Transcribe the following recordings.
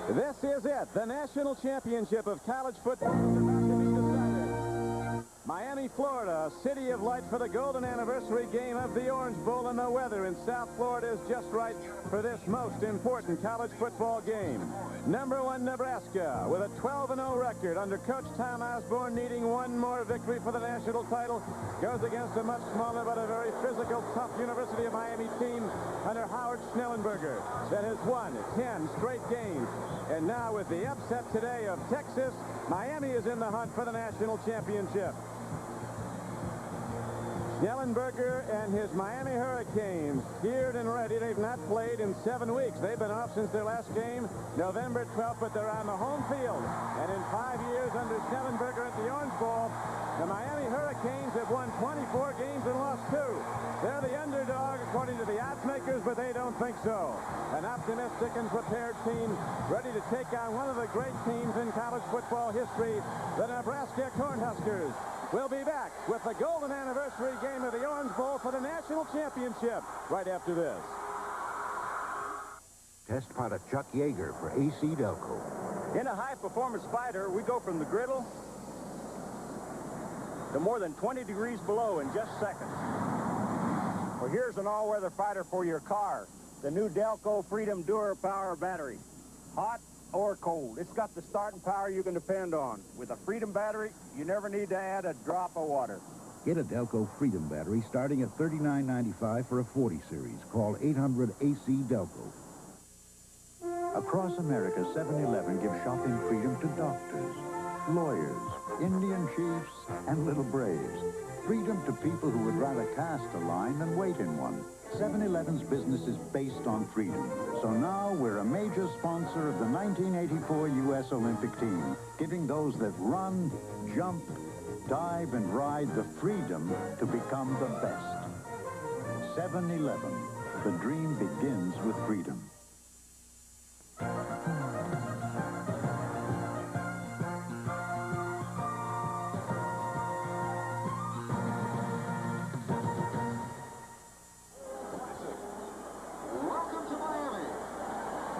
This is it. The national championship of college football is about to be decided. Miami, Florida, city of light for the golden anniversary game of the Orange Bowl, and the weather in South Florida is just right for this most important college football game. Number 1, Nebraska, with a 12-0 record under Coach Tom Osborne, needing one more victory for the national title, goes against a much smaller but a very physical, tough University of Miami team under Howard Schnellenberger that has won 10 straight games. And now with the upset today of Texas, Miami is in the hunt for the national championship. Schnellenberger and his Miami Hurricanes geared and ready. They've not played in 7 weeks. They've been off since their last game, November 12th, but they're on the home field. And in 5 years under Schnellenberger at the Orange Bowl, the Miami Hurricanes have won 24 games and lost 2. They're the underdog according to the odds makers, but they don't think so. An optimistic and prepared team ready to take on one of the great teams in college football history, the Nebraska Cornhuskers. We'll be back with the golden anniversary game of the Orange Bowl for the national championship right after this. Test pilot Chuck Yeager for AC Delco. In a high-performance fighter, we go from the griddle to more than 20 degrees below in just seconds. Well, here's an all-weather fighter for your car, the new Delco Freedom Dura Power battery. Hot or cold, it's got the starting power you can depend on. With a Freedom battery, you never need to add a drop of water. Get a Delco Freedom battery starting at $39.95 for a 40 series. Call 800-AC Delco. Across America, 7-Eleven gives shopping freedom to doctors, lawyers, Indian chiefs, and little braves. Freedom to people who would rather cast a line than wait in one. 7-Eleven's business is based on freedom. So now we're a major sponsor of the 1984 U.S. Olympic team, giving those that run, jump, dive, and ride the freedom to become the best. 7-Eleven. The dream begins with freedom.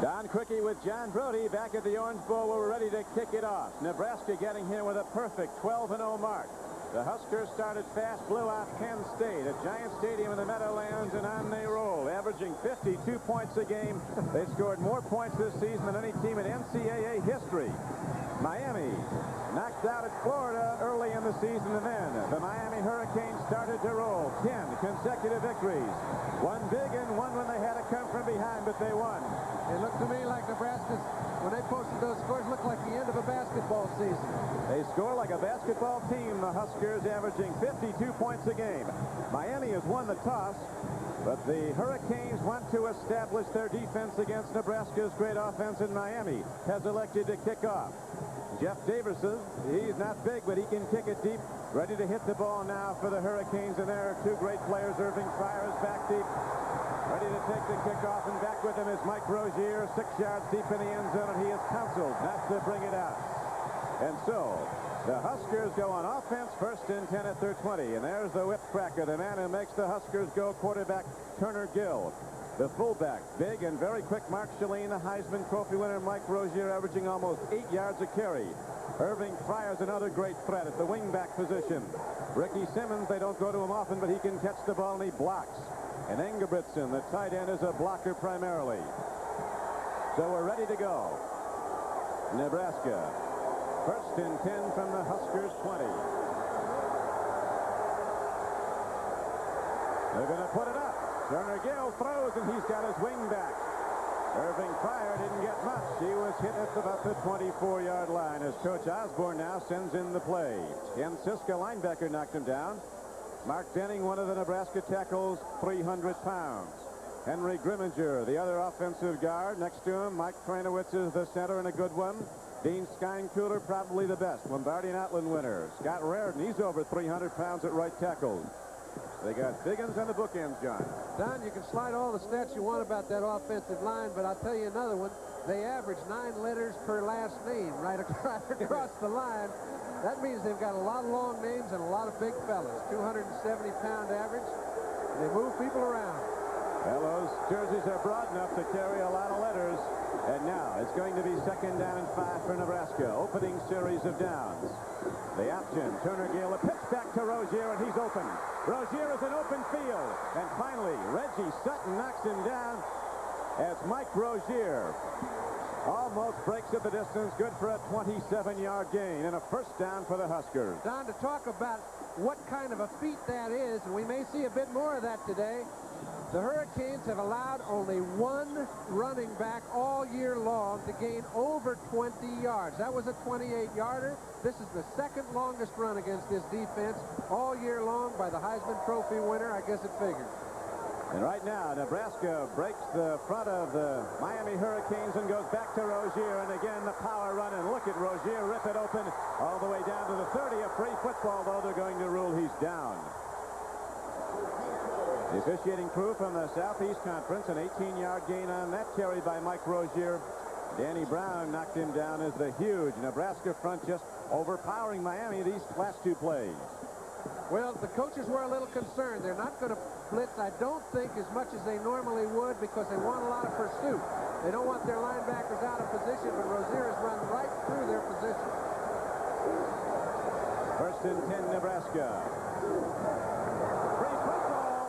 Don Criqui with John Brody back at the Orange Bowl. We're ready to kick it off. Nebraska getting here with a perfect 12-0 mark. The Huskers started fast, blew out Penn State at Giant Stadium in the Meadowlands, and on they roll, averaging 52 points a game. They scored more points this season than any team in NCAA history. Miami knocked out at Florida early in the season, and then the Miami Hurricanes started to roll. 10 consecutive victories. One big and one when they had to come from behind, but they won. It looked to me like Nebraska's, when they posted those scores, looked like the end of a basketball season. They score like a basketball team, the Huskers, averaging 52 points a game. Miami has won the toss, but the Hurricanes want to establish their defense against Nebraska's great offense, and Miami has elected to kick off. Jeff Daverson, he's not big, but he can kick it deep. Ready to hit the ball now for the Hurricanes, and there are 2 great players. Irving Fryer is back deep. Ready to take the kickoff, and back with him is Mike Rozier, 6 yards deep in the end zone, and he is counseled not to bring it out. And so, the Huskers go on offense, 1st and 10 at their 20. And there's the whip cracker, the man who makes the Huskers go, quarterback Turner Gill. The fullback, big and very quick Mark Shalene, the Heisman Trophy winner Mike Rozier, averaging almost 8 yards a carry. Irving Fryer's another great threat at the wingback position. Ricky Simmons, they don't go to him often, but he can catch the ball and he blocks. And Engebretson, the tight end, is a blocker primarily. So we're ready to go. Nebraska, 1st and 10 from the Huskers 20. They're going to put it up. Turner Gill throws, and he's got his wing back. Irving Fryer didn't get much. He was hit at about the 24-yard line as Coach Osborne now sends in the play. Ken Siska, linebacker, knocked him down. Mark Denning, one of the Nebraska tackles, 300 pounds. Henry Grimminger, the other offensive guard. Next to him, Mike Kranowitz is the center and a good one. Dean Steinkühler, probably the best. Lombardi and Outland winner. Scott Raritan, he's over 300 pounds at right tackle. They got Biggins on the bookends, John. Don, you can slide all the stats you want about that offensive line, but I'll tell you another one. They average 9 letters per last name right across the line. That means they've got a lot of long names and a lot of big fellas. 270-pound average. They move people around. Well, those jerseys are broad enough to carry a lot of letters. And now it's going to be 2nd down and 5 for Nebraska. Opening series of downs. The option, Turner Gill, a pitch back to Rozier, and he's open. Rozier is an open field. And finally, Reggie Sutton knocks him down as Mike Rozier almost breaks at the distance. Good for a 27-yard gain and a first down for the Huskers. Don, to talk about what kind of a feat that is, and we may see a bit more of that today. The Hurricanes have allowed only one running back all year long to gain over 20 yards. That was a 28-yarder. This is the 2nd longest run against this defense all year long by the Heisman Trophy winner. I guess it figures. And right now, Nebraska breaks the front of the Miami Hurricanes and goes back to Rozier. And again, the power run. And look at Rozier rip it open all the way down to the 30. A free football, though they're going to rule he's down. The officiating crew from the Southeast Conference, an 18-yard gain on that carry by Mike Rozier. Danny Brown knocked him down as the huge Nebraska front just overpowering Miami these last 2 plays. Well, the coaches were a little concerned. They're not going to blitz, I don't think, as much as they normally would because they want a lot of pursuit. They don't want their linebackers out of position, but Rozier has run right through their position. 1st and 10, Nebraska. Free football.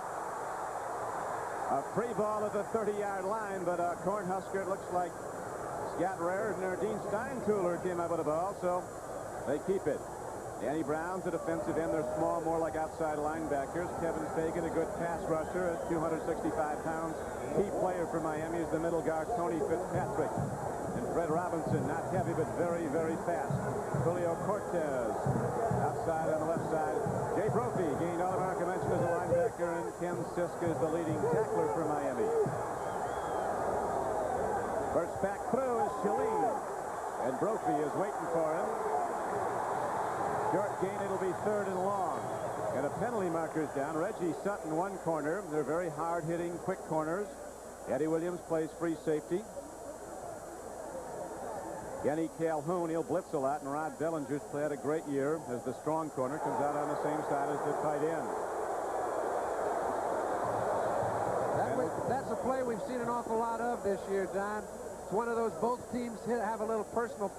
A free ball at the 30-yard line, but Cornhusker, it looks like Scott Raridan or Dean Steintuller came up with the ball, so they keep it. Danny Brown's a defensive end. They're small, more like outside linebackers. Kevin Fagan, a good pass rusher at 265 pounds. Key player for Miami is the middle guard, Tony Fitzpatrick. And Fred Robinson, not heavy, but very, very fast. Julio Cortez, outside on the left side. Jay Brophy gained All-American mention as a linebacker, and Ken Siska is the leading tackler for Miami. First back through is Shalene, and Brophy is waiting for him. Short gain, it'll be 3rd and long. And a penalty marker's down. Reggie Sutton, one corner. They're very hard-hitting, quick corners. Eddie Williams plays free safety. Kenny Calhoun, he'll blitz a lot, and Rod Bellinger's played a great year as the strong corner. Comes out on the same side as the tight end. That's a play we've seen an awful lot of this year, Don. It's one of those both teams have a little personal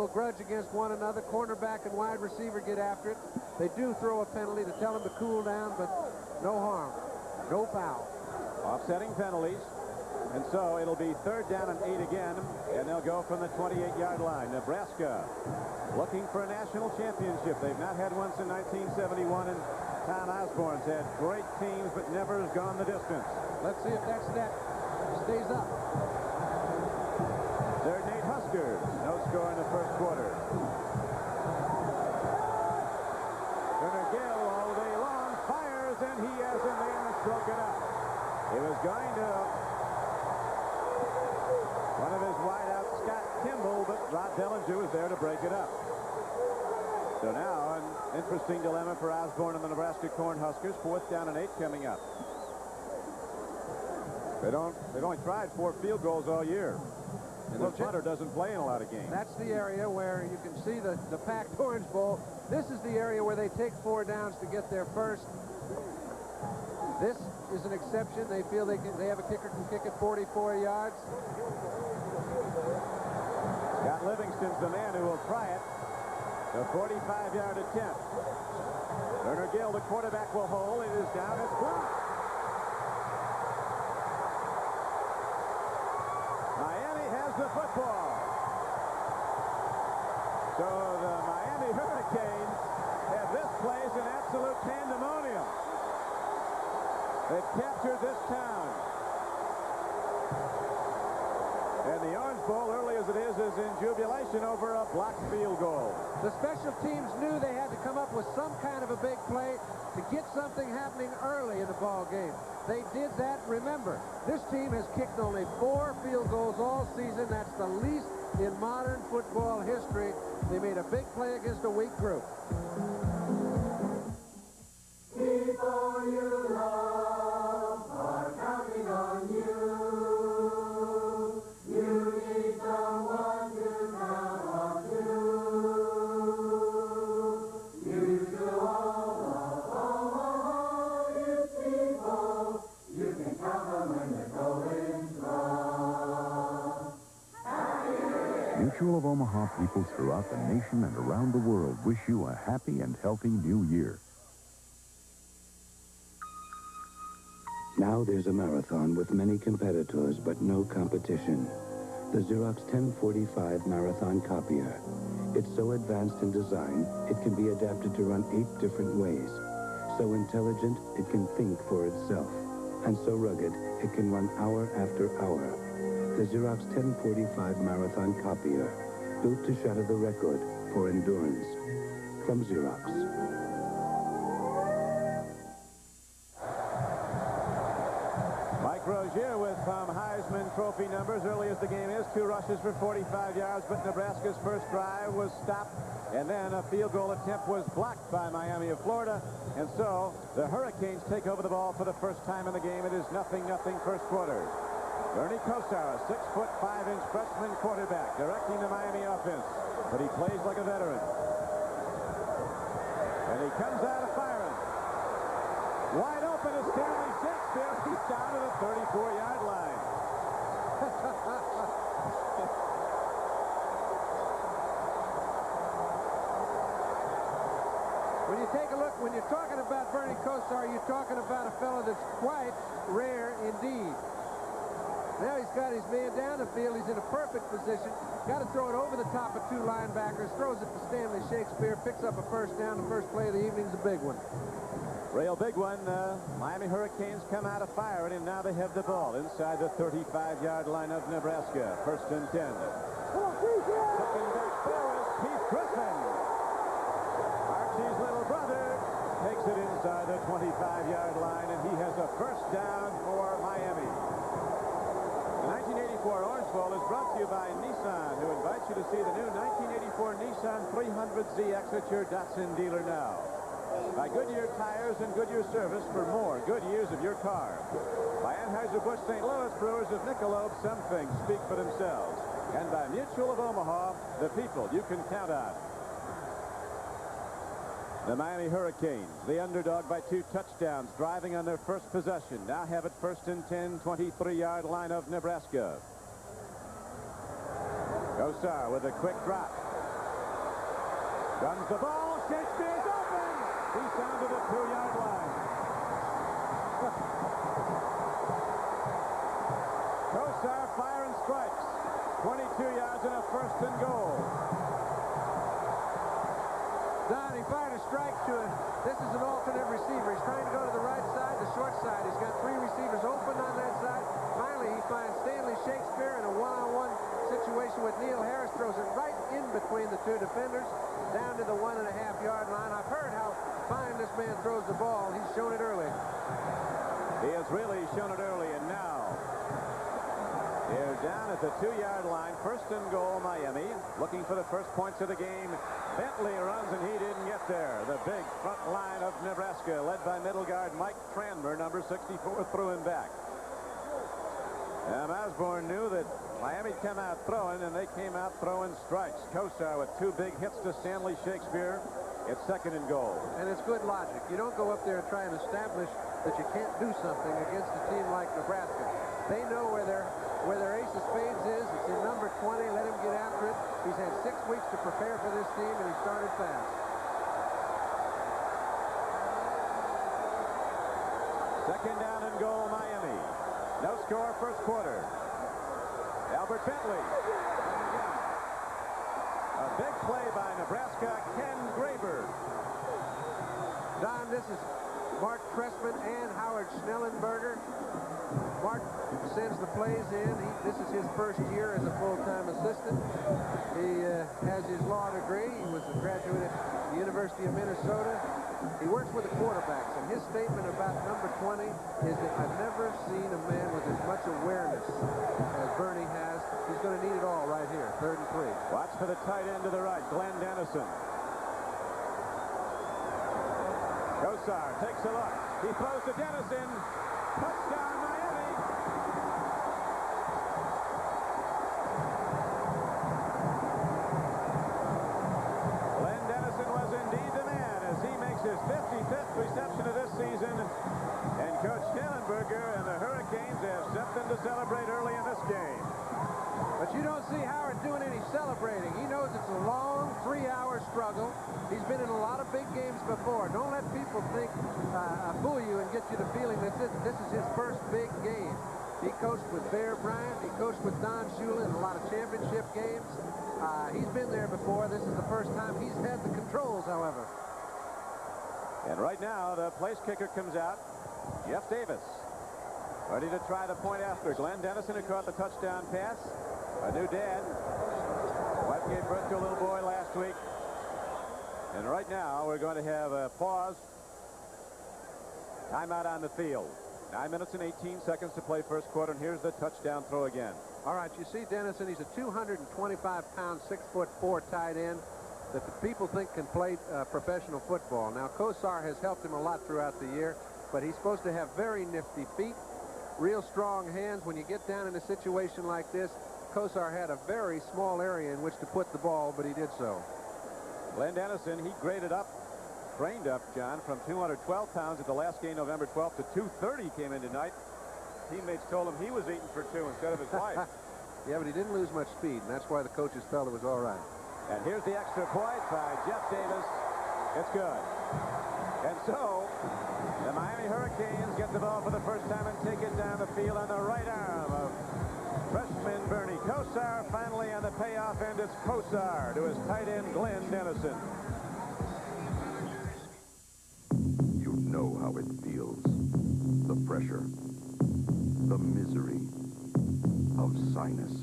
grudge against one another. Cornerback and wide receiver get after it. They do throw a penalty to tell them to cool down, but no harm, no foul. Offsetting penalties. And so it'll be 3rd down and 8 again, and they'll go from the 28-yard line. Nebraska looking for a national championship. They've not had one since 1971, and Tom Osborne's had great teams, but never has gone the distance. Let's see if that stat stays up. 3rd and 8 Huskers. No score in the first quarter. Turner Gill all day long fires, and he has a man that's broken up. He was going to one of his wideouts, Scott Kimball, but Rod Bellinger was there to break it up. So now an interesting dilemma for Osborne and the Nebraska Cornhuskers. 4th down and 8 coming up. They've only tried 4 field goals all year. And the punter doesn't play in a lot of games. That's the area where you can see the packed Orange Bowl. This is the area where they take 4 downs to get their first. This is an exception. They feel they have a kicker can kick it 44 yards. Scott Livingston's the man who will try it. The 45-yard attempt. Turner Gill, the quarterback, will hold. It is down. It's blocked. Miami has the football. So the Miami Hurricanes have this place in absolute pandemonium. They've captured this town. And the Orange Bowl, early as it is in jubilation over a blocked field goal. The special teams knew they had to come up with some kind of a big play to get something happening early in the ball game. They did that. Remember, this team has kicked only 4 field goals all season. That's the least in modern football history. They made a big play against a weak group. People you love are counting on you. You need someone to count on too. You should all his people. You can count on when the going wrong. Mutual of Omaha people throughout the nation and around the world wish you a happy and healthy new year. Now there's a marathon with many competitors but no competition. The Xerox 1045 Marathon Copier. It's so advanced in design, it can be adapted to run 8 different ways. So intelligent, it can think for itself. And so rugged, it can run hour after hour. The Xerox 1045 Marathon Copier, built to shatter the record for endurance. From Xerox. Mike Rozier with Heisman Trophy numbers. Early as the game is, 2 rushes for 45 yards, but Nebraska's first drive was stopped, and then a field goal attempt was blocked by Miami of Florida, and so the Hurricanes take over the ball for the first time in the game. It is 0-0 first quarter. Bernie Kosar, a 6'5" freshman quarterback, directing the Miami offense, but he plays like a veteran. And he comes out of firing. Wide open is Stanley Shakespeare. He's down to the 34-yard line. When you take a look, when you're talking about Bernie Kosar, you're talking about a fellow that's quite rare indeed. Now he's got his man down the field. He's in a perfect position. Got to throw it over the top of 2 linebackers. Throws it to Stanley Shakespeare. Picks up a first down. The first play of the evening's a big one. Real big one. Miami Hurricanes come out of firing, and now they have the ball inside the 35-yard line of Nebraska. First and 10. Looking back there is Keith Griffin. Archie's little brother takes it inside the 25-yard line, and he has a first down for Miami. The 1984 Orange Bowl is brought to you by Nissan, who invites you to see the new 1984 Nissan 300ZX at your Datsun dealer now. By Goodyear Tires and Goodyear Service for more good years of your car. By Anheuser-Busch St. Louis Brewers of Michelob, some things speak for themselves. And by Mutual of Omaha, the people you can count on. The Miami Hurricanes, the underdog by 2 touchdowns, driving on their first possession. Now have it first and 10, 23-yard line of Nebraska. Kosar with a quick drop. Runs the ball. Shakespeare's open. He's down to the 2-yard line. Kosar fire and strikes. 22 yards and a first and goal. Don, he fired a strike to it. This is an alternate receiver. He's trying to go to the right side, the short side. He's got 3 receivers open on that side. Finally, he finds Stanley Shakespeare in a one-on-one situation with Neil Harris. Throws it right in between the 2 defenders, down to the 1.5-yard line. I've heard how fine this man throws the ball. He's shown it early. He has really shown it early, and now they're down at the 2-yard line. First and goal, Miami. Looking for the first points of the game. Bentley runs, and he didn't get there. The big front line of Nebraska, led by middle guard Mike Tranmer, number 64, threw him back. Osborne knew that Miami come out throwing, and they came out throwing strikes. Kosar with 2 big hits to Stanley Shakespeare. It's second and goal. And it's good logic. You don't go up there and try and establish that you can't do something against a team like Nebraska. They know where their ace of spades is. It's in number 20. Let him get after it. He's had 6 weeks to prepare for this team, and he started fast. Second down and goal, Miami. No score first quarter. Albert Bentley. A big play by Nebraska, Ken Graber. Don, this is Mark Tressman and Howard Schnellenberger. Mark sends the plays in. This is his first year as a full-time assistant. He has his law degree. He was a graduate at the University of Minnesota. He works with the quarterbacks, and his statement about number 20 is that I've never seen a man with as much awareness as Bernie has. He's going to need it all right here, 3rd and 3. Watch for the tight end to the right, Glenn Dennison. Kosar takes a look. He throws to Dennison. Touchdown, Miami. Glenn Dennison was indeed the man as he makes his 55th reception of this season. And Coach Schnellenberger and the Hurricanes have something to celebrate early in this game. But you don't see Howard doing any celebrating. He knows it's a long 3-hour struggle. He's been in a lot of big games before. Don't let people think, fool you and get you the feeling that this is his first big game. He coached with Bear Bryant. He coached with Don Shula in a lot of championship games. He's been there before. This is the first time he's had the controls, however. And right now, the place kicker comes out. Jeff Davis, ready to try the point after. Glenn Dennison, who caught the touchdown pass. A new dad. Wife gave birth to a little boy last week. And right now, we're going to have a pause. Timeout on the field. 9 minutes and 18 seconds to play first quarter, and here's the touchdown throw again. All right, you see Dennison, he's a 225-pound, 6'4" tight end that the people think can play professional football. Now, Kosar has helped him a lot throughout the year, but he's supposed to have very nifty feet, real strong hands. When you get down in a situation like this, Kosar had a very small area in which to put the ball, but he did so. Glenn Dennison, he graded up, trained up, John, from 212 pounds at the last game November 12th to 230 came in tonight. Teammates told him he was eating for 2 instead of his wife. Yeah, but he didn't lose much speed, and that's why the coaches felt it was all right. And here's the extra point by Jeff Davis. It's good. And so, the Miami Hurricanes get the ball for the first time and take it down the field on the right arm of freshman Bernie Kosar. Finally, on the payoff end, it's Kosar to his tight end, Glenn Dennison. You know how it feels. The pressure. The misery of sinus.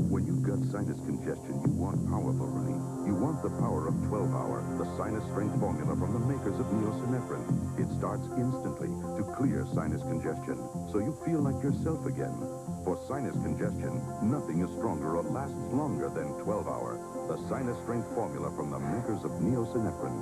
When you've got sinus congestion, you want powerful relief. You want the power of 12-hour, the sinus strength formula from the makers of neosynephrine. It starts instantly to clear sinus congestion, so you feel like yourself again. For sinus congestion, nothing is stronger or lasts longer than 12-hour, the sinus strength formula from the makers of neosynephrine.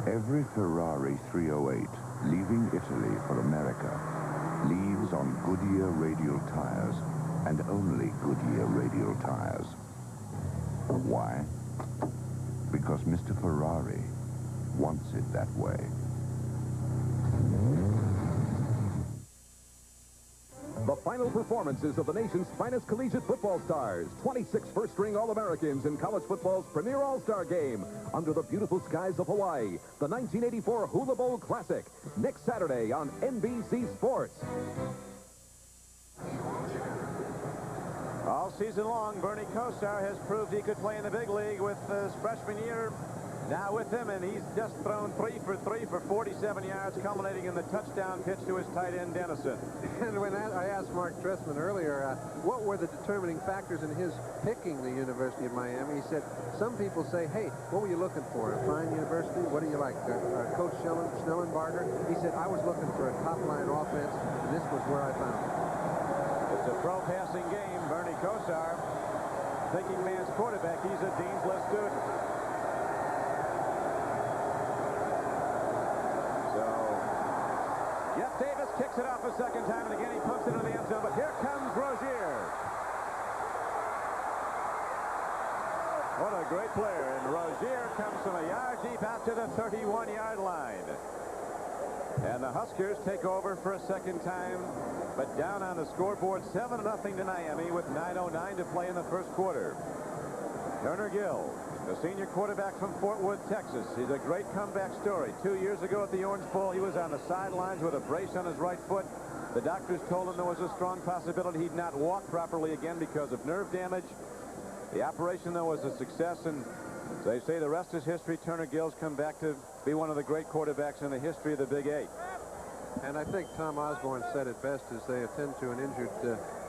Every Ferrari 308 leaving Italy for America leaves on Goodyear radial tires, and only Goodyear radial tires. Why? Because Mr. Ferrari wants it that way. The final performances of the nation's finest collegiate football stars. 26 first-string All-Americans in college football's premier All-Star game. Under the beautiful skies of Hawaii. The 1984 Hula Bowl Classic. Next Saturday on NBC Sports. All season long, Bernie Kosar has proved he could play in the big league with his freshman year now with him, and he's just thrown 3 for 3 for 47 yards, culminating in the touchdown pitch to his tight end, Dennison. And when I asked Mark Trestman earlier, what were the determining factors in his picking the University of Miami, he said, some people say, hey, what were you looking for? A fine university? What do you like? Coach Schnellenbarger? He said, I was looking for a top-line offense, and this was where I found it. It's a pro-passing game. Bernie Kosar, thinking man's quarterback. He's a Dean's List student. Jeff Davis kicks it off a second time, and again he pumps it into the end zone, but here comes Rozier. What a great player, and Rozier comes from a yard deep out to the 31-yard line. And the Huskers take over for a second time, but down on the scoreboard 7-0 to Miami with 9:09 to play in the first quarter. Turner Gill, the senior quarterback from Fort Worth, Texas. He's a great comeback story. 2 years ago at the Orange Bowl, he was on the sidelines with a brace on his right foot. The doctors told him there was a strong possibility he'd not walk properly again because of nerve damage. The operation, though, was a success, and they say the rest is history. Turner Gill's come back to be one of the great quarterbacks in the history of the Big Eight. And I think Tom Osborne said it best as they attend to an injured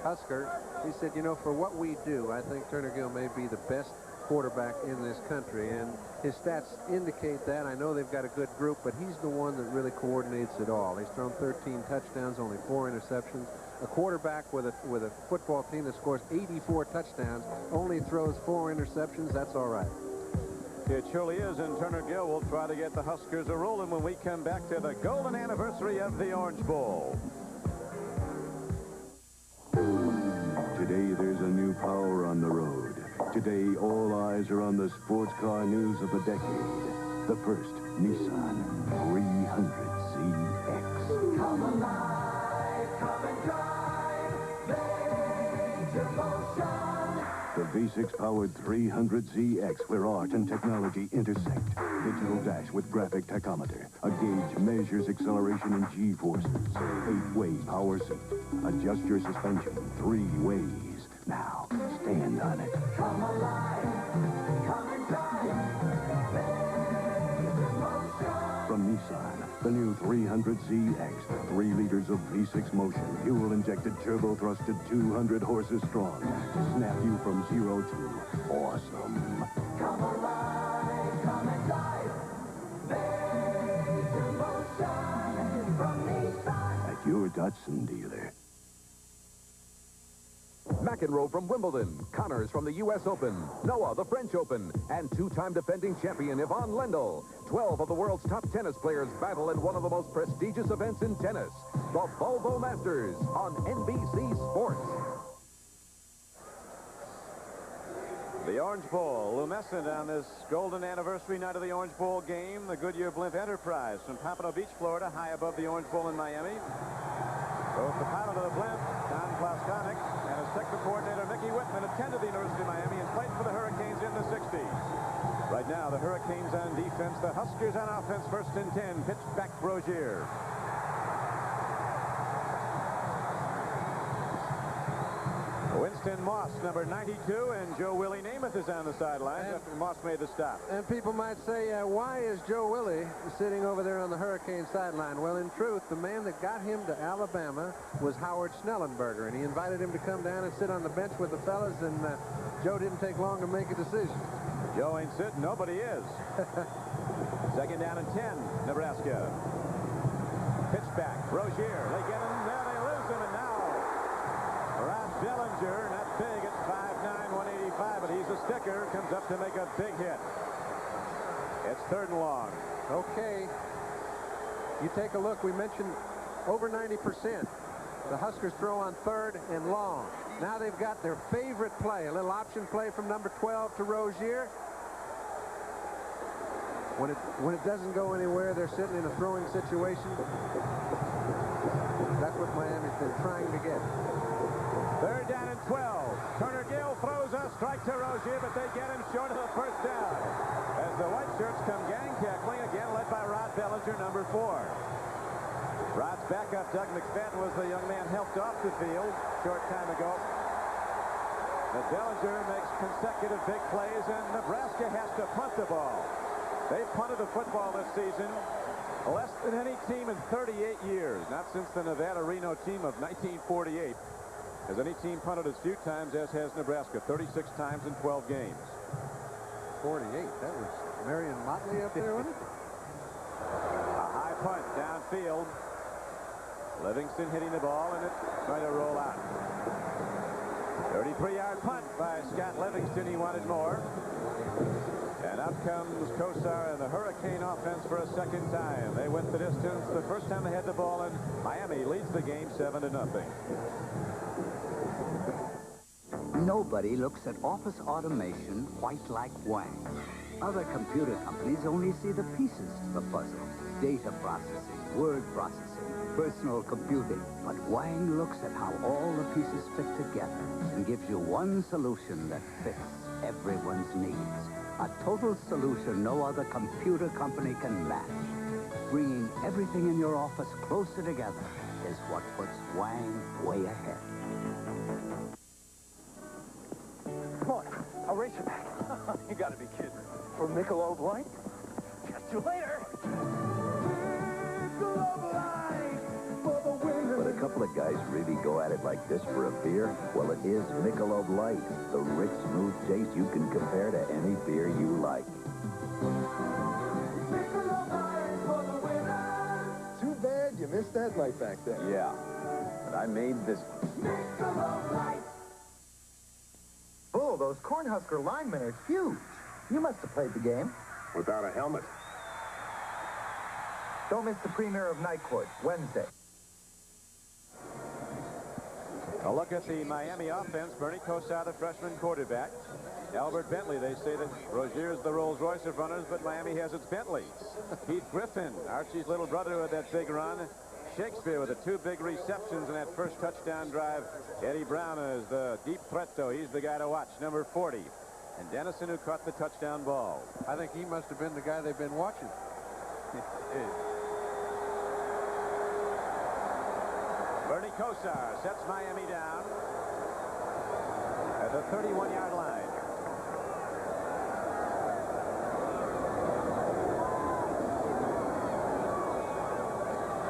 Husker. He said, you know, for what we do, I think Turner Gill may be the best quarterback in this country, and his stats indicate that. I know they've got a good group, but he's the one that really coordinates it all. He's thrown 13 touchdowns, only 4 interceptions. A quarterback with a football team that scores 84 touchdowns only throws 4 interceptions. That's all right. It surely is, and Turner Gill will try to get the Huskers a-rolling when we come back to the golden anniversary of the Orange Bowl. Today there's a new power on the road. Today, all eyes are on the sports car news of the decade. The first, Nissan 300ZX. Come alive, come and drive, major motion. The V6-powered 300ZX, where art and technology intersect. Digital dash with graphic tachometer. A gauge measures acceleration in G-forces. 8-way power seat. Adjust your suspension 3 ways. Now, stand on it. Come alive, come and drive, major motion. From Nissan, the new 300ZX. 3 liters of V6 motion. Fuel-injected, turbo-thrusted, 200 horses strong. To snap you from 0 to awesome. Come alive, come and drive, major motion. From Nissan. At your Datsun dealer. McEnroe from Wimbledon, Connors from the U.S. Open, Noah the French Open, and 2-time defending champion Yvonne Lendl. 12 of the world's top tennis players battle in one of the most prestigious events in tennis, the Volvo Masters, on NBC Sports. The Orange Bowl, luminescent on this golden anniversary night of the Orange Bowl game. The Goodyear Blimp Enterprise from Pompano Beach, Florida, high above the Orange Bowl in Miami. Both the pilot of the blimp, Don Plaskonik, and his technical coordinator, Mickey Whitman, attended the University of Miami and played for the Hurricanes in the 60s. Right now, the Hurricanes on defense, the Huskers on offense, 1st and 10, pitched back Rozier. Winston Moss, number 92, and Joe Willie Namath is on the sidelines after Moss made the stop. And people might say, why is Joe Willie sitting over there on the Hurricane sideline? Well, in truth, the man that got him to Alabama was Howard Schnellenberger, and he invited him to come down and sit on the bench with the fellas, and Joe didn't take long to make a decision. Joe ain't sitting, nobody is. 2nd down and 10, Nebraska. Pitch back, Rozier, they get him, now they lose him, and now Rod Bellinger, not big at 5'9", 185, but he's a sticker, comes up to make a big hit. It's 3rd and long. Okay. You take a look, we mentioned over 90%. The Huskers throw on 3rd and long. Now they've got their favorite play, a little option play from number 12 to Rozier. When it doesn't go anywhere, they're sitting in a throwing situation. That's what Miami's been trying to get. 3rd down and 12. Turner Gill throws a strike to Rozier, but they get him short of the 1st down. As the white shirts come gang tackling, again led by Rod Bellinger, number 4. Rod's backup, Doug McFadden, was the young man helped off the field short time ago. But Bellinger makes consecutive big plays, and Nebraska has to punt the ball. They've punted the football this season less than any team in 38 years, not since the Nevada-Reno team of 1948. Has any team punted as few times as has Nebraska, 36 times in 12 games. 48, that was Marion Motley up there, wasn't it? A high punt downfield. Livingston hitting the ball, and it's going to roll out. 33-yard punt by Scott Livingston. He wanted more. And up comes Kosar and the Hurricane offense for a 2nd time. They went the distance the first time they had the ball, and Miami leads the game 7-0. Nobody looks at office automation quite like Wang. Other computer companies only see the pieces to the puzzle. Data processing, word processing, personal computing. But Wang looks at how all the pieces fit together and gives you one solution that fits everyone's needs. A total solution no other computer company can match. Bringing everything in your office closer together is what puts Wang way ahead. Come on, I'll race you back. You gotta be kidding. For Michelob Light? Catch you later. Michelob Light for the winner. But a couple of guys really go at it like this for a beer, well, it is Michelob Light. The rich, smooth taste you can compare to any beer you like. Michelob Light for the winner. Too bad you missed that light back there. Yeah, but I made this. Michelob Light. Oh, those Cornhusker linemen are huge. You must have played the game. Without a helmet. Don't miss the premiere of Night Court, Wednesday. A look at the Miami offense. Bernie Kosar, the freshman quarterback. Albert Bentley. They say that Rozier is the Rolls-Royce of runners, but Miami has its Bentley. Keith Griffin, Archie's little brother, with that big run. Shakespeare with the 2 big receptions in that first touchdown drive. Eddie Brown is the deep threat, though. He's the guy to watch, number 40. And Dennison, who caught the touchdown ball. I think he must have been the guy they've been watching. Bernie Kosar sets Miami down at the 31-yard line.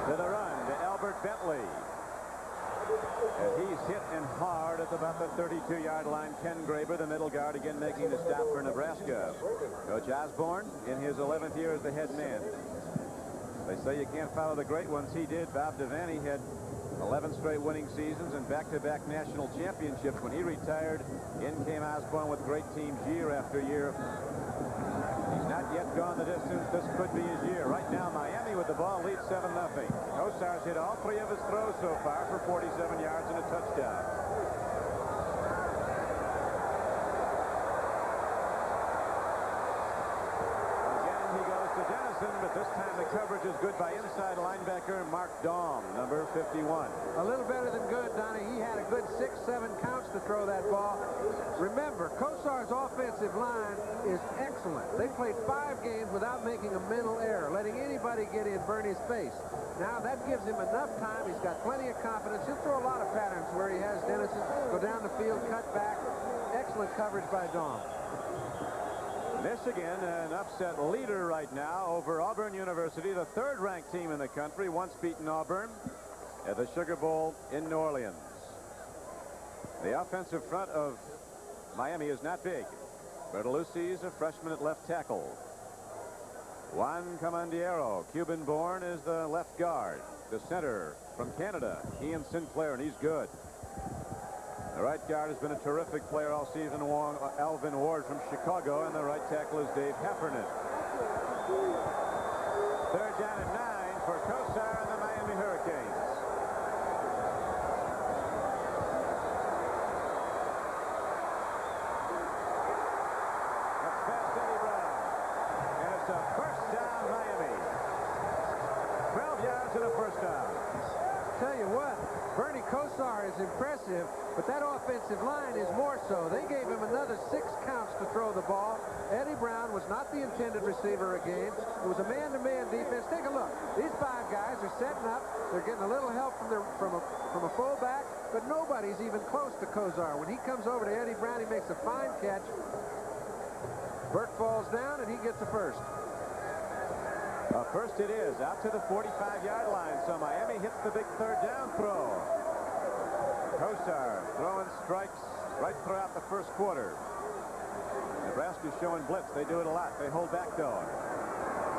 To the run to Albert Bentley. And he's hit and hard at about the 32-yard line. Ken Graber, the middle guard, again making the stop for Nebraska. Coach Osborne in his 11th year as the head man. They say you can't follow the great ones. He did. Bob Devaney had 11 straight winning seasons and back-to-back national championships. When he retired, in came Osborne with great teams year after year. He's not yet gone the distance. This could be his year. Right now, Miami with the ball leads 7-0. Kosar's hit all 3 of his throws so far for 47 yards and a touchdown. Again, he goes to Dennison, but this time the coverage is good by inside linebacker Mark Daum, number 51. A little better than good, Donnie. He had a good 6-7 counts to throw that ball. Remember, Kosar's offensive line is excellent. They played 5 games without making a mental error, letting anybody get in Bernie's face. Now that gives him enough time. He's got plenty of confidence. He'll throw a lot of patterns where he has Dennison go down the field, cut back. Excellent coverage by Daum. Michigan, an upset leader right now over Auburn University, the 3rd-ranked team in the country, once beaten Auburn at the Sugar Bowl in New Orleans. The offensive front of Miami is not big. Bertolucci is a freshman at left tackle. Juan Comandiero, Cuban-born, is the left guard. The center from Canada, Ian Sinclair, and he's good. The right guard has been a terrific player all season long, Alvin Ward from Chicago, and the right tackle is Dave Heffernan. 3rd down and 9 for Kosar and the Miami Hurricanes. That's past Eddie Brown. And it's a first down, Miami. 12 yards and a first down. Tell you what, Bernie Kosar is impressive, but that offensive line is more so. They gave him another 6 counts to throw the ball. Eddie Brown was not the intended receiver again. It was a man-to-man defense. Take a look. These 5 guys are setting up. They're getting a little help from a fullback, but nobody's even close to Kosar. When he comes over to Eddie Brown, he makes a fine catch. Burt falls down, and he gets the first. First it is, out to the 45-yard line, so Miami hits the big 3rd down throw. Kosar throwing strikes right throughout the first quarter. Nebraska's showing blitz. They do it a lot. They hold back, though.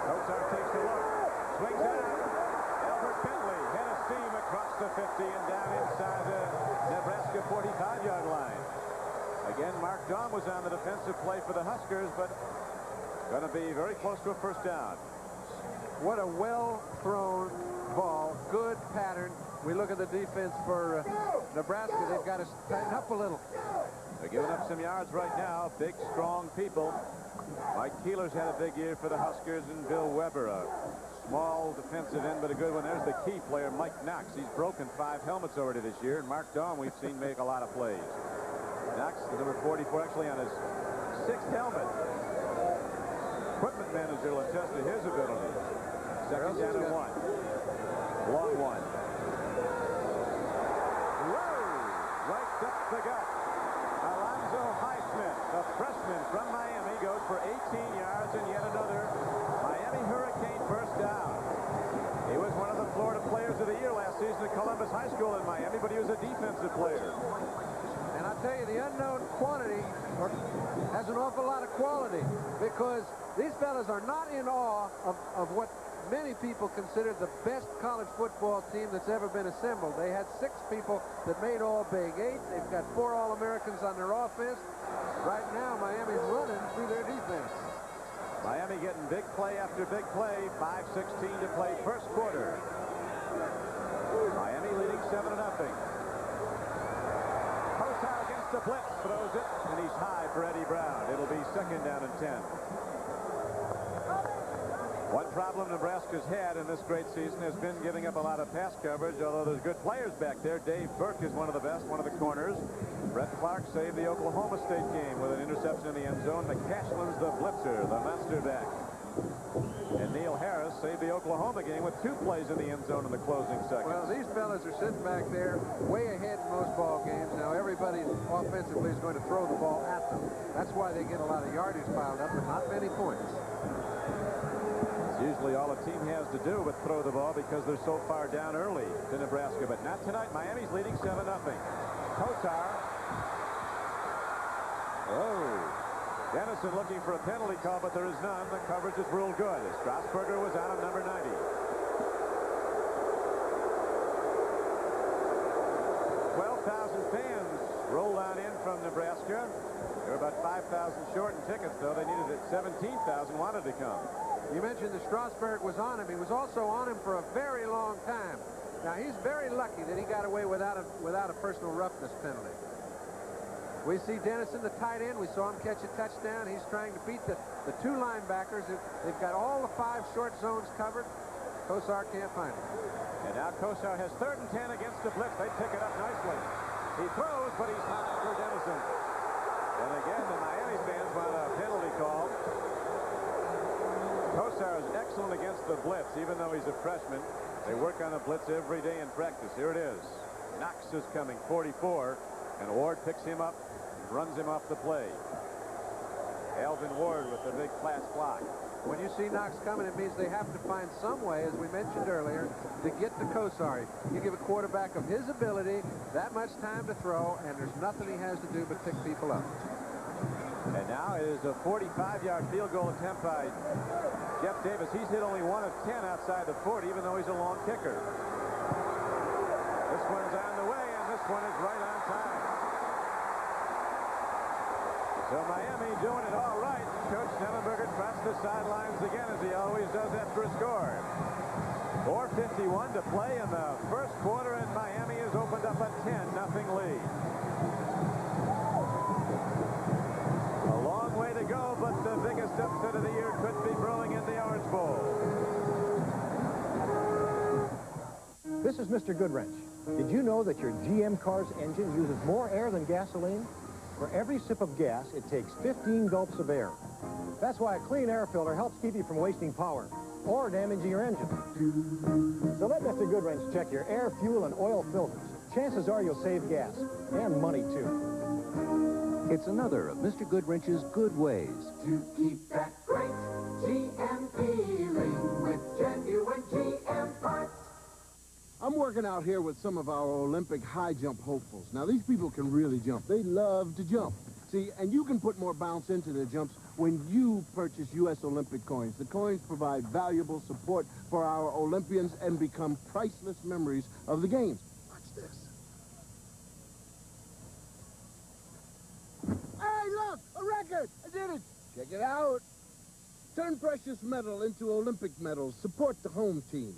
Kosar takes a look, swings out. Albert Bentley head of steam across the 50 and down inside the Nebraska 45-yard line. Again, Mark Daum was on the defensive play for the Huskers, but going to be very close to a first down. What a well-thrown ball. Good pattern. We look at the defense for Nebraska. They've got to tighten up a little. They're giving up some yards right now. Big, strong people. Mike Keeler's had a big year for the Huskers, and Bill Weber, a small defensive end, but a good one. There's the key player, Mike Knox. He's broken 5 helmets already this year, and Mark Daum we've seen make a lot of plays. Knox, the number 44, actually on his 6th helmet. Equipment manager will attest to his ability. 2nd down and 1. Long one. Whoa! Right up the gut. Alonzo Highsmith, a freshman from Miami, goes for 18 yards and yet another Miami Hurricane first down. He was one of the Florida Players of the Year last season at Columbus High School in Miami, but he was a defensive player. And I'll tell you, the unknown quantity has an awful lot of quality, because these fellas are not in awe of what many people consider the best college football team that's ever been assembled. They had 6 people that made all Big 8. They've got 4 All-Americans on their offense. Right now, Miami's running through their defense. Miami getting big play after big play. 5:16 to play first quarter. Miami leading 7-0. Kosar against the blitz, throws it, and he's high for Eddie Brown. It'll be 2nd down and 10. One problem Nebraska's had in this great season has been giving up a lot of pass coverage, although there's good players back there. Dave Burke is one of the best, one of the corners. Brett Clark saved the Oklahoma State game with an interception in the end zone. McCashlin's the blitzer, the master back. And Neil Harris saved the Oklahoma game with 2 plays in the end zone in the closing seconds. Well, these fellas are sitting back there way ahead in most ball games. Now, everybody offensively is going to throw the ball at them. That's why they get a lot of yardage piled up, but not many points. It's usually all a team has to do but throw the ball because they're so far down early to Nebraska. But not tonight. Miami's leading 7-0. Kotar. Oh. Dennison looking for a penalty call, but there is none. The coverage is ruled good. Strasburger was out of number 90. 12,000 fans rolled on in from Nebraska. They were about 5,000 short in tickets, though. They needed it. 17,000 wanted to come. You mentioned that Strasburg was on him. He was also on him for a very long time. Now, he's very lucky that he got away without a personal roughness penalty. We see Dennison, the tight end. We saw him catch a touchdown. He's trying to beat the 2 linebackers. They've got all the 5 short zones covered. Kosar can't find him. And now Kosar has 3rd and 10 against the blitz. They pick it up nicely. He throws, but he's high for Dennison. And again, the Miami fans want a penalty call. Kosar is excellent against the blitz, even though he's a freshman. They work on the blitz every day in practice. Here it is. Knox is coming, 44, and Ward picks him up and runs him off the play. Alvin Ward with the big flat block. When you see Knox coming, it means they have to find some way, as we mentioned earlier, to get to Kosar. You give a quarterback of his ability that much time to throw, and there's nothing he has to do but pick people up. And now it is a 45-yard field goal attempt by Jeff Davis. He's hit only 1 of 10 outside the 40, even though he's a long kicker. This one's on the way, and this one is right on time. So Miami doing it all right. Coach Schnellenberger trots the sidelines again, as he always does after a score. 4:51 to play in the first quarter, and Miami has opened up a 10-0 lead. A long way to go, but the biggest upset of the year could be brewing in the Orange Bowl. This is Mr. Goodwrench. Did you know that your GM car's engine uses more air than gasoline? For every sip of gas, it takes 15 gulps of air. That's why a clean air filter helps keep you from wasting power or damaging your engine. So let Mr. Goodwrench check your air, fuel, and oil filters. Chances are you'll save gas and money, too. It's another of Mr. Goodwrench's good ways. To keep that great GM feeling with genuine GM parts. I'm working out here with some of our Olympic high jump hopefuls. Now, these people can really jump. They love to jump. See, and you can put more bounce into their jumps when you purchase U.S. Olympic coins. The coins provide valuable support for our Olympians and become priceless memories of the games. Watch this. Hey, look! A record! I did it! Check it out. Turn precious metal into Olympic medals. Support the home team.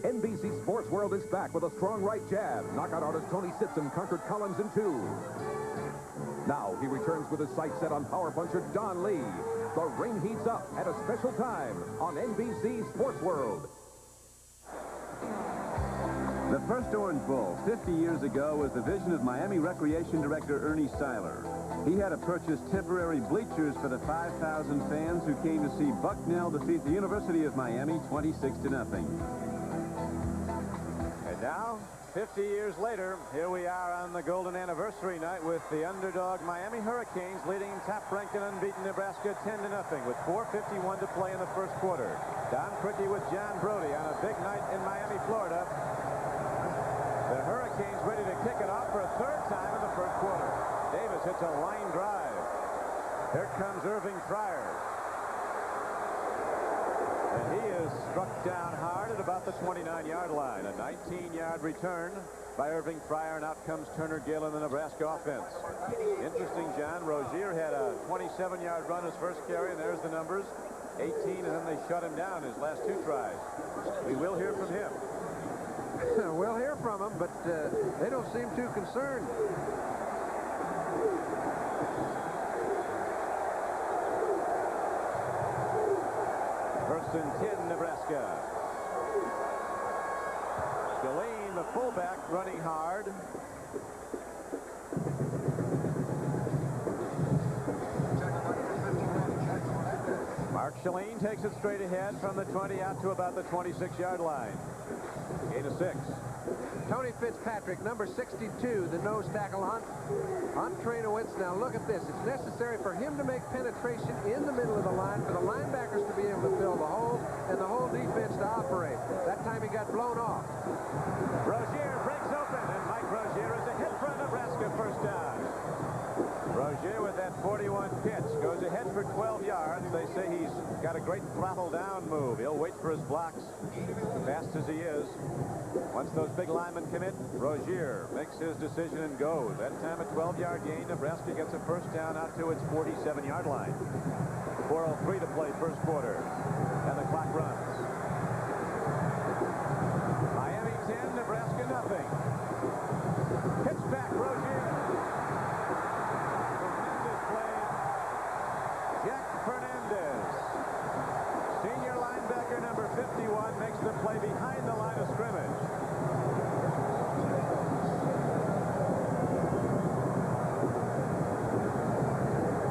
NBC Sports World is back with a strong right jab. Knockout artist Tony Sitson conquered Collins in 2. Now he returns with his sights set on power puncher Don Lee. The ring heats up at a special time on NBC Sports World. The first Orange Bowl 50 years ago was the vision of Miami Recreation Director Ernie Seiler. He had to purchase temporary bleachers for the 5,000 fans who came to see Bucknell defeat the University of Miami 26-0. And now, 50 years later, here we are on the golden anniversary night with the underdog Miami Hurricanes leading top-ranked and unbeaten Nebraska 10-0 with 4:51 to play in the first quarter. Don Criqui with John Brody on a big night in Miami, Florida. The Hurricanes ready to kick it off for a 3rd time in the first quarter. Davis hits a line drive. Here comes Irving Fryer. And he is struck down hard at about the 29-yard line. A 19-yard return by Irving Fryer, and out comes Turner Gill in the Nebraska offense. Interesting, John. Rozier had a 27-yard run his first carry, and there's the numbers. 18, and then they shut him down his last 2 tries. We will hear from him. We'll hear from them, but they don't seem too concerned. First and 10, Nebraska. Shalane, the fullback, running hard. Mark Shalane takes it straight ahead from the 20 out to about the 26-yard line. Gain of 6. Tony Fitzpatrick, number 62, the nose tackle on Trainowitz. Now look at this. It's necessary for him to make penetration in the middle of the line for the linebackers to be able to fill the hole and the whole defense to operate. That time he got blown off. Rozier breaks open, and Mike Rozier is a hit for a Nebraska first down. Rozier with that 41 pitch goes ahead for 12 yards. They say he's got a great throttle down move. He'll wait for his blocks, fast as he is. Once those big linemen commit, Rozier makes his decision and goes. That time a 12-yard gain. Nebraska gets a first down out to its 47-yard line. 4:03 to play first quarter, and the clock runs. Miami 10, Nebraska nothing. Pitch back, Rozier. Tremendous play. Jack Fernandez, senior linebacker number 51, makes the play behind the line of scrimmage.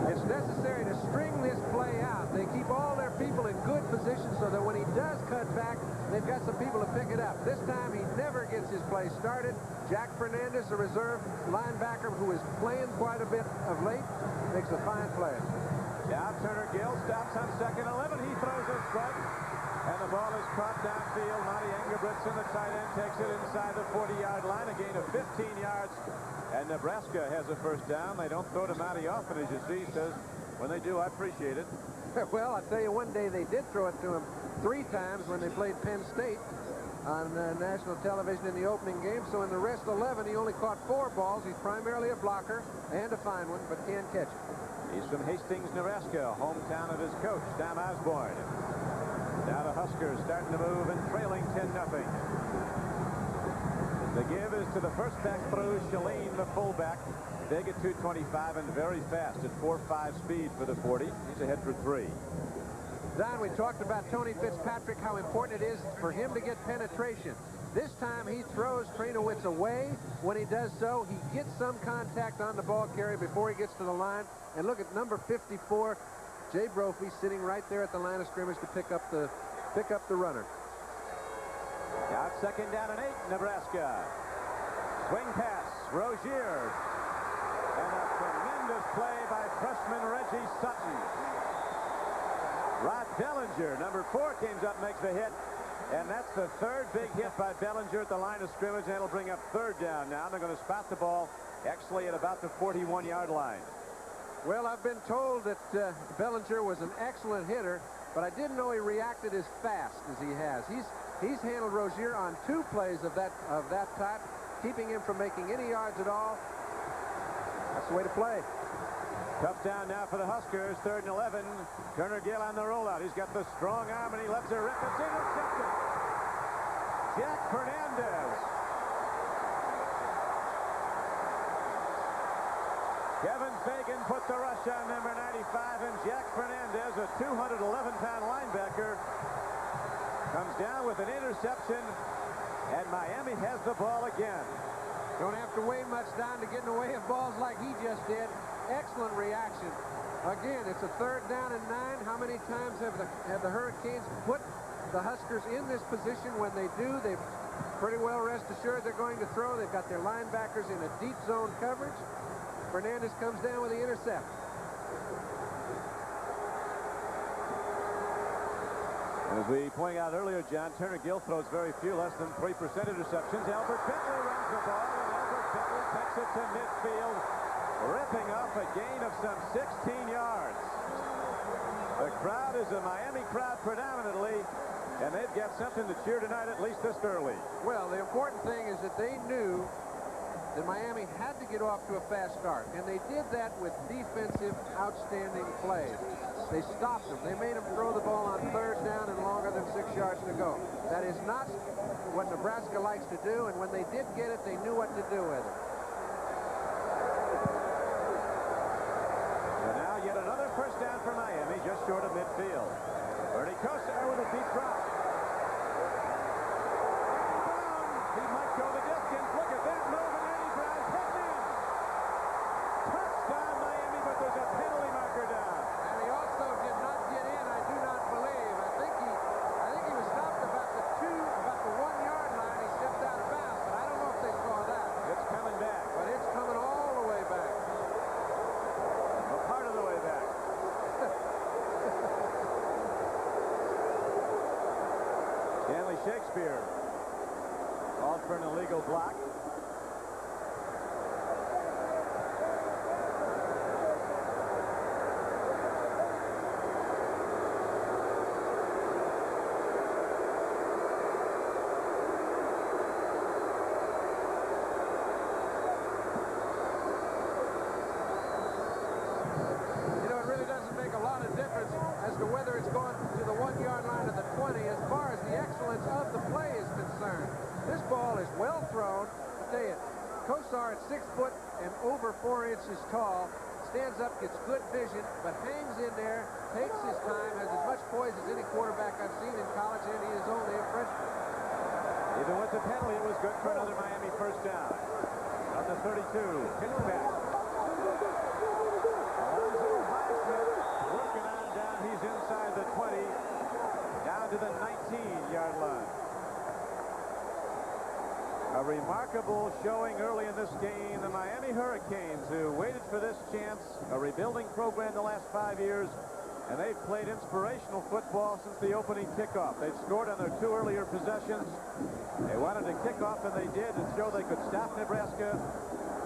It's necessary to string this play out. They keep all their people in good position so that when he does cut back, they've got some people to pick it up. This time he never gets his play started. Jack Fernandez, a reserve linebacker who is playing quite a bit of late, makes a fine play. Now Turner Gill stops on 2nd 11. He throws it front, and the ball is caught downfield. Monty Engelbretson, the tight end, takes it inside the 40-yard line, a gain of 15 yards. And Nebraska has a first down. They don't throw to Monty often, as you see. He says, when they do, I appreciate it. Well, I'll tell you, one day they did throw it to him 3 times when they played Penn State on national television in the opening game. So in the rest 11, he only caught 4 balls. He's primarily a blocker and a fine one, but can't catch it. He's from Hastings, Nebraska, hometown of his coach, Tom Osborne. Now the Huskers starting to move and trailing 10-0. The give is to the first back through, Shalane, the fullback. Big at 225 and very fast at 4.5 speed for the 40. He's ahead for 3. Don, we talked about Tony Fitzpatrick, how important it is for him to get penetration. This time he throws Trainowitz away. When he does so, he gets some contact on the ball carrier before he gets to the line. And look at number 54, Jay Brophy, sitting right there at the line of scrimmage to pick up the runner. Now it's 2nd down and 8, Nebraska. Swing pass, Rozier. And a tremendous play by freshman Reggie Sutton. Rod Bellinger, number 4, comes up, makes the hit. And that's the 3rd big hit by Bellinger at the line of scrimmage. And it'll bring up 3rd down now. They're going to spot the ball actually at about the 41-yard line. Well, I've been told that Bellinger was an excellent hitter, but I didn't know he reacted as fast as he has. He's handled Rozier on 2 plays of that type, keeping him from making any yards at all. That's the way to play. Tough down now for the Huskers, 3rd and 11. Turner Gill on the rollout. He's got the strong arm, and he lets it rip. It's intercepted. Jack Fernandez. Kevin Fagan put the rush on number 95, and Jack Fernandez, a 211-pound linebacker, comes down with an interception, and Miami has the ball again. Don't have to weigh much down to get in the way of balls like he just did. Excellent reaction. Again, it's a 3rd down and 9. How many times have the Hurricanes put the Huskers in this position? When they do, they pretty well rest assured they're going to throw. They've got their linebackers in a deep zone coverage. Fernandez comes down with the intercept. As we pointed out earlier, John, Turner Gill throws very few, less than 3% interceptions. Albert Bentley runs the ball, and Albert Bentley takes it to midfield, ripping off a gain of some 16 yards. The crowd is a Miami crowd predominantly, and they've got something to cheer tonight, at least this early. Well, the important thing is that they knew that Miami had to get off to a fast start, and they did that with defensive outstanding plays. They stopped them. They made them throw the ball on 3rd down and longer than 6 yards to go. That is not what Nebraska likes to do, and when they did get it, they knew what to do with it. And now yet another first down for Miami, just short of midfield. Bernie Kosar with a deep drop. He might go the distance. Look at that move, and Eddie Brown picked in. Touchdown Miami, but there's a penalty marker down. And he also did not get in, I do not believe. I think he was stopped about the 1-yard line. He stepped out of bounds, but I don't know if they saw that. It's coming back. But it's coming all the way back. A part of the way back. Stanley Shakespeare called for an illegal block. You know, it really doesn't make a lot of difference as to whether it's going to the 1-yard line or the 20 as far as the excellence of the play is concerned. This ball is well thrown. I tell you, Kosar at 6 foot and over 4 inches tall, stands up, gets good vision, but hangs in there, takes his time, has as much poise as any quarterback I've seen in college, and he is only a freshman. Even with the penalty, it was good for another Miami first down. On the 32, kick back. Alonzo Highsmith working on down. He's inside the 20, down to the 19-yard line. A remarkable showing early in this game. The Miami Hurricanes, who waited for this chance, a rebuilding program the last 5 years, and they've played inspirational football since the opening kickoff. They've scored on their 2 earlier possessions. They wanted to kick off, and they did, and show they could stop Nebraska.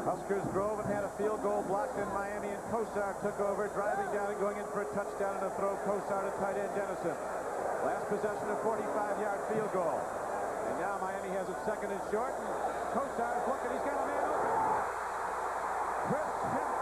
Huskers drove and had a field goal blocked in Miami, and Kosar took over, driving down and going in for a touchdown and a throw. Kosar to tight end Dennison. Last possession, a 45-yard field goal. And now Miami has it 2nd and short, and Kosar is looking. He's got a man open. Chris Kemp.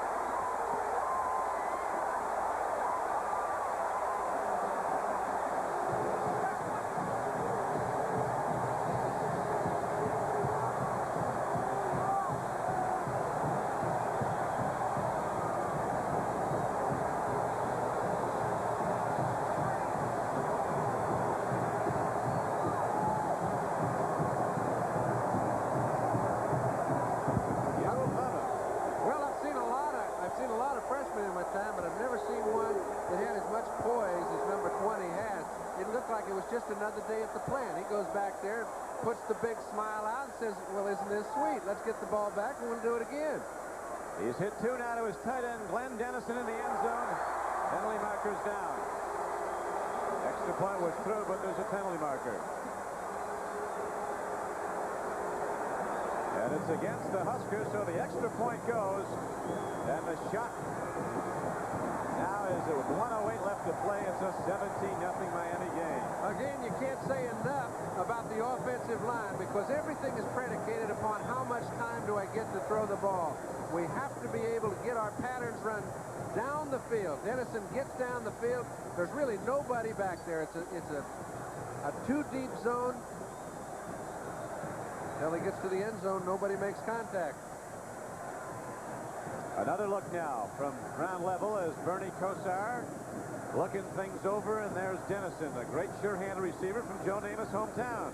freshman in my time, but I've never seen one that had as much poise as number 20 has. It looked like it was just another day at the plant. He goes back there, puts the big smile out, and says, well, isn't this sweet? Let's get the ball back, and we'll do it again. He's hit two now to his tight end, Glenn Dennison, in the end zone. Penalty marker's down. Extra point was through, but there's a penalty marker. And it's against the Huskers, so the extra point goes. And the shot now is with 1:08 left to play. It's a 17-0 Miami game. Again, you can't say enough about the offensive line because everything is predicated upon how much time do I get to throw the ball. We have to be able to get our patterns run down the field. Dennison gets down the field. There's really nobody back there. It's a too-deep zone. Until he gets to the end zone, nobody makes contact. Another look now from ground level as Bernie Kosar looking things over, and there's Dennison, a great sure-hand receiver from Joe Namath's hometown.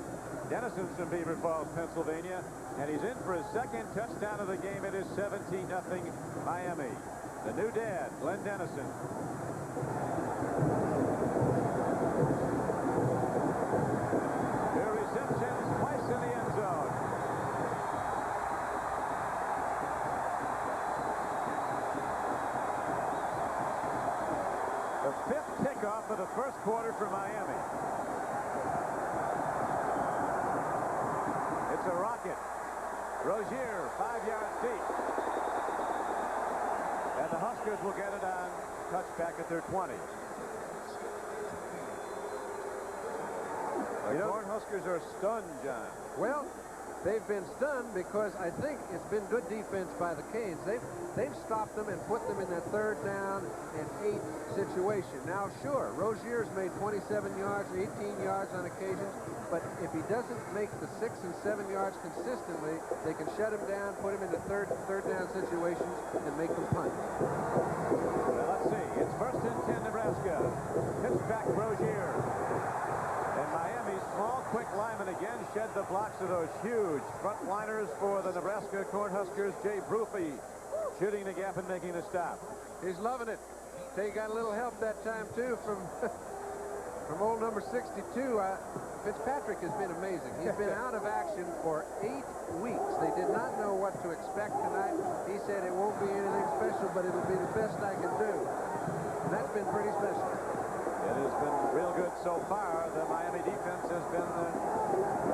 Dennison's from Beaver Falls, Pennsylvania, and he's in for his second touchdown of the game. It is 17-0 Miami. The new dad, Glenn Dennison. Two receptions, twice in the end zone. The fifth kickoff of the first quarter for Miami. It's a rocket. Rozier, 5 yards deep. And the Huskers will get it on touchback at their 20. The Cornhuskers are stunned, John. Well, they've been stunned because I think it's been good defense by the Canes. They've stopped them and put them in that 3rd down and 8 situation. Now, sure, Rozier's made 27 yards, 18 yards on occasions, but if he doesn't make the 6 and 7 yards consistently, they can shut him down, put him into third down situations, and make them punt. Well, let's see. It's 1st and 10, Nebraska. Pitch back, Rozier. And Miami's small, quick linemen again shed the blocks of those huge frontliners for the Nebraska Cornhuskers. Jay Brophy shooting the gap and making the stop. He's loving it. He got a little help that time, too, from old number 62. Fitzpatrick has been amazing. He's been out of action for 8 weeks. They did not know what to expect tonight. He said it won't be anything special, but it'll be the best I can do. And that's been pretty special. It has been real good so far. The Miami defense has been the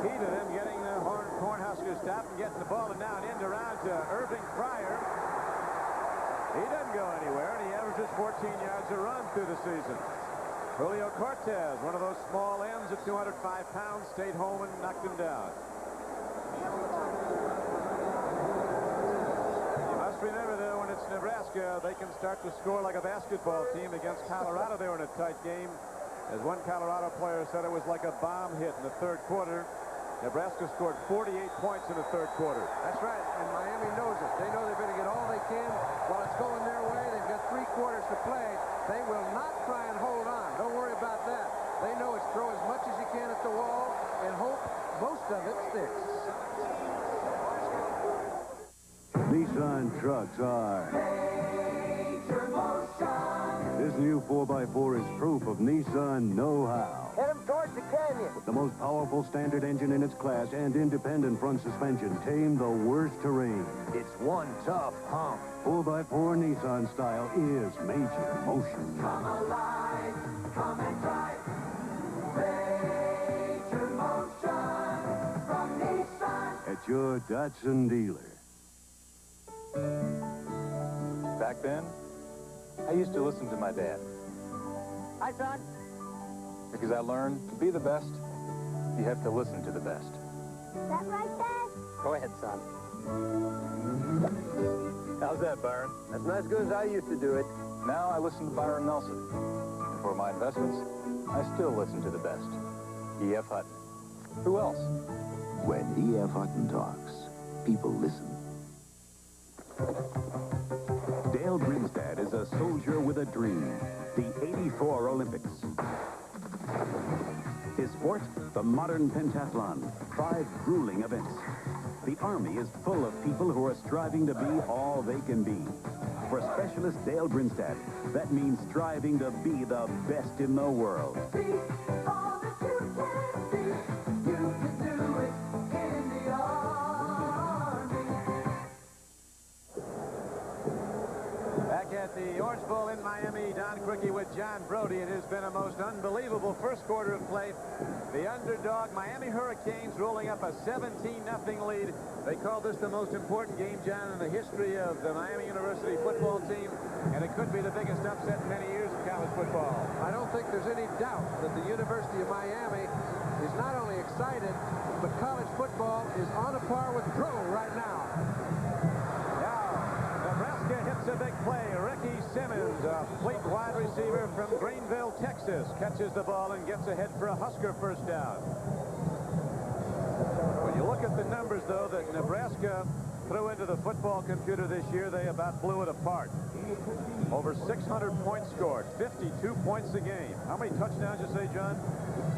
key to them getting the Cornhuskers stopped and getting the ball, and now an end around to Irving Pryor. He doesn't go anywhere, and he averages 14 yards a run through the season. Julio Cortez, one of those small ends at 205 pounds, stayed home and knocked him down. You must remember, though, when it's Nebraska, they can start to score like a basketball team. Against Colorado, they were in a tight game. As one Colorado player said, it was like a bomb hit in the 3rd quarter. Nebraska scored 48 points in the 3rd quarter. That's right, and Miami knows it. They know they better get all they can while it's going their way. They've got 3 quarters to play. They will not try and hold on. Don't worry about that. They know it's throw as much as you can at the wall and hope most of it sticks. Nissan trucks are. This new 4x4 is proof of Nissan know-how. Head him towards the canyon. With the most powerful standard engine in its class and independent front suspension, tame the worst terrain. It's one tough hump. 4x4 Nissan style is major motion. Come alive, come and drive. Major motion from Nissan. At your Datsun dealer. Back then, I used to listen to my dad. Hi, son. Because I learned to be the best, you have to listen to the best. Is that right, Dad? Go ahead, son. How's that, Byron? That's not as good as I used to do it. Now I listen to Byron Nelson. And for my investments, I still listen to the best. E.F. Hutton. Who else? When E.F. Hutton talks, people listen. Dale Grinstead is a soldier with a dream. The '84 Olympics. His sport, the modern pentathlon. 5 grueling events. The Army is full of people who are striving to be all they can be. For specialist Dale Grinstead, that means striving to be the best in the world. Be all that you can be. You can do it in the Army. Back at the Orange Bowl in Miami, Don Criqui with John Brody. It has been a most unbelievable 1st quarter of play. The underdog Miami Hurricanes rolling up a 17-0 lead. They call this the most important game, John, in the history of the Miami University football team, and it could be the biggest upset in many years of college football. I don't think there's any doubt that the University of Miami is not only excited, but college football is on a par with pro right now. Nebraska hits a big play. Ricky Simmons, a fleet wide receiver from Greenville, Texas, catches the ball and gets ahead for a Husker 1st down. When you look at the numbers, though, that Nebraska threw into the football computer this year, they about blew it apart. Over 600 points scored, 52 points a game. How many touchdowns you say, John?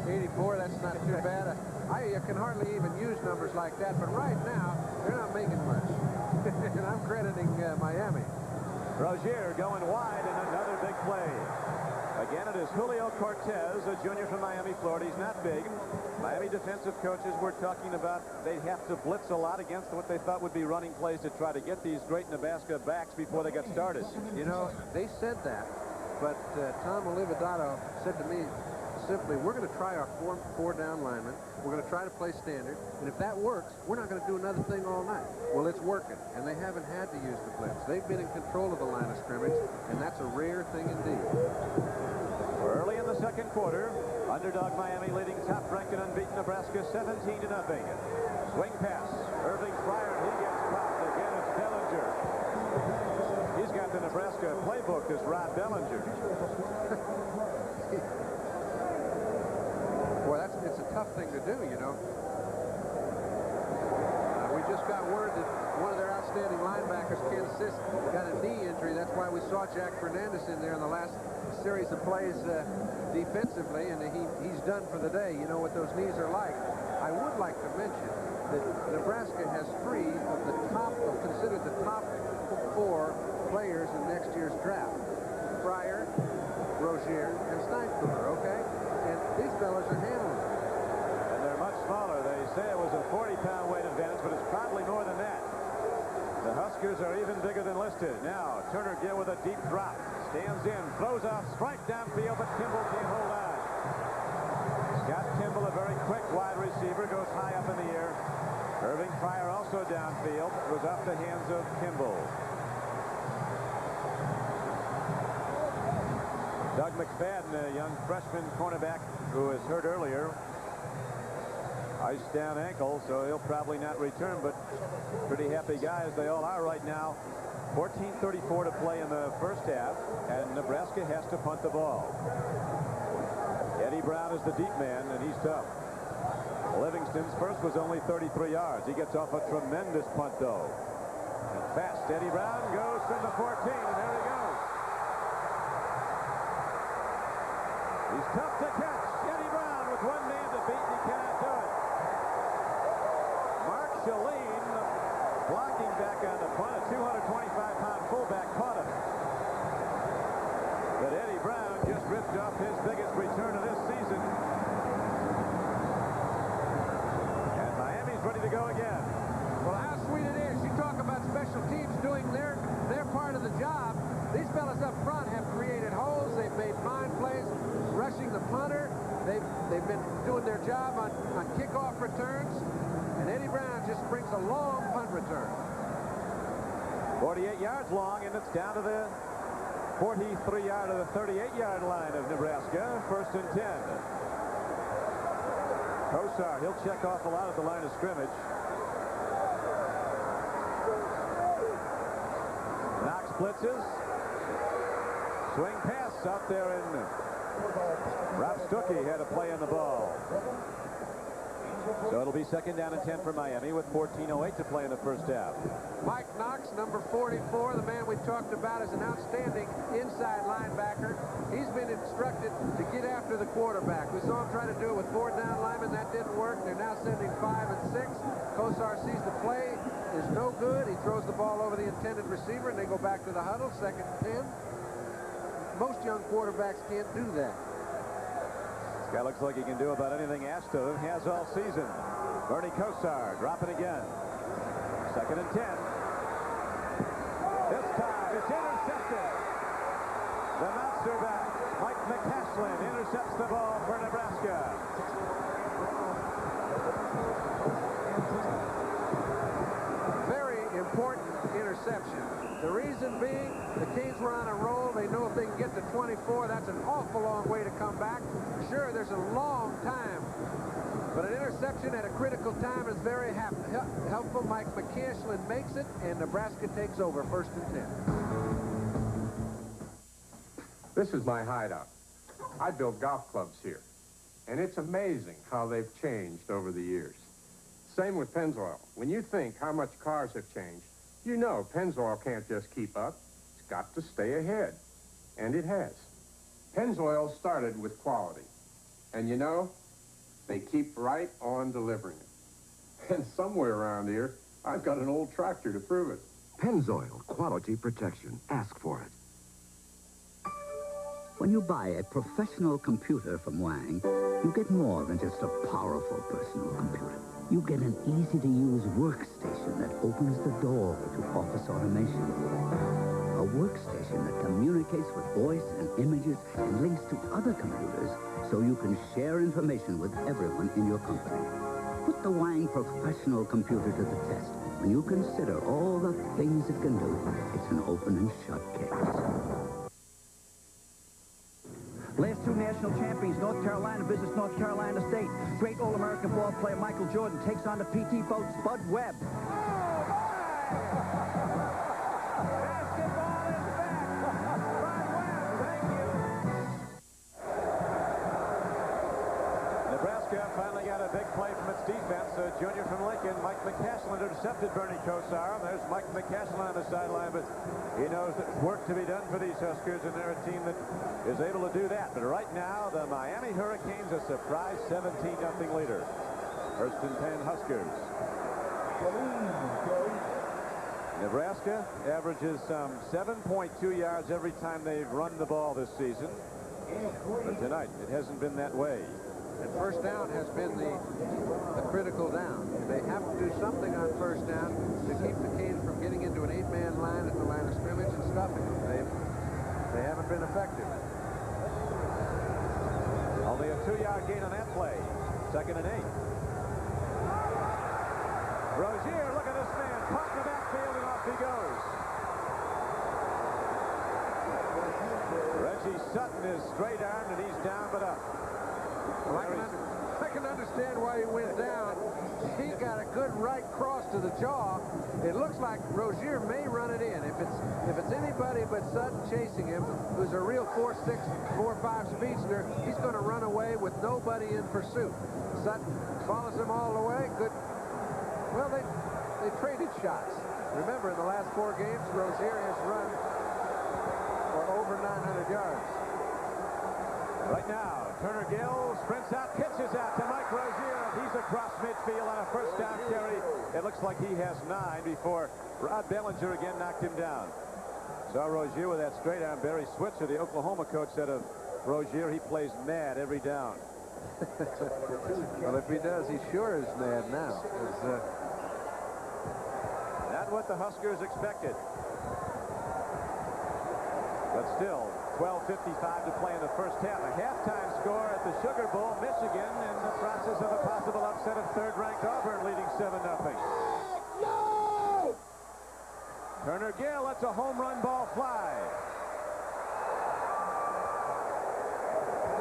84, that's not too bad. I can hardly even use numbers like that, but right now, they're not making much. And I'm crediting Miami. Rozier going wide and another big play. Again, it is Julio Cortez, a junior from Miami, Florida. He's not big. Miami defensive coaches were talking about they'd have to blitz a lot against what they thought would be running plays to try to get these great Nebraska backs before they got started. You know, they said that, but Tom Olivato said to me simply, we're going to try our 4-down linemen. We're going to try to play standard, and if that works, we're not going to do another thing all night. Well, it's working, and they haven't had to use the blitz. They've been in control of the line of scrimmage, and that's a rare thing indeed. Early in the 2nd quarter, underdog Miami leading top-ranked and unbeaten Nebraska 17-0. Swing pass. Irving Fryer, he gets popped. Again, it's Bellinger. He's got the Nebraska playbook, this Rod Bellinger. Boy, it's a tough thing to do, you know. We just got word that one of their outstanding linebackers, Kansas City, got a knee injury. That's why we saw Jack Fernandez in there in the last series of plays defensively, and he's done for the day. You know what those knees are like. I would like to mention that Nebraska has 3 of the top, considered the top 4 players in next year's draft. Fryer, Rozier, and Steinfurter, okay? And these fellas are handling it. And they're much smaller. They say it was a 40-pound weight advantage, but it's probably more than that. The Huskers are even bigger than listed. Now, Turner Gill with a deep drop. Stands in, throws off, strike downfield, but Kimball can't hold on. Scott Kimball, a very quick wide receiver, goes high up in the air. Irving Fryer also downfield. It was off the hands of Kimball. Doug McFadden, a young freshman cornerback who was hurt earlier. Iced down ankle, so he'll probably not return, but pretty happy guys they all are right now. 14:34 to play in the first half, and Nebraska has to punt the ball. Eddie Brown is the deep man, and he's tough. Livingston's first was only 33 yards. He gets off a tremendous punt, though. And fast, Eddie Brown goes from the 14, and there he goes. He's tough to catch. Eddie Brown with one man to beat, and he cannot do it. Mark Shalene, blocking back on the punt, a 225-pound fullback, caught him. But Eddie Brown just ripped off his biggest return of this season. And Miami's ready to go again. Well, how sweet it is. You talk about special teams doing their part of the job. These fellas up front have created holes. They've made fine plays, rushing the punter. They've been doing their job on kickoff returns. And Eddie Brown just brings a long punt return. 48 yards long, and it's down to the 43-yard or the 38-yard line of Nebraska. First and 10. Kosar, he'll check off a lot at the line of scrimmage. Knox blitzes. Swing pass out there, and Rob Stuckey had a play on the ball. So it'll be second down and 10 for Miami with 14:08 to play in the first half. Mike Knox, number 44, the man we talked about as an outstanding inside linebacker. He's been instructed to get after the quarterback. We saw him try to do it with 4 down linemen. That didn't work. They're now sending 5 and 6. Kosar sees the play is no good. He throws the ball over the intended receiver, and they go back to the huddle, second and 10. Most young quarterbacks can't do that. This guy looks like he can do about anything asked of him. Has all season. Bernie Kosar dropping again. Second and 10. This time it's intercepted. The monster back, Mike McCasland, intercepts the ball for Nebraska. Very important interception. The reason being, the Canes were on a roll. They know if they can get to 24, that's an awful long way to come back. Sure, there's a long time, but an interception at a critical time is very helpful. Mike McCasland makes it, and Nebraska takes over, first and 10. This is my hideout. I build golf clubs here, and it's amazing how they've changed over the years. Same with Pennzoil. When you think how much cars have changed, you know Pennzoil can't just keep up. It's got to stay ahead. And it has. Pennzoil started with quality. And you know, they keep right on delivering it. And somewhere around here, I've got an old tractor to prove it. Pennzoil, quality protection. Ask for it. When you buy a professional computer from Wang, you get more than just a powerful personal computer. You get an easy-to-use workstation that opens the door to office automation. A workstation that communicates with voice and images and links to other computers so you can share information with everyone in your company. Put the Wang professional computer to the test. When you consider all the things it can do, it's an open and shut case. Last 2 nails national champions, North Carolina visits North Carolina State. Great All-American ball player Michael Jordan takes on the PT boat's Bud Webb. Nebraska finally got a big play from its defense. A junior from Lincoln, Mike McCastle, intercepted Bernie Kosar. There's Mike McCastle on the sideline, but he knows there's work to be done for these Huskers, and they're a team that is able to do that. But right now, the Miami Hurricanes, a surprise 17-0 leader. First and 10 Huskers. Nebraska averages some 7.2 yards every time they've run the ball this season. But tonight, it hasn't been that way. And first down has been the critical down. They have to do something on first down to keep the Canes from getting into an 8-man line at the line of scrimmage and stuffing them. They haven't been effective. Only a 2-yard gain on that play. 2nd and 8. Rozier, look at this man. Caught in the backfield, and off he goes. Reggie Sutton is straight-armed, and he's down but up. Well, I can understand why he went down. He got a good right cross to the jaw. It looks like Rozier may run it in. If it's anybody but Sutton chasing him, who's a real 4.6, 4.5 speedster, he's going to run away with nobody in pursuit. Sutton follows him all the way. Good. Well, they traded shots. Remember, in the last 4 games, Rozier has run for over 900 yards. Right now, Turner Gill sprints out, pitches out to Mike Rozier. He's across midfield on a first down carry. It looks like he has 9 before Rod Bellinger again knocked him down. Saw Rozier with that straight arm. Barry Switzer, the Oklahoma coach, said of Rozier, he plays mad every down. Well, if he does, he sure is mad now. Not what the Huskers expected. But still, 12:55 to play in the first half. A halftime score at the Sugar Bowl. Michigan in the process of a possible upset of third-ranked Auburn, leading 7-0. No! Turner Gill lets a home run ball fly.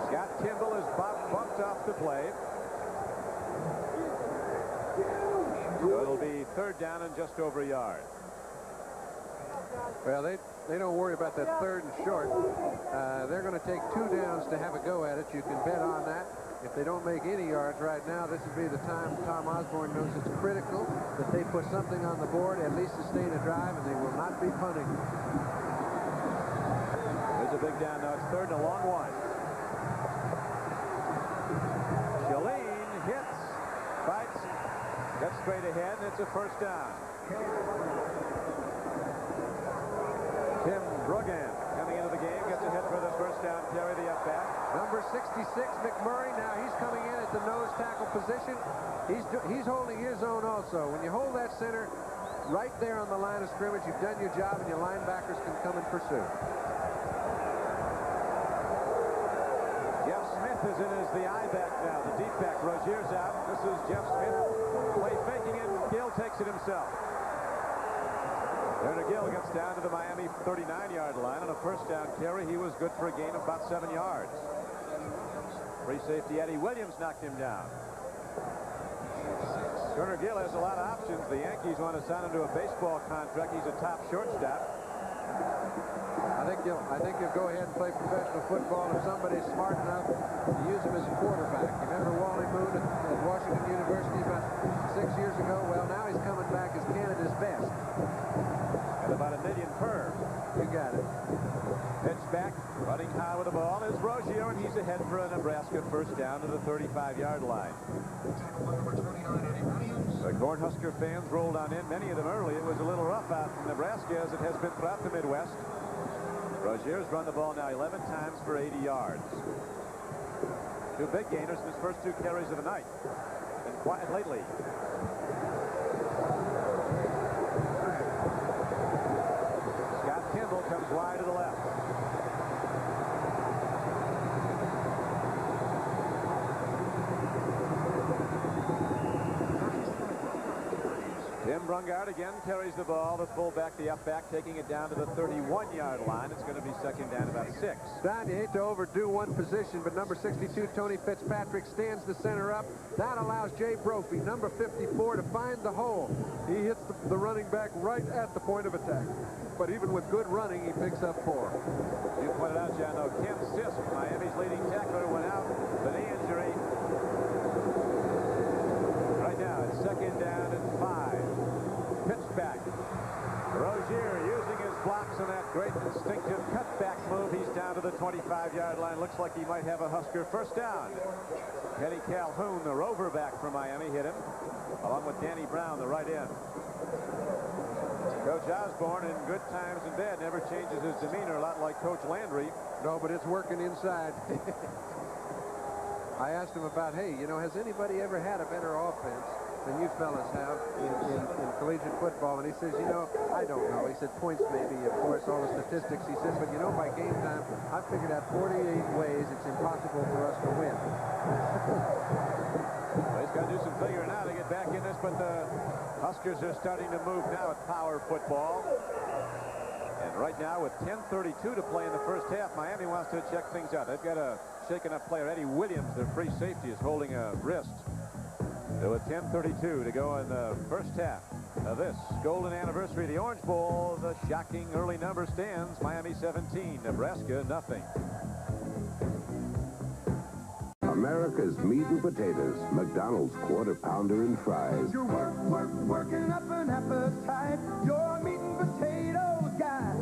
Scott Kimball is bumped off the play. So it'll be 3rd down and just over a yard. Well, they don't worry about that 3rd and short. They're going to take 2 downs to have a go at it. You can bet on that. If they don't make any yards right now, this will be the time Tom Osborne knows it's critical that they put something on the board, at least sustain a drive, and they will not be punting. There's a big down now. It's 3rd and a long one. Shalene hits, fights, gets straight ahead, and it's a first down. Tim Bruggan coming into the game, gets ahead for the first down carry, the up back. Number 66, McMurray. Now he's coming in at the nose tackle position. He's holding his own also. When you hold that center right there on the line of scrimmage, you've done your job, and your linebackers can come and pursue. Jeff Smith is in as the I-back now, the deep back. Rozier's out. This is Jeff Smith. Play faking it. Gill takes it himself. Turner Gill gets down to the Miami 39-yard line on a first down carry. He was good for a gain of about 7 yards. Free safety Eddie Williams knocked him down. Turner Gill has a lot of options. The Yankees want to sign him to a baseball contract. He's a top shortstop. I think you'll go ahead and play professional football if somebody's smart enough to use him as a quarterback. You remember Wally Moon at Washington University about 6 years ago? Well, now he's coming back as Canada's best. At about $1 million per. You got it. Pitch back, running high with the ball is Rozier, and he's ahead for a Nebraska first down to the 35-yard line. The Cornhusker fans rolled on in, many of them early. It was a little rough out in Nebraska, as it has been throughout the Midwest. Rozier's run the ball now 11 times for 80 yards. 2 big gainers in his first 2 carries of the night. Been quiet lately. Scott Kimball comes wide to the left. Tim Brungard again carries the ball. The fullback, the up-back, taking it down to the 31-yard line. It's going to be second down about 6. Don, you hate to overdo one position, but number 62, Tony Fitzpatrick, stands the center up. That allows Jay Brophy, number 54, to find the hole. He hits the running back right at the point of attack. But even with good running, he picks up 4. You pointed out, John, though, Ken Sisk, Miami's leading tackler, went out with an injury. Right now, it's second down and 5. Pitch back. Rozier using his blocks on that great instinctive cutback move. He's down to the 25-yard line. Looks like he might have a Husker first down. Kenny Calhoun, the rover back from Miami, hit him, along with Danny Brown, the right end. Coach Osborne, in good times and bad, never changes his demeanor, a lot like Coach Landry. No, but it's working inside. I asked him about, hey, you know, has anybody ever had a better offense than you fellas have in collegiate football? And he says, you know, I don't know. He said points maybe, of course, all the statistics. He said, but you know, by game time, I figured out 48 ways it's impossible for us to win. Well, he's got to do some figuring out to get back in this, but the Huskers are starting to move now at power football. And right now, with 10:32 to play in the first half, Miami wants to check things out. They've got a shaken-up player. Eddie Williams, their free safety, is holding a wrist. So with 10:32 to go in the first half of this golden anniversary of the Orange Bowl, the shocking early number stands. Miami 17, Nebraska nothing. America's meat and potatoes, McDonald's Quarter Pounder and Fries. You're working up an appetite. You're a meat and potatoes guy.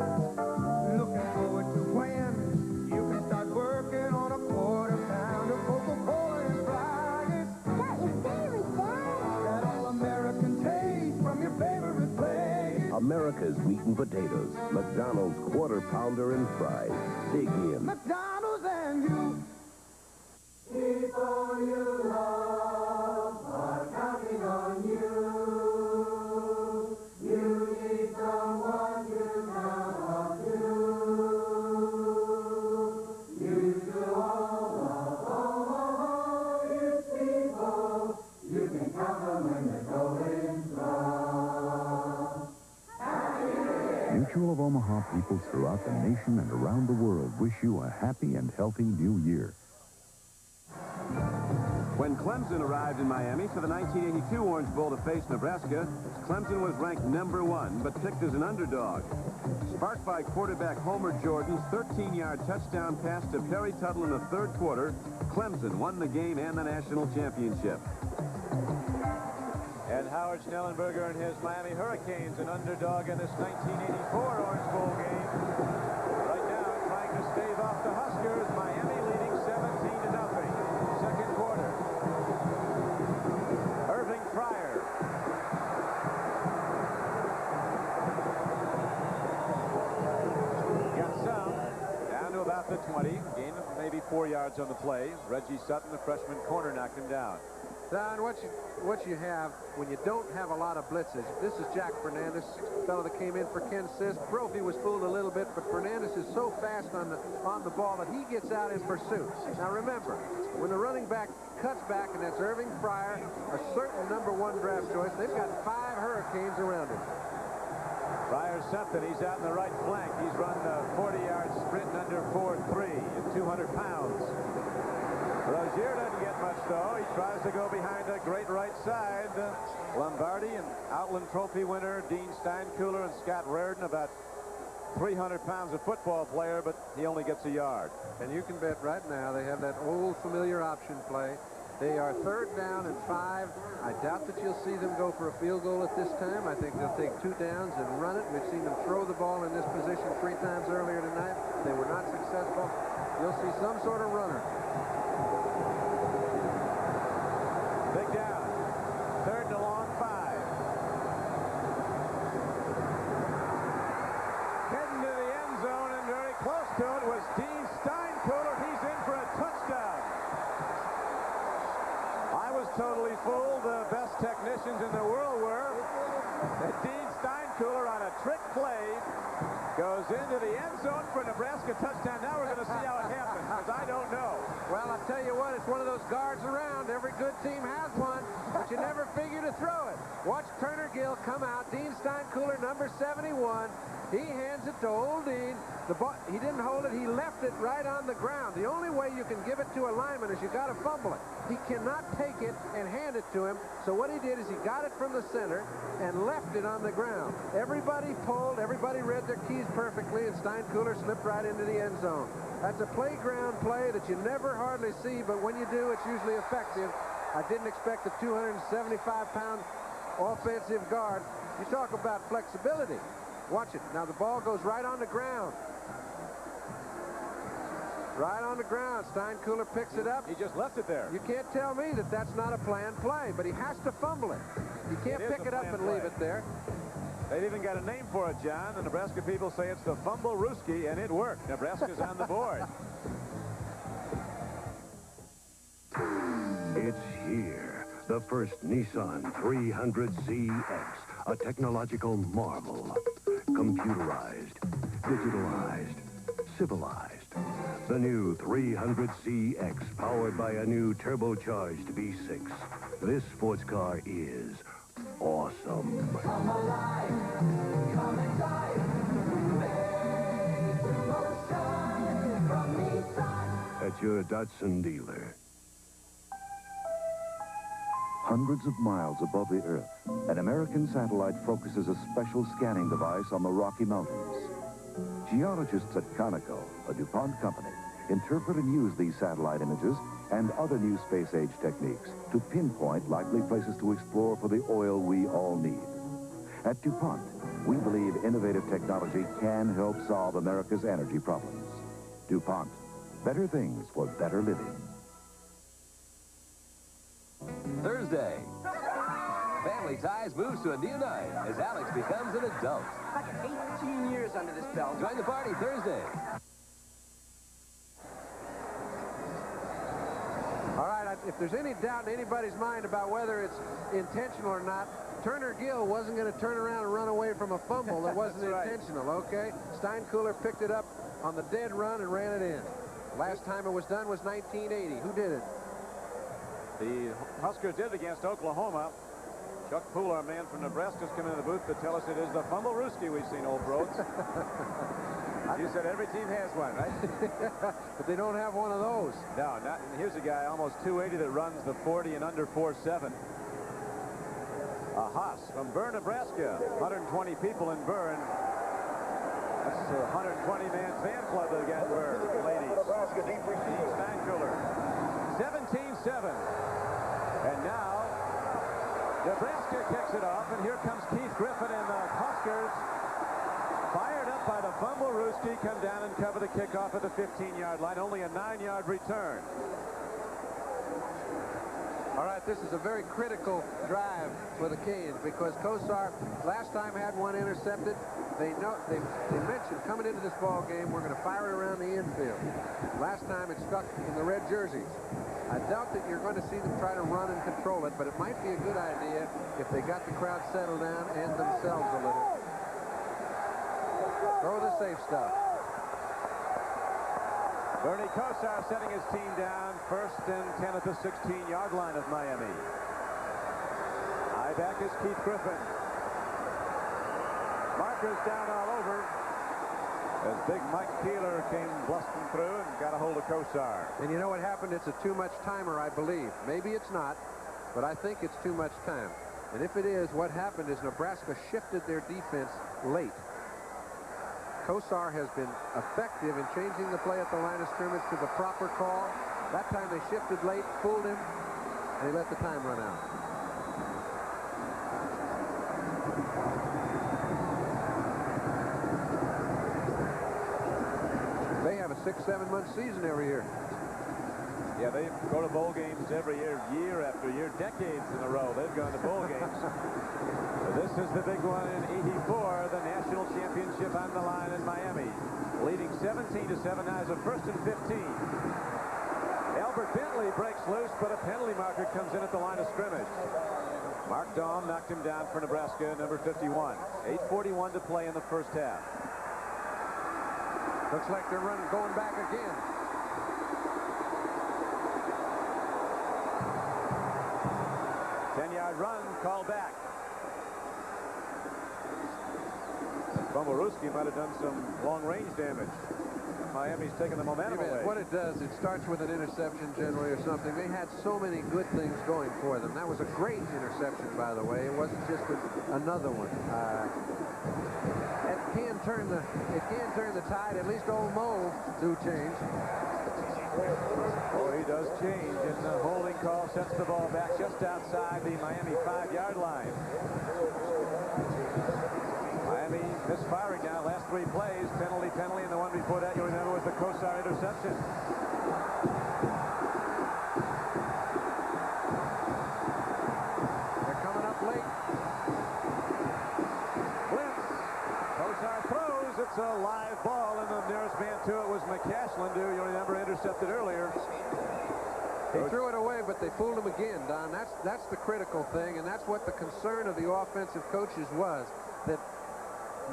Looking forward to when you can start working on a quarter pound of Coca-Cola and fries. Got your favorite, Dad? That all-American taste from your favorite place. America's meat and potatoes, McDonald's Quarter Pounder and Fries. Dig in. McDonald's and you. People you love are counting on you. You need someone to count on you. You should all love all your people. You can count them when they're going strong. Mutual of Omaha people throughout the nation and around the world wish you a happy and healthy new year. When Clemson arrived in Miami for the 1982 Orange Bowl to face Nebraska, Clemson was ranked #1, but picked as an underdog. Sparked by quarterback Homer Jordan's 13-yard touchdown pass to Perry Tuttle in the third quarter, Clemson won the game and the national championship. And Howard Schnellenberger and his Miami Hurricanes, an underdog in this 1984 Orange Bowl game. Right now, trying to stave off the Huskers, Miami leading 17-0. Second quarter. Irving Fryer. Got some. Down to about the 20. Gain of maybe 4 yards on the play. Reggie Sutton, the freshman corner, knocked him down. Don, what you have when you don't have a lot of blitzes. This is Jack Fernandez, fellow that came in for Ken Sisk. Brophy was fooled a little bit, but Fernandez is so fast on the ball that he gets out in pursuit. Now remember, when the running back cuts back, and that's Irving Fryer, a certain #1 draft choice, they've got 5 Hurricanes around him. Fryer's something. He's out in the right flank. He's run the 40-yard sprint in under 4.3 at 200 pounds. Rozier doesn't get much, though. He tries to go behind a great right side. Lombardi and Outland Trophy winner Dean Steinkuhler and Scott Reardon, about 300 pounds of football player, but he only gets a yard. And you can bet right now they have that old familiar option play. They are 3rd down and 5. I doubt that you'll see them go for a field goal at this time. I think they'll take 2 downs and run it. We've seen them throw the ball in this position 3 times earlier tonight. They were not successful. You'll see some sort of runner. Big down. 3rd and a long 5. Heading to the end zone and very close to it was Dean Steinkuhler. He's in for a touchdown. I was totally fooled. The best technicians in the world were. Dean Steinkuhler on a trick play goes into the end zone for a Nebraska touchdown. Now we're going to see how it happens, because I don't know. Well, I tell you what, it's one of those guards around. Every good team has one, but you never figure to throw it. Watch Turner Gill come out. Dean Steinkuhler, number 71. He hands it to Old Dean. The ball, he didn't hold it. He left it right on the ground. The only way you can give it to a lineman is you got to fumble it. He cannot take it and hand it to him. So what he did is he got it from the center and left it on the ground. Everybody pulled. Everybody read their keys perfectly, and Steinkuhler slipped right into the end zone. That's a playground play that you never hardly see, but when you do, it's usually effective. I didn't expect a 275-pound offensive guard. You talk about flexibility. Watch it. Now the ball goes right on the ground. Right on the ground. Steinkuhler picks it up. He just left it there. You can't tell me that that's not a planned play, but he has to fumble it. You can't pick it up and leave it there. They've even got a name for it, John. The Nebraska people say it's the Fumble-Rooski, and it worked. Nebraska's on the board. It's here. The first Nissan 300ZX. A technological marvel. Computerized, digitalized, civilized. The new 300ZX, powered by a new turbocharged V6. This sports car is awesome. Come alive, come inside. Major motion from Nissan. At your Datsun dealer. Hundreds of miles above the Earth, an American satellite focuses a special scanning device on the Rocky Mountains. Geologists at Conoco, a DuPont company, interpret and use these satellite images and other new space-age techniques to pinpoint likely places to explore for the oil we all need. At DuPont, we believe innovative technology can help solve America's energy problems. DuPont, better things for better living. Thursday. Family Ties moves to a new night as Alex becomes an adult. I got 18 years under this belt. Join the party Thursday. All right, if there's any doubt in anybody's mind about whether it's intentional or not, Turner Gill wasn't going to turn around and run away from a fumble that wasn't intentional, okay? Steinkuhler picked it up on the dead run and ran it in. Last time it was done was 1980. Who did it? The Huskers did it against Oklahoma. Chuck Poole, our man from Nebraska's come into the booth to tell us it is the Fumble-Rooski we've seen, old Broads. You said every team has one, right? But they don't have one of those. No, not. And here's a guy almost 280 that runs the 40 and under 4.7. A Haas from Bern, Nebraska. 120 people in Bern. That's a 120-man fan club again, Bern, ladies. Dean Steinkuhler. 17-7. And now Nebraska kicks it off, and here comes Keith Griffin, and the Huskers, fired up by the Fumble-Rooski, come down and cover the kickoff at the 15-yard line. Only a 9-yard return. All right, this is a very critical drive for the Canes because Kosar last time had one intercepted. They mentioned coming into this ball game, we're going to fire it around the infield. Last time it stuck in the red jerseys. I doubt that you're going to see them try to run and control it, but it might be a good idea if they got the crowd settled down and themselves a little. Throw the safe stuff. Bernie Kosar setting his team down, 1st and 10 at the 16-yard line of Miami. High back is Keith Griffin. Markers down all over as big Mike Keeler came blusting through and got a hold of Kosar. And you know what happened? It's a too much timer, I believe. Maybe it's not, but I think it's too much time. And if it is, what happened is Nebraska shifted their defense late. Kosar has been effective in changing the play at the line of scrimmage to the proper call. That time they shifted late, fooled him, and he let the time run out. They have a 6-7 month season every year. Yeah, they go to bowl games every year, year after year, decades in a row. They've gone to bowl games. This is the big one in '84, the national championship on the line in Miami. Leading 17-7, now is a 1st and 15. Albert Bentley breaks loose, but a penalty marker comes in at the line of scrimmage. Mark Dahm knocked him down for Nebraska, number 51. 8:41 to play in the first half. Looks like they're going back again. Maruski might have done some long-range damage. Miami's taking the momentum away. What it does, it starts with an interception generally or something. They had so many good things going for them. That was a great interception, by the way. It wasn't just another one. It can turn the tide. At least old Mo do change. Oh, he does change, and the holding call sets the ball back just outside the Miami 5-yard line. Miami misfiring now. Last 3 plays, penalty, and the one before that, you remember, was the Kosar interception. They're coming up late. Blitz. Kosar throws. It's a live ball, and the nearest man to it was McCasland, who you remember intercepted earlier. He threw it away, but they fooled him again, Don. That's the critical thing, and that's what the concern of the offensive coaches was, that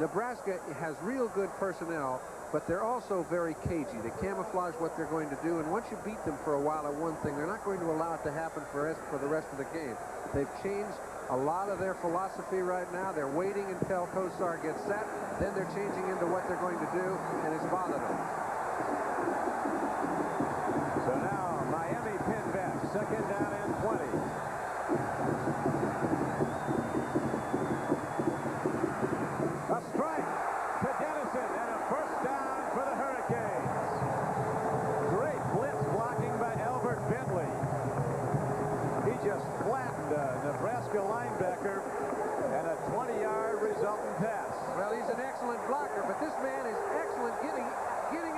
Nebraska has real good personnel, but they're also very cagey. They camouflage what they're going to do, and once you beat them for a while at one thing, they're not going to allow it to happen for the rest of the game. They've changed a lot of their philosophy right now. They're waiting until Kosar gets set, then they're changing into what they're going to do, and it's bothered them. So now Miami pinned back, 2nd down and 20. A strike to Dennison and a first down for the Hurricanes. Great blitz blocking by Albert Bentley. He just flattened a Nebraska linebacker and a 20-yard resultant pass. Well, he's an excellent blocker, but this man is excellent getting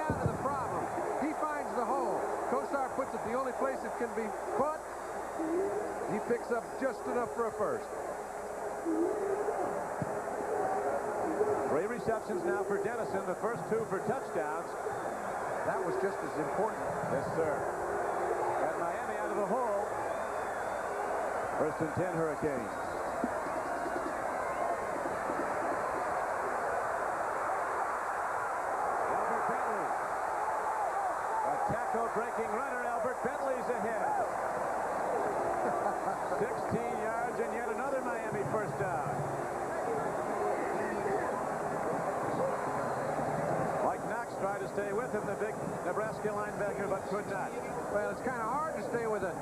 out of the problem. He finds the hole. Kosar puts it the only place it can be put. He picks up just enough for a first. 3 receptions now for Dennison, the first 2 for touchdowns. That was just as important. Yes, sir. Got Miami out of the hole. 1st and 10 Hurricanes. Albert Bentley. A tackle-breaking runner. Albert Bentley's ahead. 16 yards and yet another Miami first down. Tried to stay with him, the big Nebraska linebacker, but could not. Well, it's kind of hard to stay with a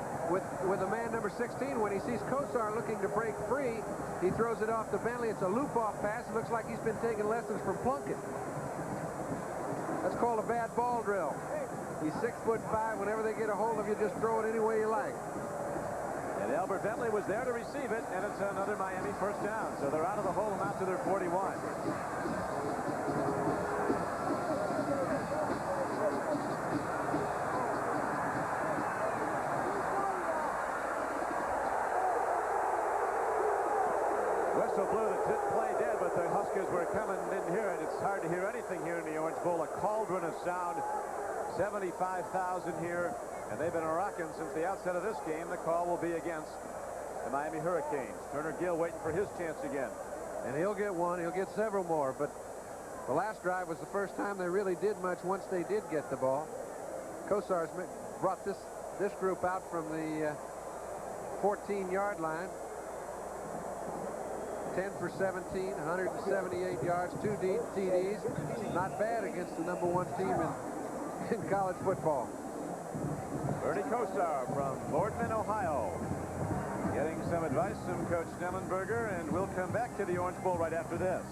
man number 16 when he sees Kosar looking to break free. He throws it off to Bentley. It's a loop-off pass. It looks like he's been taking lessons from Plunkett. That's called a bad ball drill. He's 6'5". Whenever they get a hold of you, just throw it any way you like. And Albert Bentley was there to receive it, and it's another Miami first down. So they're out of the hole and out to their 41. Whistle blew, the play dead, but the Huskers were coming, didn't hear it. It's hard to hear anything here in the Orange Bowl. A cauldron of sound. 75,000 here, and they've been rocking since the outset of this game. The call will be against the Miami Hurricanes. Turner Gill waiting for his chance again. And he'll get one. He'll get several more, but the last drive was the first time they really did much once they did get the ball. Kosar's brought this group out from the 14-yard line. 10 for 17, 178 yards, 2 TDs. Not bad against the #1 team in college football. Bernie Kosar from Boardman, Ohio. Getting some advice from Coach Snellenberger, and we'll come back to the Orange Bowl right after this.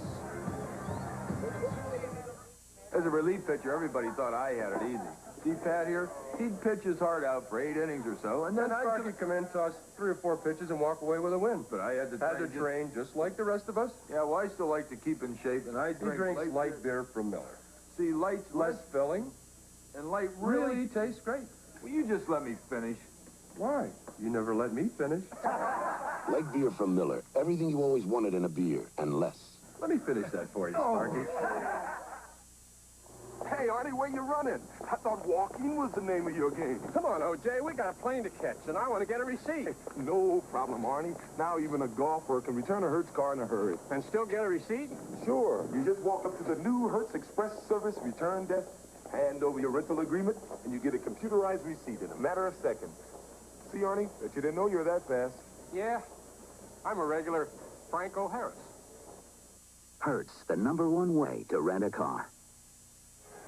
As a relief pitcher, everybody thought I had it easy. See Pat here? He'd pitch his heart out for 8 innings or so, and then Sparky would come in, toss 3 or 4 pitches, and walk away with a win. But I had to train just like the rest of us. Yeah, well, I still like to keep in shape, and I drink light beer from Miller. See, light's less filling, and light really tastes great. Will you just let me finish? Why? You never let me finish. Light beer from Miller. Everything you always wanted in a beer, and less. Let me finish that for you, Sparky. Hey, Artie, where you running? I thought walking was the name of your game. Come on, O.J., we got a plane to catch, and I want to get a receipt. Hey, no problem, Arnie. Now even a golfer can return a Hertz car in a hurry. And still get a receipt? Sure. You just walk up to the new Hertz Express Service return desk, hand over your rental agreement, and you get a computerized receipt in a matter of seconds. See, Arnie, bet you didn't know you were that fast. Yeah, I'm a regular Franco Harris. Hertz, the #1 way to rent a car.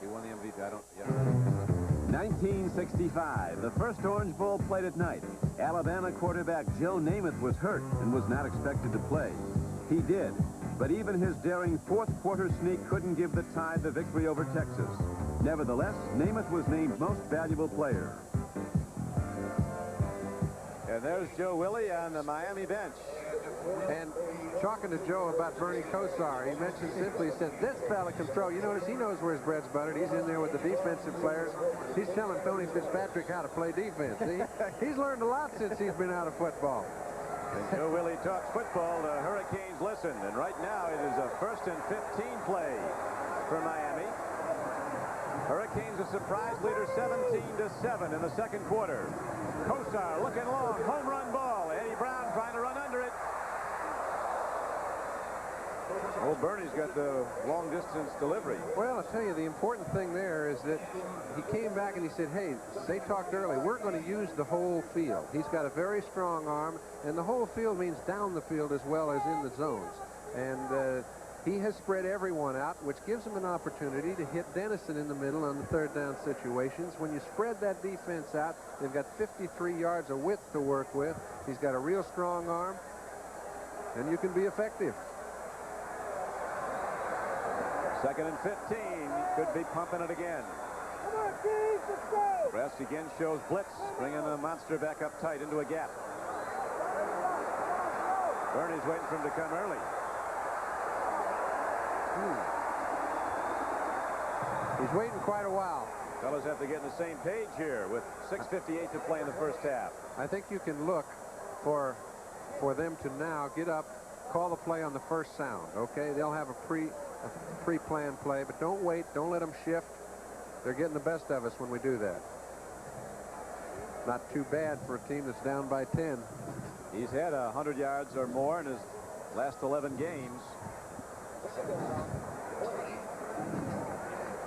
He won the MVP. I don't... Yeah. 1965, the first Orange Bowl played at night. Alabama quarterback Joe Namath was hurt and was not expected to play. He did, but even his daring fourth-quarter sneak couldn't give the Tide the victory over Texas. Nevertheless, Namath was named Most Valuable Player. And there's Joe Willie on the Miami bench. And talking to Joe about Bernie Kosar, he mentioned simply, he said, this fella can throw. You notice he knows where his bread's buttered. He's in there with the defensive players. He's telling Tony Fitzpatrick how to play defense. He's learned a lot since he's been out of football. And Joe Willie talks football. The Hurricanes listen. And right now it is a 1st and 15 play for Miami. Hurricanes a surprise leader 17-7 in the second quarter. Kosar looking long, home run ball. Eddie Brown trying to run under it. Old Bernie's got the long distance delivery. Well, I'll tell you, the important thing there is that he came back and he said, hey, they talked early, we're going to use the whole field. He's got a very strong arm, and the whole field means down the field as well as in the zones. And he has spread everyone out, which gives him an opportunity to hit Dennison in the middle on the third down situations. When you spread that defense out, they've got 53 yards of width to work with. He's got a real strong arm, and you can be effective. 2nd and 15. Could be pumping it again. Come on, Keith, let's go. Brest again shows blitz, bringing the monster back up tight into a gap. Bernie's waiting for him to come early. He's waiting quite a while. Fellas have to get on the same page here with 6:58 to play in the first half. I think you can look for them to now get up, call the play on the first sound, okay? They'll have a pre-planned play, but don't wait. Don't let them shift. They're getting the best of us when we do that. Not too bad for a team that's down by 10. He's had 100 yards or more in his last 11 games.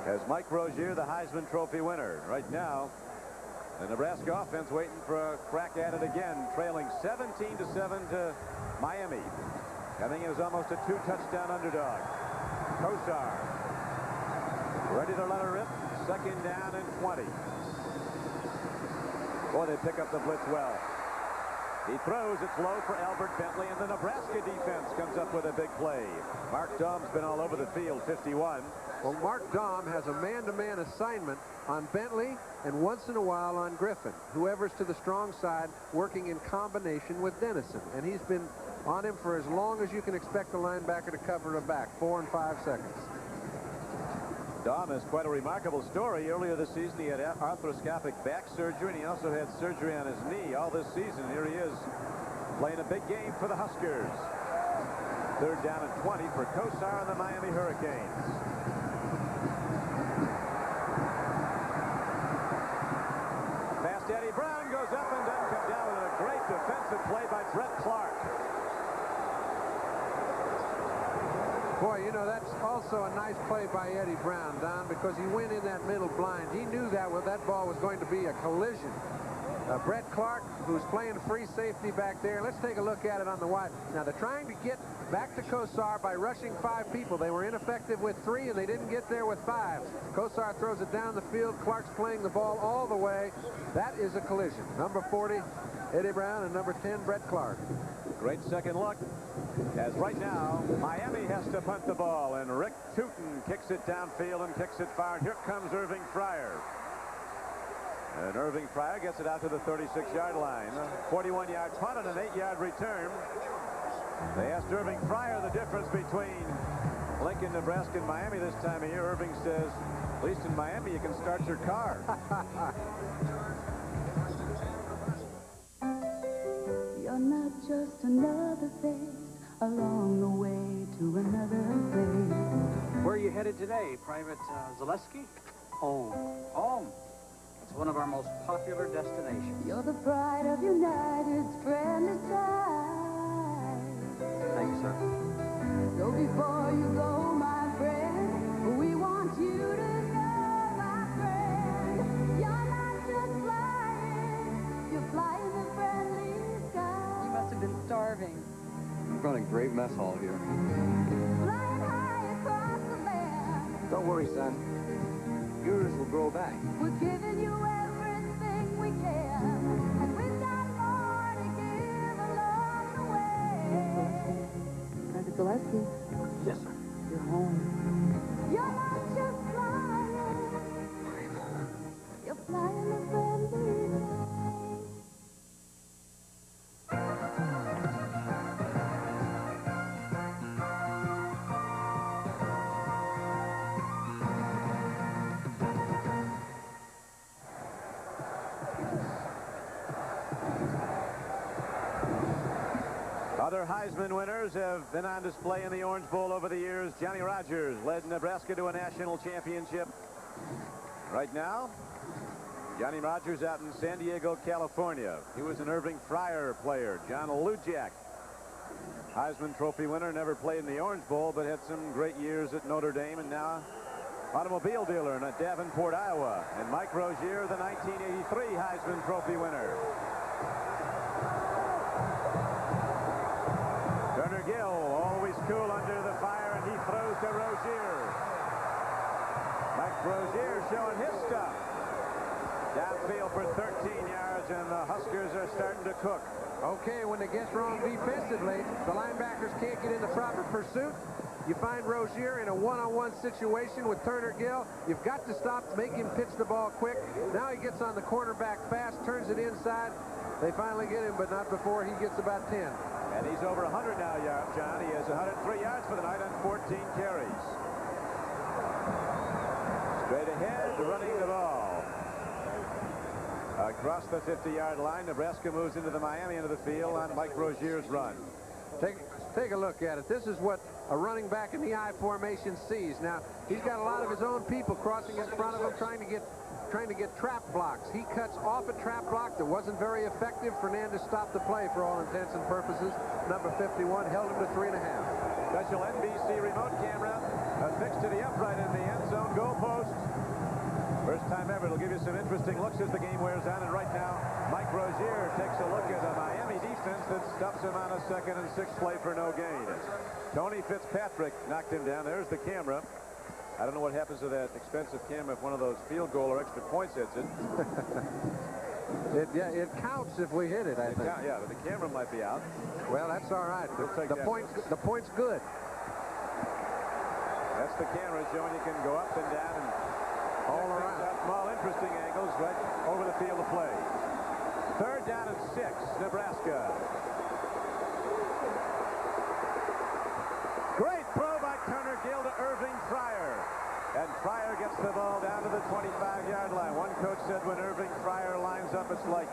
As Mike Rozier, the Heisman Trophy winner. Right now, the Nebraska offense waiting for a crack at it again, trailing 17-7 to Miami. I think it was almost a 2-touchdown underdog. Kosar ready to let her rip. 2nd down and 20. Boy, they pick up the blitz well. He throws. It's low for Albert Bentley, and the Nebraska defense comes up with a big play. Mark Daum's been all over the field, 51. Well, Mark Daum has a man-to-man assignment on Bentley and once in a while on Griffin, whoever's to the strong side, working in combination with Dennison. And he's been on him for as long as you can expect a linebacker to cover a back, 4 and 5 seconds. Daum has quite a remarkable story. Earlier this season, he had arthroscopic back surgery, and he also had surgery on his knee all this season. Here he is playing a big game for the Huskers. 3rd down and 20 for Kosar and the Miami Hurricanes. Fast Eddie Brown goes up and doesn't come down with a great defensive play by Brett Clark. Boy, you know, that's also a nice play by Eddie Brown, Don, because he went in that middle blind. He knew that that ball was going to be a collision. Brett Clark, who's playing free safety back there. Let's take a look at it on the wide. Now, they're trying to get back to Kosar by rushing 5 people. They were ineffective with 3, and they didn't get there with 5. Kosar throws it down the field. Clark's playing the ball all the way. That is a collision. Number 40, Eddie Brown, and number 10, Brett Clark. Great second look, as right now, Miami has to punt the ball, and Rick Tootin kicks it downfield and kicks it far. And here comes Irving Fryer. And Irving Fryer gets it out to the 36-yard line. 41-yard punt and an 8-yard return. They asked Irving Fryer the difference between Lincoln, Nebraska, and Miami this time of year. Irving says, at least in Miami, you can start your car. You're not just another face along the way to another place. Where are you headed today, Private Zaleski? Home. Home. It's one of our most popular destinations. You're the pride of United's friendly side. Thank you, sir. So before you go, my friend, we want you to know, my friend, you're not just flying, you're flying the friendly sky. You must have been starving. We've got a great mess hall here. Flying high. Don't worry, son. Yours will grow back. We're giving you everything we can, and we've got more to give along the way. Dr. Gillespie. Yes, sir. You're home. You're not just flying, you're flying the friendly day. Other Heisman winners have been on display in the Orange Bowl over the years. Johnny Rodgers led Nebraska to a national championship. Right now, Johnny Rodgers out in San Diego, California. He was an Irving Fryer player. John Lujak, Heisman Trophy winner, never played in the Orange Bowl, but had some great years at Notre Dame, and now automobile dealer in Davenport, Iowa. And Mike Rozier, the 1983 Heisman Trophy winner. Turner Gill, always cool under the fire, and he throws to Rozier. Mike Rozier showing his stuff. Downfield for 13 yards, and the Huskers are starting to cook. Okay, when it gets wrong defensively, the linebackers can't get in the proper pursuit. You find Rozier in a one-on-one situation with Turner Gill. You've got to stop, make him pitch the ball quick. Now he gets on the cornerback fast, turns it inside. They finally get him, but not before he gets about 10. And he's over 100 now, John. He has 103 yards for the night on 14 carries. Straight ahead, running the ball. Across the 50-yard line, Nebraska moves into the Miami end of the field on Mike Rozier's run. Take a look at it. This is what a running back in the I formation sees. Now, he's got a lot of his own people crossing in front of him, trying to get trap blocks. He cuts off a trap block that wasn't very effective. Fernandez stopped the play for all intents and purposes. Number 51 held him to 3.5. Special NBC remote camera affixed to the upright in the end zone goalpost. First time ever. It'll give you some interesting looks as the game wears on. And right now, Mike Rozier takes a look at a Miami defense that stuffs him on a 2nd and 6 play for no gain. Tony Fitzpatrick knocked him down. There's the camera. I don't know what happens to that expensive camera if one of those field goal or extra points hits it. It counts if we hit it, I think. Yeah, but the camera might be out. Well, that's all right. The point's good. That's the camera showing you can go up and down and all around. Small, interesting angles right over the field of play. 3rd down and 6, Nebraska. Great throw by Turner Gill to Irving Fryer. And Fryer gets the ball down to the 25-yard line. One coach said when Irving Fryer lines up, it's like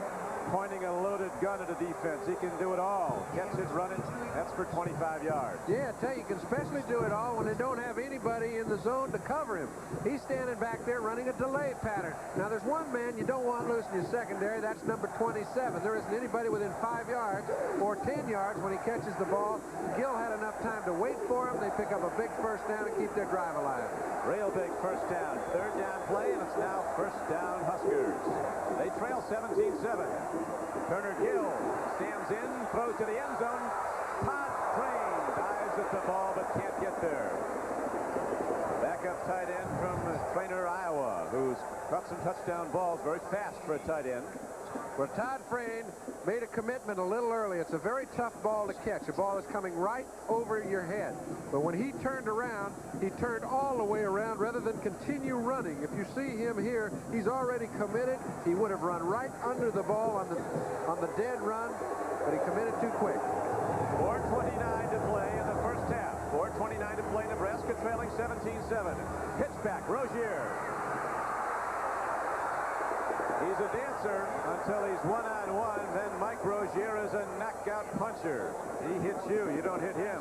pointing a loaded gun at a defense. He can do it all. Catches, running. That's for 25 yards. Yeah, I tell you, you can especially do it all when they don't have anybody in the zone to cover him. He's standing back there running a delay pattern. Now, there's one man you don't want loose in your secondary. That's number 27. There isn't anybody within 5 yards or 10 yards when he catches the ball. Gill had enough time to wait for him. They pick up a big first down and keep their drive alive. Real big first down. 3rd down play, and it's now 1st down Huskers. They trail 17-7. Turner Gill stands in, throws to the end zone. Todd Crane dives at the ball but can't get there. Backup tight end from Trainer, Iowa, who's caught some touchdown balls, very fast for a tight end. Well, Todd Frayne made a commitment a little early. It's a very tough ball to catch. A ball is coming right over your head. But when he turned around, he turned all the way around rather than continue running. If you see him here, he's already committed. He would have run right under the ball on the dead run, but he committed too quick. 4:29 to play in the first half. 4:29 to play. Nebraska trailing 17-7. Pitch back, Rozier. He's a dancer until he's one-on-one. Then Mike Rozier is a knockout puncher. He hits you. You don't hit him.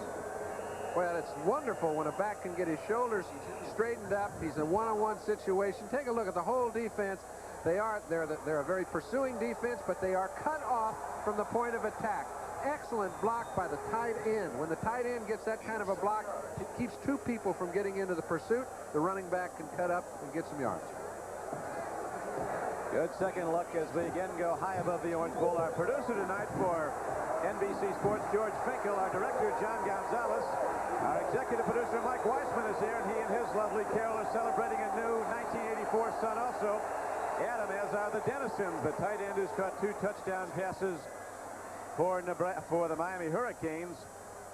Well, it's wonderful when a back can get his shoulders straightened up. He's in a one-on-one situation. Take a look at the whole defense. They're a very pursuing defense, but they are cut off from the point of attack. Excellent block by the tight end. When the tight end gets that kind of a block, it keeps 2 people from getting into the pursuit. The running back can cut up and get some yards. Good second look as we again go high above the Orange Bowl. Our producer tonight for NBC Sports George Finkel, our director John Gonzalez, our executive producer Mike Weissman is here, and he and his lovely Carol are celebrating a new 1984 son also. Adam, as are the Dennisons, the tight end who's caught 2 touchdown passes for the Miami Hurricanes,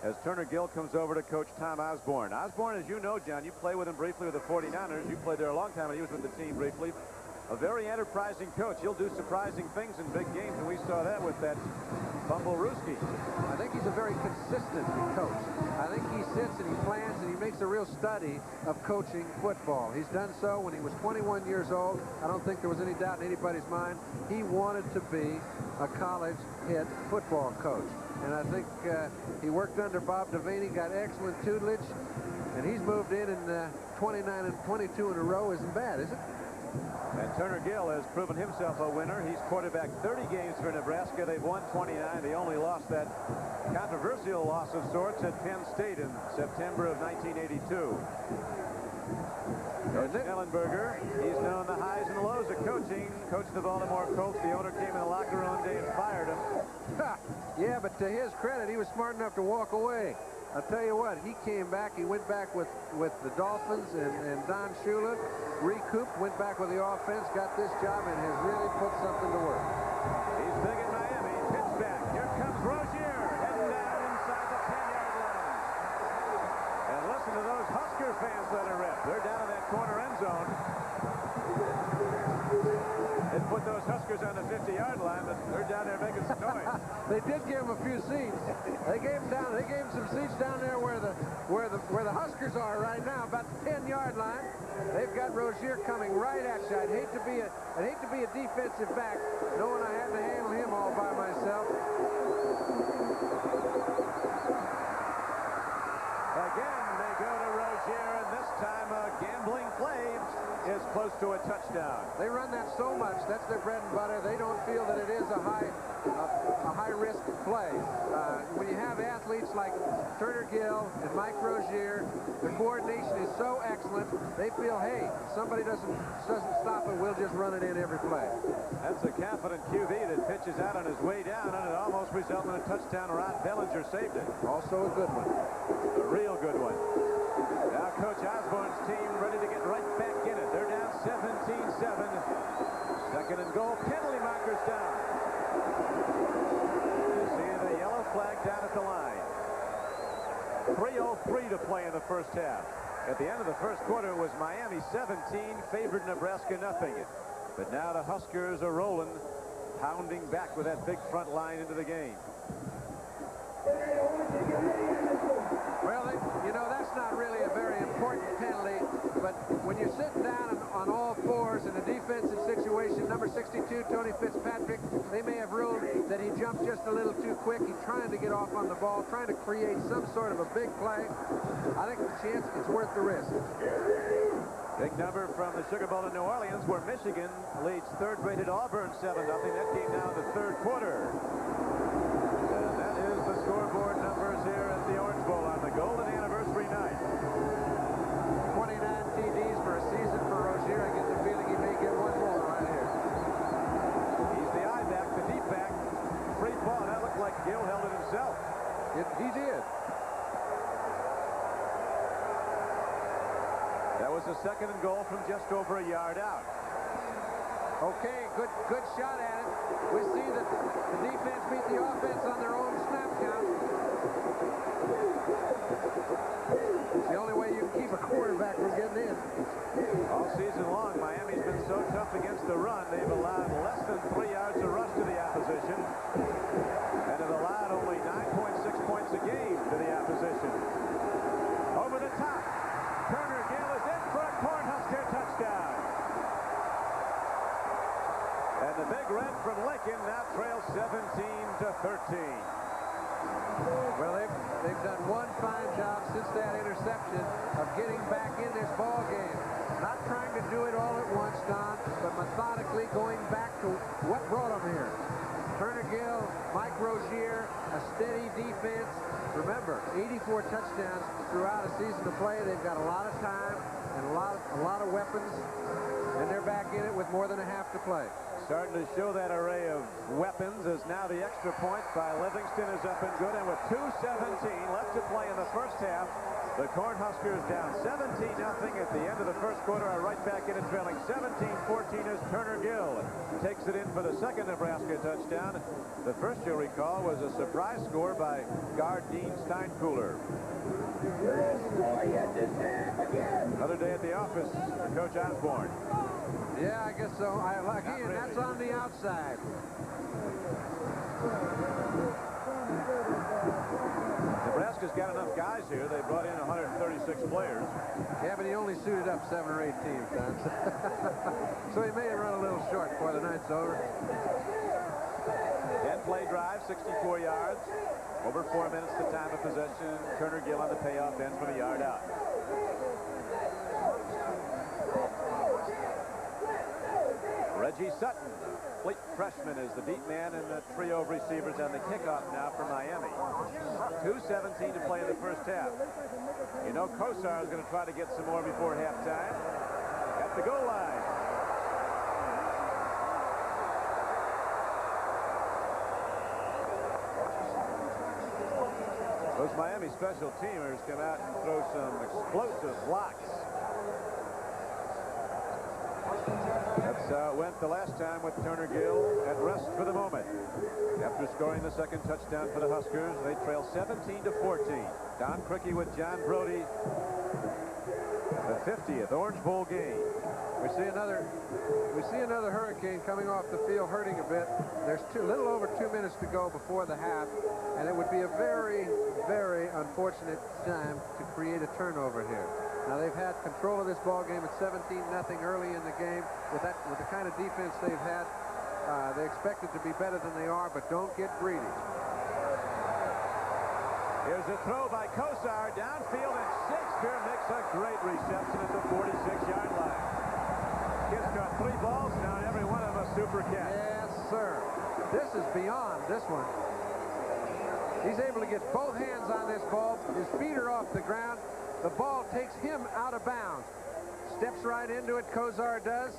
as Turner Gill comes over to coach Tom Osborne. Osborne, as you know, John, you played with him briefly with the 49ers. You played there a long time, and he was with the team briefly. A very enterprising coach. He'll do surprising things in big games, and we saw that with that Bumble Rooski. I think he's a very consistent coach. I think he sits and he plans and he makes a real study of coaching football. He's done so when he was 21 years old. I don't think there was any doubt in anybody's mind. He wanted to be a college head football coach. And I think he worked under Bob Devaney, got excellent tutelage, and he's moved in 29 and 22 in a row. Isn't bad, is it? And Turner Gill has proven himself a winner. He's quarterbacked 30 games for Nebraska. They've won 29. They only lost that controversial loss of sorts at Penn State in September of 1982. Coach Ellenberger, he's known the highs and the lows of coaching. Coached the Baltimore Colts. The owner came in the locker room one day and fired him. Yeah, but to his credit, he was smart enough to walk away. I'll tell you what, he came back. He went back with the Dolphins and Don Shula, recouped, went back with the offense, got this job, and has really put something to work. He's big in Miami. Pitch back. Here comes Rozier, heading down inside the 10-yard line. And listen to those Husker fans that are rip. They're down in that corner end zone. They put those Huskers on the 50-yard line, but they're down there making some noise. They did give them a few seats. They gave them some seats down there where the Huskers are right now, about the 10-yard line. They've got Rozier coming right at you. I'd hate to be a defensive back, knowing I had to handle him all by myself. Again, they go to Rozier, and this time a gambling play is close to a touchdown. They run that so much. That's their bread and butter. They don't feel that it is a high-risk play. When you have athletes like Turner Gill and Mike Rozier, the coordination is so excellent. They feel, hey, if somebody doesn't stop it, we'll just run it in every play. That's a confident QB that pitches out on his way down, and it almost resulted in a touchdown. Rod Bellinger saved it. Also a good one. A real good one. Now Coach Osborne's team ready to get right back in it. They're down 17-7. Second and goal. Penalty markers down. You see the yellow flag down at the line. 3:03 to play in the first half. At the end of the first quarter, it was Miami 17, favored Nebraska nothing. But now the Huskers are rolling, pounding back with that big front line into the game. Well, you know, that's not really a very important penalty, but when you're sitting down on all fours in a defensive situation, number 62, Tony Fitzpatrick, they may have ruled that he jumped just a little too quick. He's trying to get off on the ball, trying to create some sort of a big play. I think the chance is worth the risk. Big number from the Sugar Bowl in New Orleans, where Michigan leads third-rated Auburn 7-0. That came now in the third quarter. And that is the scoreboard numbers here at the Orange Bowl on the golden anniversary night. 29 TDs for a season for Rozier. I get the feeling he may get one more right here. He's the eye back, the deep back. Free ball. That looked like Gill held it himself. He did. That was a second and goal from just over a yard out. Okay, good shot at it. We see that the defense beat the offense on their own snap count. It's the only way you can keep a quarterback from getting in. All season long, Miami's been so tough against the run, they've allowed less than 3 yards of rush to the opposition, and have allowed only 9.6 points a game to the opposition. Over the top, Turner Gill is in for a Cornhusker touchdown. And the Big Red from Lincoln now trails 17-13. Well, they've done one fine job since that interception of getting back in this ball game. Not trying to do it all at once, Don, but methodically going back to what brought them here. Turner Gill, Mike Rozier, a steady defense. Remember, 84 touchdowns throughout a season to play. They've got a lot of time and a lot of weapons, and they're back in it with more than a half to play. Starting to show that array of weapons as now the extra point by Livingston is up and good. And with 2:17 left to play in the first half, the Cornhuskers down 17-0 at the end of the first quarter are right back in it, trailing 17-14 as Turner Gill takes it in for the second Nebraska touchdown. The first, you'll recall, was a surprise score by guard Dean Steinkuhler. Another day at the office for Coach Osborne. Yeah, I guess so. Again, that's on the outside. Nebraska's got enough guys here. They brought in 136 players. Yeah, but he only suited up 7 or 8 teams, Don. So he may have run a little short before the night's over. 10-play drive, 64 yards. Over 4 minutes to time of possession. Turner Gill on the payoff ends from a yard out. Reggie Sutton, fleet freshman, is the deep man in the trio of receivers on the kickoff now for Miami. 2:17 to play in the first half. You know Kosar is going to try to get some more before halftime. At the goal line. Those Miami special teamers come out and throw some explosive blocks. That's how it went the last time with Turner Gill at rest for the moment. After scoring the second touchdown for the Huskers, they trail 17-14. Don Criqui with John Brody. The 50th Orange Bowl game. We see another Hurricane coming off the field, hurting a bit. There's a little over 2 minutes to go before the half, and it would be a very, very unfortunate time to create a turnover here. Now they've had control of this ball game at 17-0 early in the game. With the kind of defense they've had, they expect it to be better than they are, but don't get greedy. Here's a throw by Kosar downfield, and Shakespeare makes a great reception at the 46-yard line. Kid's caught 3 balls now, and every one of them a super catch. Yes, sir. This is beyond this one. He's able to get both hands on this ball. His feet are off the ground. The ball takes him out of bounds. Steps right into it, Kosar does.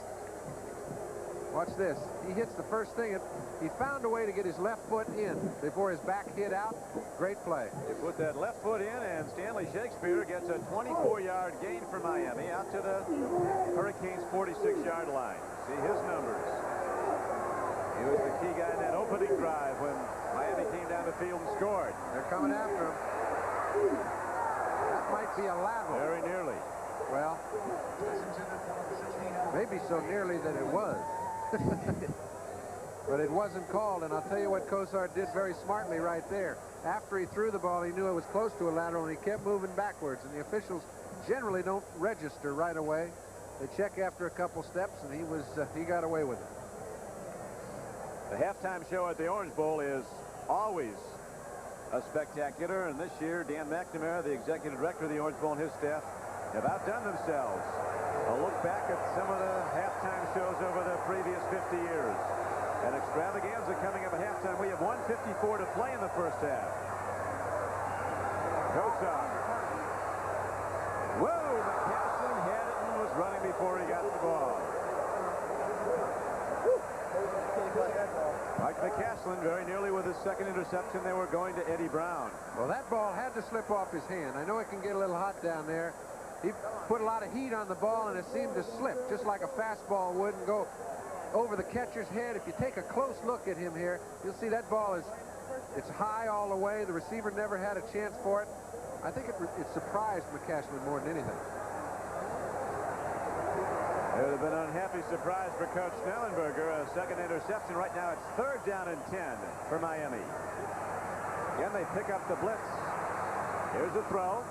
Watch this. He hits the first thing. He found a way to get his left foot in before his back hit out. Great play. They put that left foot in, and Stanley Shakespeare gets a 24-yard gain for Miami out to the Hurricanes' 46-yard line. See his numbers. He was the key guy in that opening drive when Miami came down the field and scored. They're coming after him. That might be a lateral. Very nearly. Well, maybe so nearly that it was. But it wasn't called, and I'll tell you what Kosar did very smartly right there. After he threw the ball, he knew it was close to a lateral, and he kept moving backwards, and the officials generally don't register right away. They check after a couple steps, and he got away with it. The halftime show at the Orange Bowl is always a spectacular, and this year Dan McNamara, the executive director of the Orange Bowl, and his staff have outdone themselves. A look back at some of the halftime shows over the previous 50 years. An extravaganza coming up at halftime. We have 1:54 to play in the first half. Kosar. Whoa! McCaslin had it and was running before he got the ball. Mike McCaslin very nearly with his second interception. They were going to Eddie Brown. Well, that ball had to slip off his hand. I know it can get a little hot down there. He put a lot of heat on the ball, and it seemed to slip just like a fastball would and go over the catcher's head. If you take a close look at him here, you'll see that ball it's high all the way. The receiver never had a chance for it. I think it surprised McCaslin more than anything. It would have been an unhappy surprise for Coach Snellenberger. A second interception. Right now it's 3rd down and 10 for Miami. Again, they pick up the blitz. Here's the throw.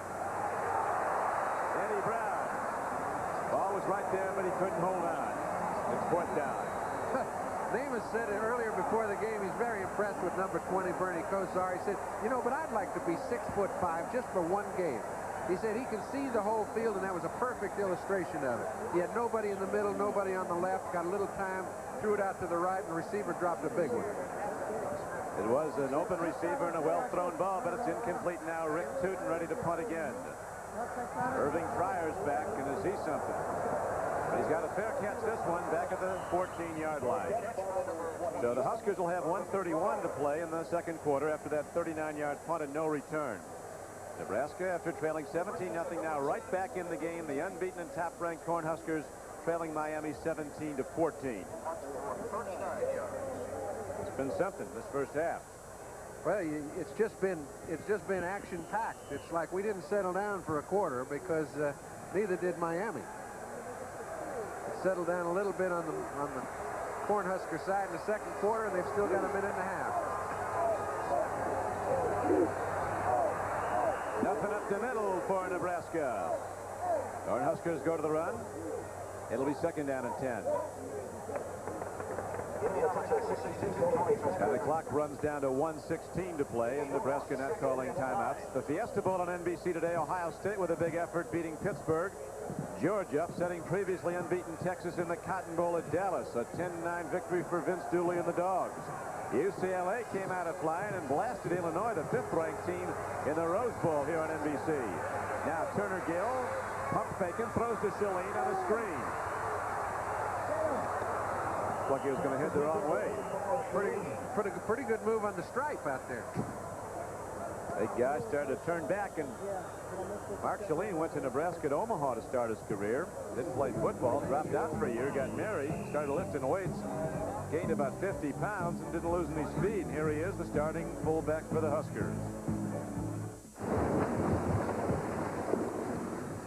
Eddie Brown. Ball was right there, but he couldn't hold on. It's 4th down. Namath said it earlier before the game. He's very impressed with number 20, Bernie Kosar. He said, you know, but I'd like to be 6'5" just for one game. He said he can see the whole field, and that was a perfect illustration of it. He had nobody in the middle, nobody on the left, got a little time, threw it out to the right, and the receiver dropped a big one. It was an open receiver and a well-thrown ball, but it's incomplete now. Rick Tootin ready to punt again. Irving Fryer's back, and is he something? But he's got a fair catch this one back at the 14-yard line. So the Huskers will have 1:31 to play in the second quarter after that 39-yard punt and no return. Nebraska, after trailing 17-0, now right back in the game. The unbeaten and top-ranked Cornhuskers trailing Miami 17-14. It's been something this first half. Well, it's just been action-packed. It's like we didn't settle down for a quarter because neither did Miami. It settled down a little bit on the Cornhusker side in the second quarter, and they've still got a minute and a half. Nothing up the middle for Nebraska. Cornhuskers go to the run. It'll be second down and 10. And the clock runs down to 1:16 to play, and Nebraska not calling timeouts. The Fiesta Bowl on NBC today. Ohio State with a big effort beating Pittsburgh. Georgia upsetting previously unbeaten Texas in the Cotton Bowl at Dallas. A 10-9 victory for Vince Dooley and the Dogs. UCLA came out of flying and blasted Illinois, the 5th-ranked team, in the Rose Bowl here on NBC. Now Turner Gill, pump faking, throws to Shalene on a screen. Looks like he was going to hit the wrong way. Pretty good move on the stripe out there. Big guy started to turn back, and Mark Shalene went to Nebraska to Omaha to start his career. Didn't play football, dropped out for a year, got married, started lifting weights, gained about 50 pounds, and didn't lose any speed. And here he is, the starting fullback for the Huskers.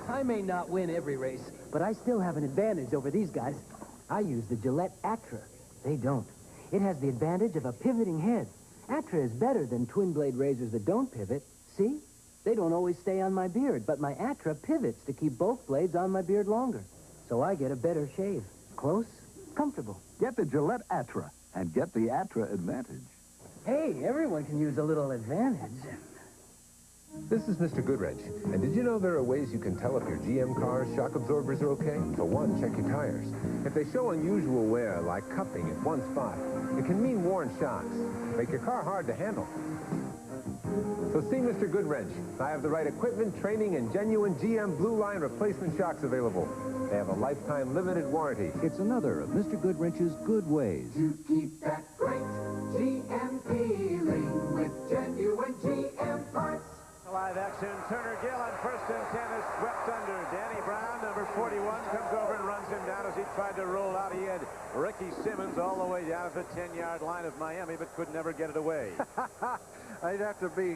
I may not win every race, but I still have an advantage over these guys. I use the Gillette Atra. They don't. It has the advantage of a pivoting head. Atra is better than twin-blade razors that don't pivot. See? They don't always stay on my beard, but my Atra pivots to keep both blades on my beard longer. So I get a better shave. Close, comfortable. Get the Gillette Atra and get the Atra advantage. Hey, everyone can use a little advantage. This is Mr. Goodrich, and did you know there are ways you can tell if your GM car's shock absorbers are okay? For one, check your tires. If they show unusual wear, like cupping at one spot, it can mean worn shocks. Make your car hard to handle. So see Mr. Goodwrench. I have the right equipment, training, and genuine GM Blue Line replacement shocks available. They have a lifetime limited warranty. It's another of Mr. Goodwrench's good ways. To keep that great GM feeling with genuine GM parts. Live action, Turner Gill on 1st and 10 is swept under. Danny Brown, number 41, comes over and runs him down as he tried to roll out. He had Ricky Simmons all the way down at the 10-yard line of Miami, but could never get it away. He'd have to be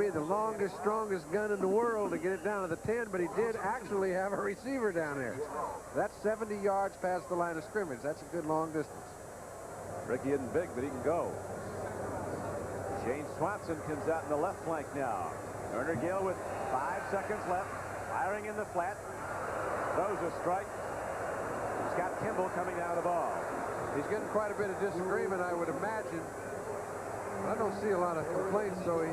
the longest, strongest gun in the world to get it down to the 10, but he did actually have a receiver down there. That's 70 yards past the line of scrimmage. That's a good long distance. Ricky isn't big, but he can go. Shane Swanson comes out in the left flank now. Turner Gill with 5 seconds left. Firing in the flat. Throws a strike. Scott Kimball coming down the ball. He's getting quite a bit of disagreement, I would imagine. I don't see a lot of complaints, so he...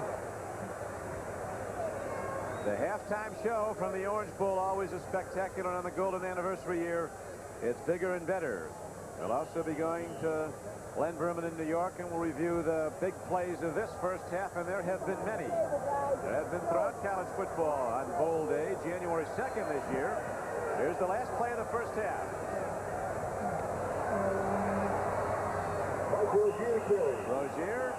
The halftime show from the Orange Bowl, always a spectacular on the golden anniversary year. It's bigger and better. We'll also be going to Glen Verman in New York, and we'll review the big plays of this first half, and there have been many. There have been throughout college football on Bowl Day, January 2nd this year. Here's the last play of the first half. Rozier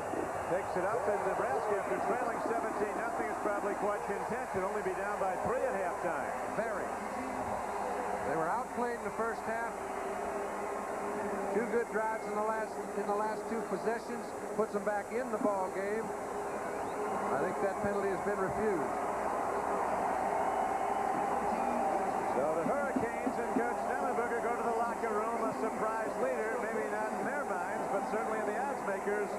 picks it up, and Nebraska, after trailing 17-0, is probably quite content to only be down by 3 at halftime. Very. They were outplayed in the first half. 2 good drives in the last 2 possessions, puts them back in the ball game. I think that penalty has been refused. So the Hurricanes and Coach Schnellenberger go to the locker room, a surprise leader, maybe not in their minds, but certainly in the odds makers.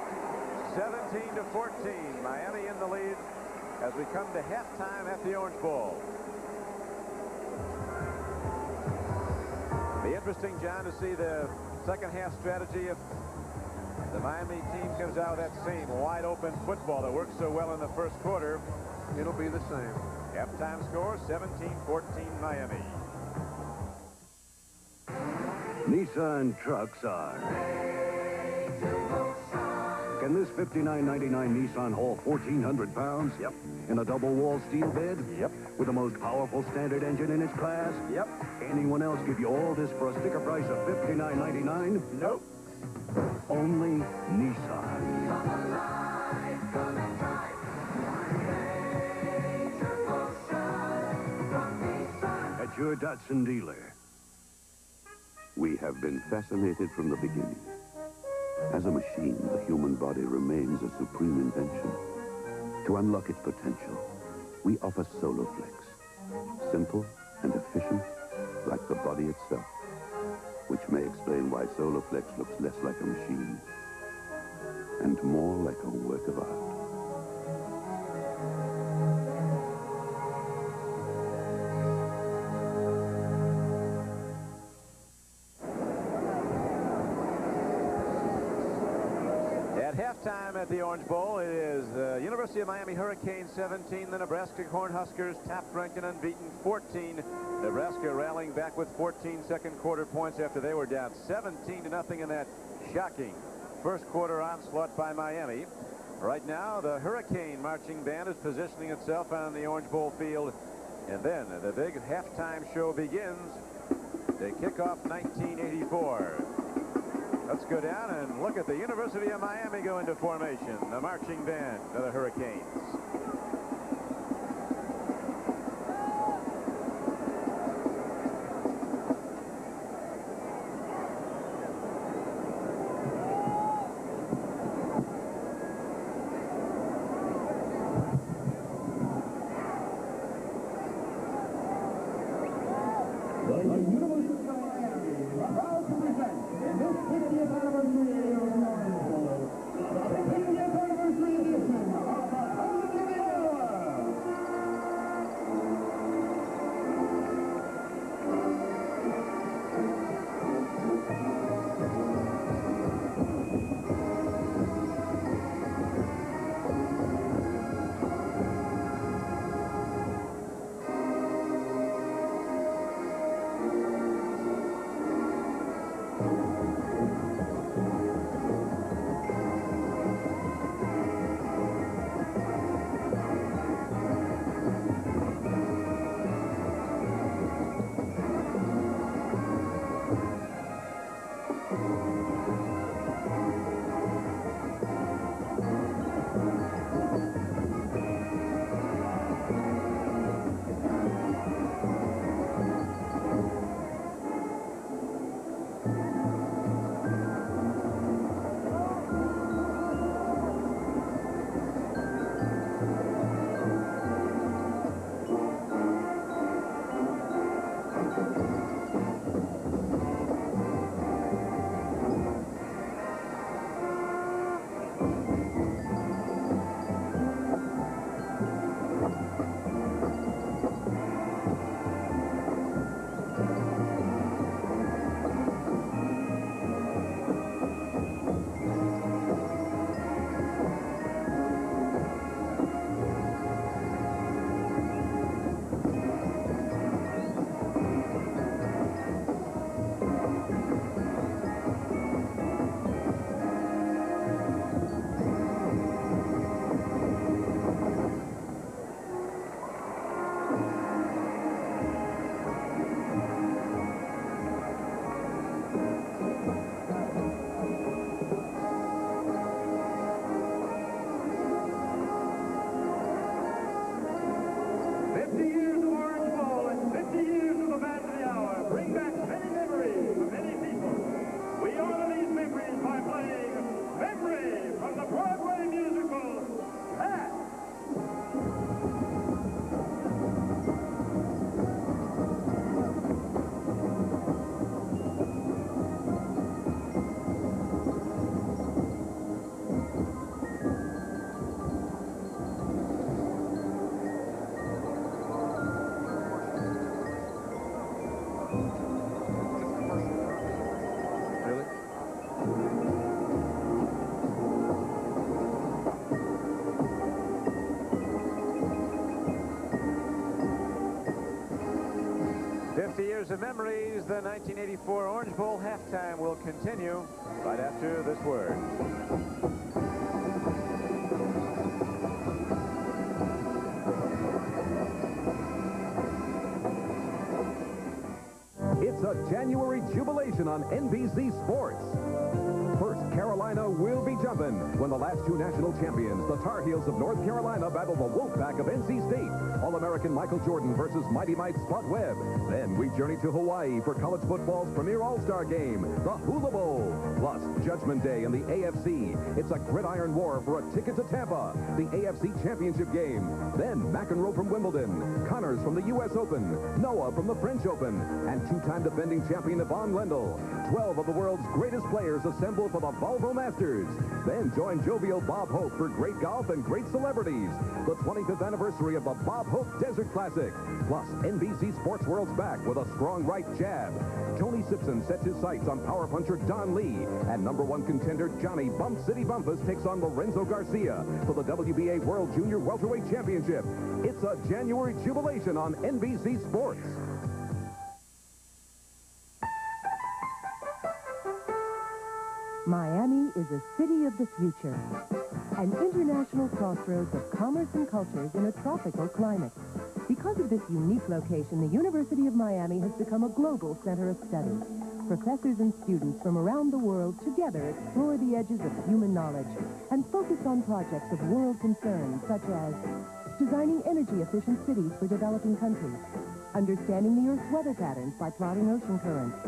17-14, Miami in the lead as we come to halftime at the Orange Bowl. Be interesting, John, to see the second half strategy if the Miami team comes out with that same wide open football that worked so well in the first quarter. It'll be the same. Halftime score 17-14 Miami. Nissan trucks are. Can this $59.99 Nissan haul 1,400 pounds? Yep. In a double wall steel bed? Yep. With the most powerful standard engine in its class? Yep. Anyone else give you all this for a sticker price of $59.99? Nope. Datsun dealer. We have been fascinated from the beginning. As a machine, the human body remains a supreme invention. To unlock its potential, we offer Soloflex. Simple and efficient, like the body itself. Which may explain why Soloflex looks less like a machine and more like a work of art. At halftime at the Orange Bowl, it is the University of Miami Hurricanes 17, the Nebraska Cornhuskers top-ranked and unbeaten 14. Nebraska rallying back with 14 second-quarter points after they were down 17-0 in that shocking first-quarter onslaught by Miami. Right now, the Hurricane marching band is positioning itself on the Orange Bowl field, and then the big halftime show begins to kick off 1984. Let's go down and look at the University of Miami go into formation, the marching band of the Hurricanes. Years of memories, the 1984 Orange Bowl halftime will continue right after this word. It's a January jubilation on NBC Sports. First, Carolina will be jumping when the last two national champions, the Tar Heels of North Carolina, battle the Wolfpack of NC State. All-American Michael Jordan versus Mighty Mite Spud Webb. Then we journey to Hawaii for college football's premier all-star game, the Hula Bowl. Plus, Judgment Day in the AFC. It's a gridiron war for a ticket to Tampa, the AFC Championship game. Then McEnroe from Wimbledon, Connors from the U.S. Open, Noah from the French Open, and two-time defending champion Yvonne Lendl. 12 of the world's greatest players assemble for the Volvo Masters. Then join jovial Bob Hope for great golf and great celebrities. The 25th anniversary of the Bob Hope Desert Classic. Plus, NBC Sports World's back with a strong right jab. Tony Simpson sets his sights on power puncher Don Lee. And #1 contender Johnny Bump City Bumpus takes on Lorenzo Garcia for the WBA World Junior Welterweight Championship. It's a January jubilation on NBC Sports. Miami is a city of the future, an international crossroads of commerce and cultures in a tropical climate. Because of this unique location, the University of Miami has become a global center of study. Professors and students from around the world together explore the edges of human knowledge and focus on projects of world concern, such as designing energy-efficient cities for developing countries, understanding the Earth's weather patterns by plotting ocean currents,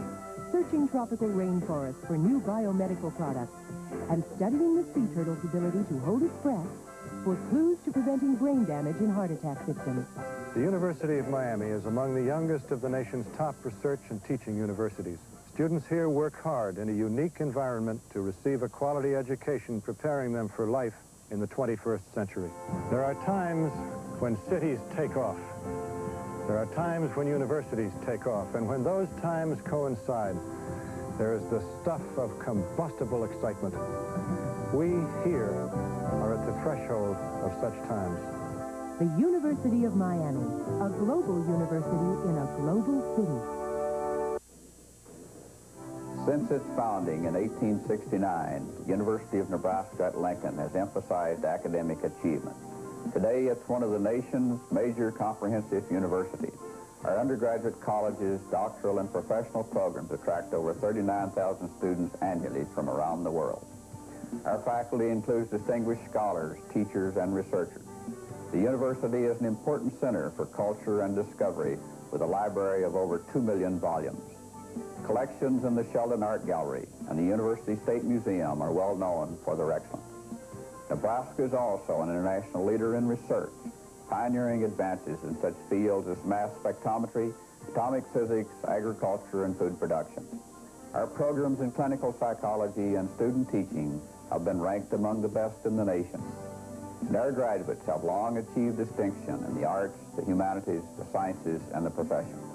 searching tropical rainforests for new biomedical products, and studying the sea turtle's ability to hold its breath for clues to preventing brain damage in heart attack victims. The University of Miami is among the youngest of the nation's top research and teaching universities. Students here work hard in a unique environment to receive a quality education, preparing them for life in the 21st century. There are times when cities take off. There are times when universities take off, and when those times coincide, there is the stuff of combustible excitement. We here are at the threshold of such times. The University of Miami, a global university in a global city. Since its founding in 1869, the University of Nebraska at Lincoln has emphasized academic achievement. Today, it's one of the nation's major comprehensive universities. Our undergraduate colleges, doctoral, and professional programs attract over 39,000 students annually from around the world. Our faculty includes distinguished scholars, teachers, and researchers. The university is an important center for culture and discovery with a library of over 2 million volumes. Collections in the Sheldon Art Gallery and the University State Museum are well known for their excellence. Nebraska is also an international leader in research, pioneering advances in such fields as mass spectrometry, atomic physics, agriculture, and food production. Our programs in clinical psychology and student teaching have been ranked among the best in the nation. And our graduates have long achieved distinction in the arts, the humanities, the sciences, and the professions.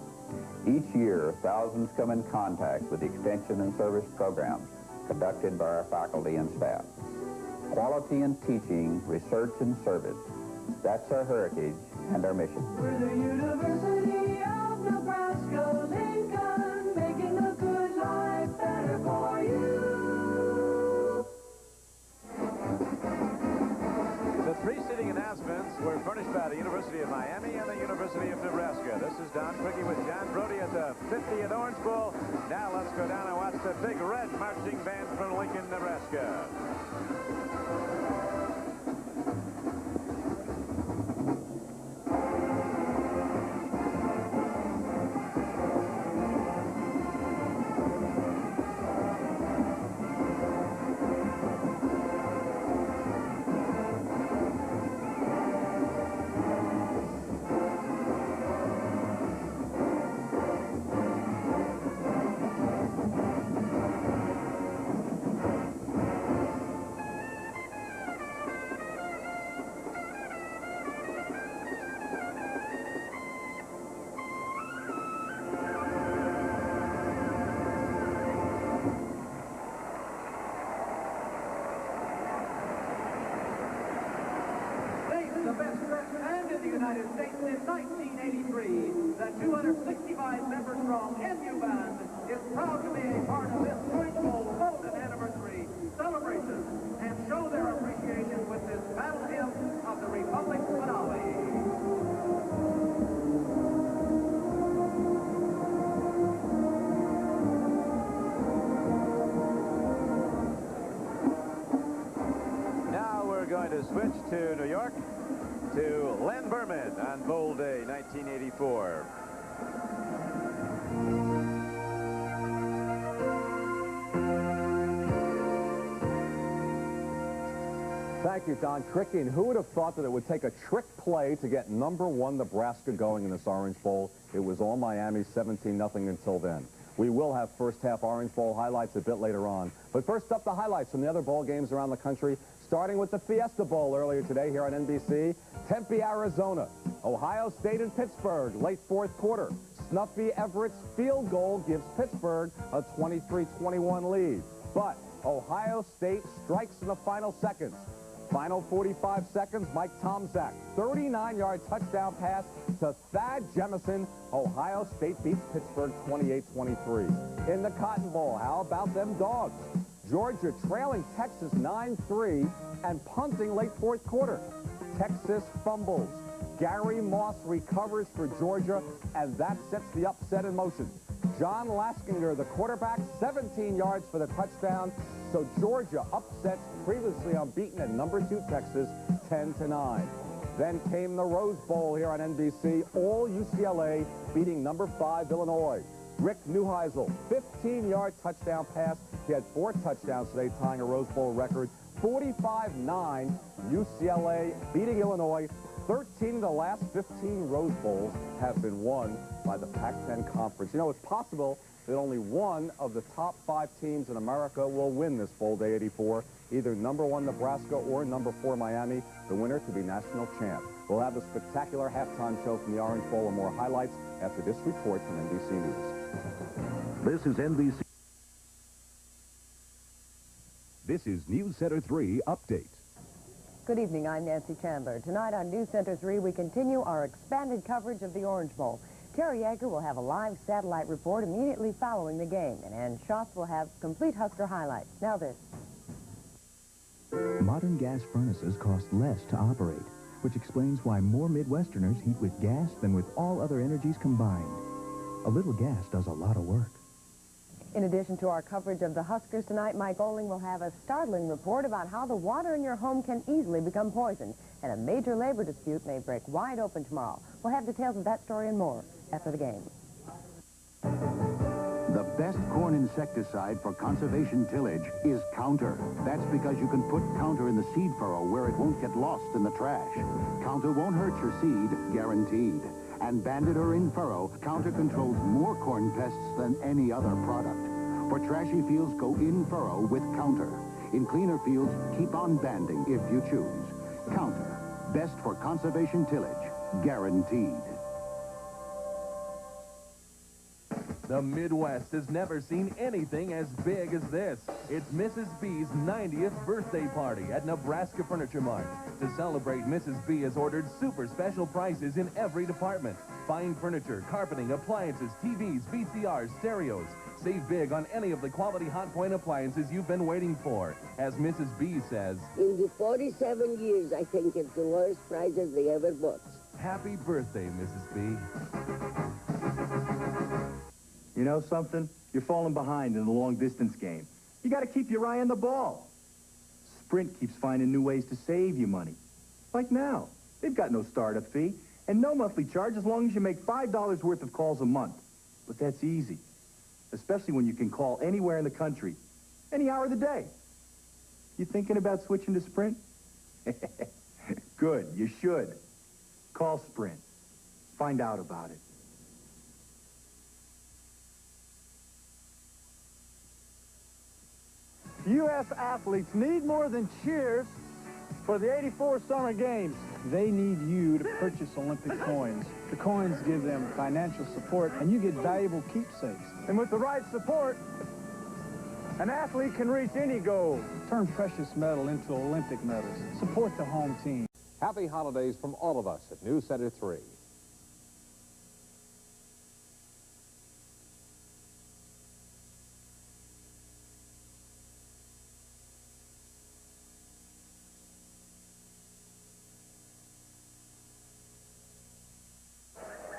Each year, thousands come in contact with the extension and service programs conducted by our faculty and staff. Quality in teaching, research, and service. That's our heritage and our mission. We're the University of Nebraska, Lincoln, making a good life better for you. The three seating announcements were furnished by the University of Miami and the University of Nebraska. This is Don Quickie with John Brody at the 50th Orange Bowl. Now let's go down and watch the Big Red Marching Band from Lincoln, Nebraska. United States in 1983, the 265-member strong NU Band is proud to be a part of this Orange Bowl golden anniversary celebration and show their appreciation with this battle hymn of the Republic's finale. going to switch to New York to Len Berman on Bowl Day 1984. Thank you, Don. Tricky, and who would have thought that it would take a trick play to get #1 Nebraska going in this Orange Bowl? It was all Miami, 17-0 until then. We will have first-half Orange Bowl highlights a bit later on. But first up, the highlights from the other bowl games around the country, starting with the Fiesta Bowl earlier today here on NBC. Tempe, Arizona. Ohio State and Pittsburgh, late fourth quarter. Snuffy Everett's field goal gives Pittsburgh a 23-21 lead. But Ohio State strikes in the final seconds. Final 45 seconds, Mike Tomczak, 39-yard touchdown pass to Thad Jemison. Ohio State beats Pittsburgh 28-23. In the Cotton Bowl, how about them Dogs? Georgia trailing Texas 9-3 and punting late fourth quarter. Texas fumbles. Gary Moss recovers for Georgia, and that sets the upset in motion. John Laskinger, the quarterback, 17 yards for the touchdown. So Georgia upsets previously unbeaten at #2 Texas, 10-9. Then came the Rose Bowl here on NBC. All UCLA beating #5 Illinois. Rick Neuheisel, 15-yard touchdown pass. He had 4 touchdowns today, tying a Rose Bowl record. 45-9, UCLA beating Illinois. 13 of the last 15 Rose Bowls have been won by the Pac-10 Conference. You know, it's possible that only one of the top 5 teams in America will win this Bowl Day 84, either #1 Nebraska or #4 Miami, the winner to be national champ. We'll have the spectacular halftime show from the Orange Bowl and more highlights after this report from NBC News. This is NBC. This is News Center 3 Update. Good evening, I'm Nancy Chandler. Tonight on News Center 3, we continue our expanded coverage of the Orange Bowl. Terry Yeager will have a live satellite report immediately following the game, and Ann Schatz will have complete Husker highlights. Now this. Modern gas furnaces cost less to operate, which explains why more Midwesterners heat with gas than with all other energies combined. A little gas does a lot of work. In addition to our coverage of the Huskers tonight, Mike Oling will have a startling report about how the water in your home can easily become poisoned, and a major labor dispute may break wide open tomorrow. We'll have details of that story and more after the game. The best corn insecticide for conservation tillage is Counter. That's because you can put Counter in the seed furrow where it won't get lost in the trash. Counter won't hurt your seed, guaranteed. And banded or in furrow, Counter controls more corn pests than any other product. For trashy fields, go in furrow with Counter. In cleaner fields, keep on banding if you choose. Counter, best for conservation tillage, guaranteed. The Midwest has never seen anything as big as this. It's Mrs. B's 90th birthday party at Nebraska Furniture Mart. To celebrate, Mrs. B has ordered super special prices in every department. Fine furniture, carpeting, appliances, TVs, VCRs, stereos. Save big on any of the quality Hot Point appliances you've been waiting for. As Mrs. B says, in the 47 years, I think it's the lowest prices they ever booked. Happy birthday, Mrs. B. You know something? You're falling behind in the long-distance game. You got to keep your eye on the ball. Sprint keeps finding new ways to save you money. Like now. They've got no startup fee and no monthly charge as long as you make $5 worth of calls a month. But that's easy, especially when you can call anywhere in the country, any hour of the day. You thinking about switching to Sprint? Good, you should. Call Sprint. Find out about it. U.S. athletes need more than cheers for the 84 Summer Games. They need you to purchase Olympic coins. The coins give them financial support, and you get valuable keepsakes. And with the right support, an athlete can reach any goal. Turn precious metal into Olympic medals. Support the home team. Happy holidays from all of us at News Center 3.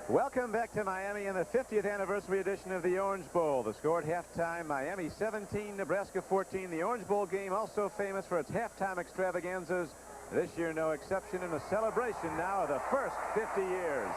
Welcome back to Miami and the 50th anniversary edition of the Orange Bowl. The score at halftime, Miami 17, Nebraska 14. The Orange Bowl game also famous for its halftime extravaganzas This year, no exception, in a celebration now of the first 50 years.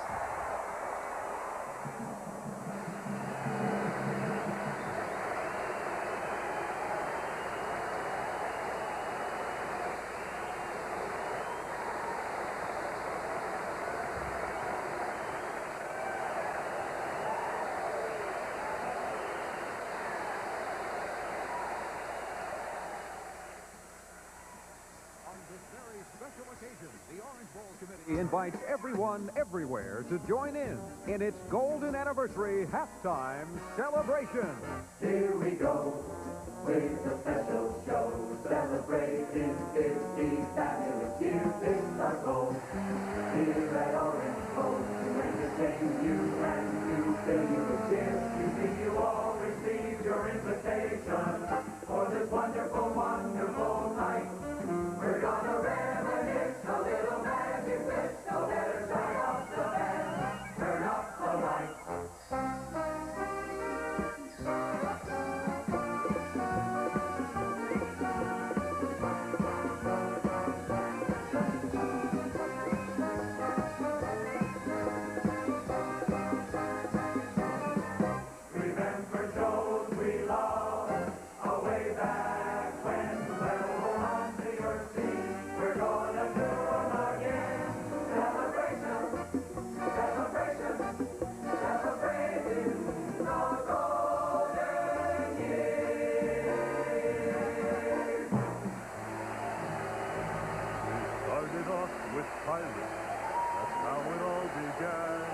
Invites everyone everywhere to join in its golden anniversary halftime celebration. Here we go with a special show celebrating 50 fabulous years. It's our goal here at Orange Bowl to entertain you and to fill you with cheer. You see, you all received your invitation for this wonderful, wonderful night. We're gonna reminisce a little magic twist, so better turn up the band, turn up the lights. Remember shows we loved, way back when, well, hold on to your seat. We're gonna do them again. Celebration, celebration, celebrating the golden years. We started off with pirates. That's how it all began.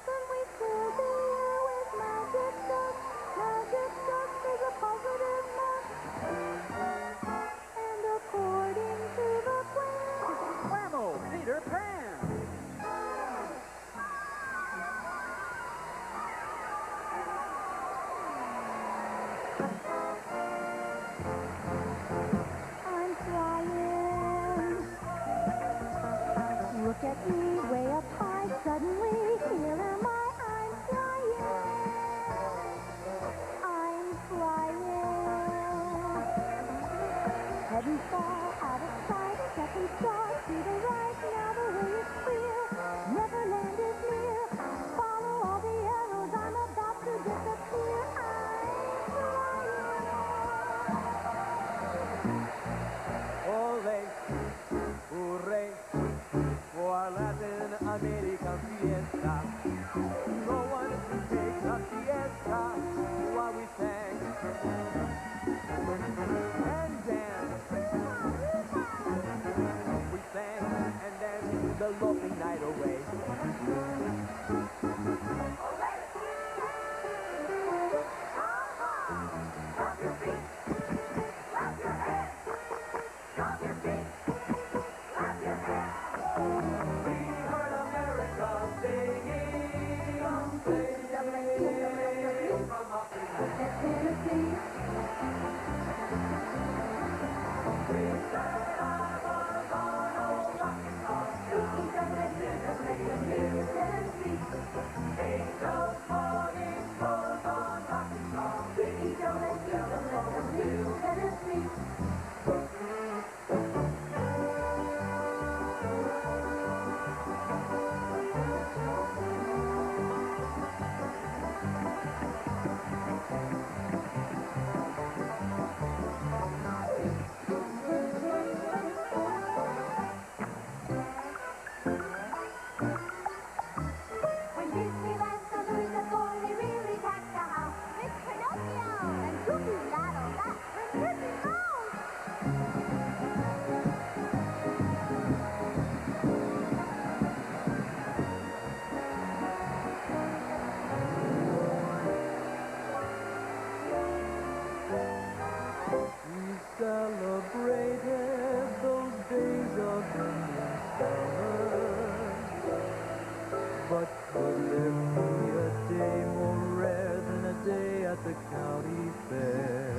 Then we fill the air with magic dust. Magic dust is a positive mass. And according to the plan, Whammo, Peter Pan! I'm flying. Look at me, way up high. Suddenly, here am I. I'm flying. I'm flying. Heading far out of sight. Second star to the right. Now the way is clear. Neverland is near. Follow all the arrows. I'm about to disappear. Ole, hooray, for Latin American fiesta. No one takes a fiesta while we sing and dance. We sang and danced the lovely night away. Stop your feet, clap your hands. Stop your feet, clap your hands. We heard America singing on stage from up in Tennessee. We said I was on old rockin' horse. Tennessee. Angels falling both on rockin' horse. Tennessee. When Disneyland St. Louis said, boy, they really packed the house. It's Pinocchio and Goofy battle that when Mickey Mouse. We celebrated those days of Indian summer. But could there be a day more rare than a day at the county fair?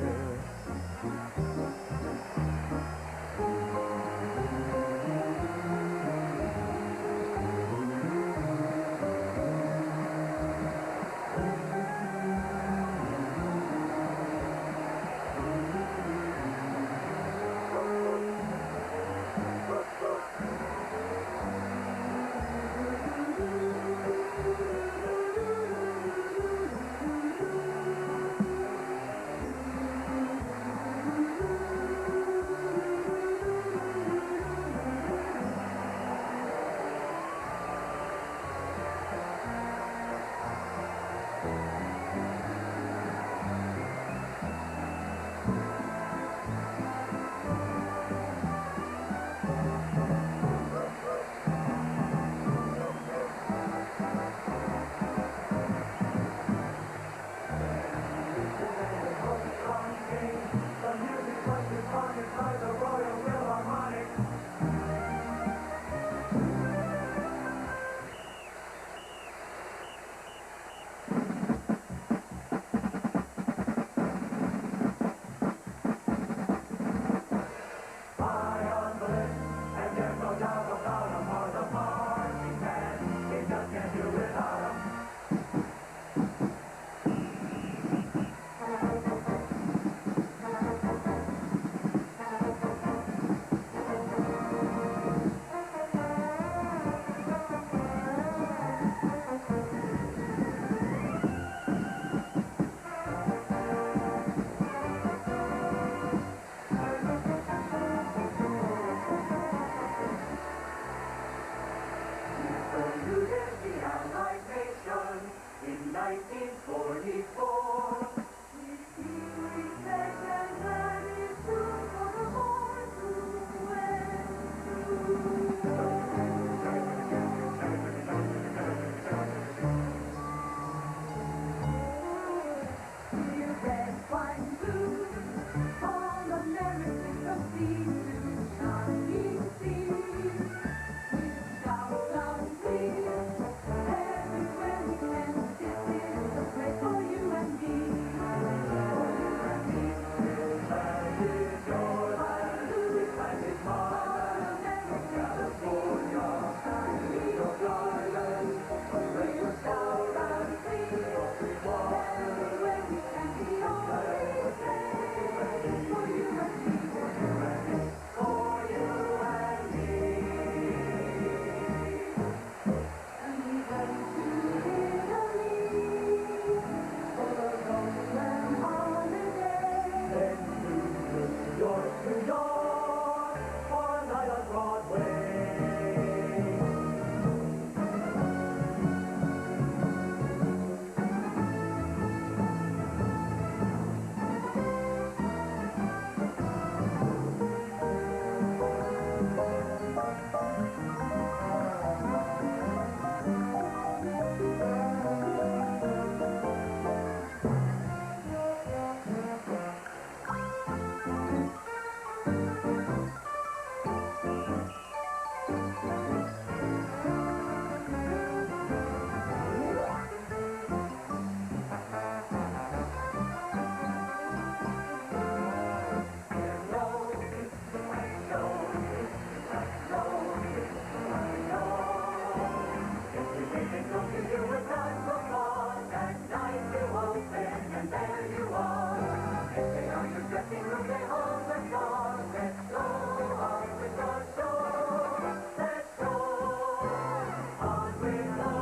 dressing room they hold the door. Let's go on with our show. Let's go on with our show. We'll castle before stars on our city of blue.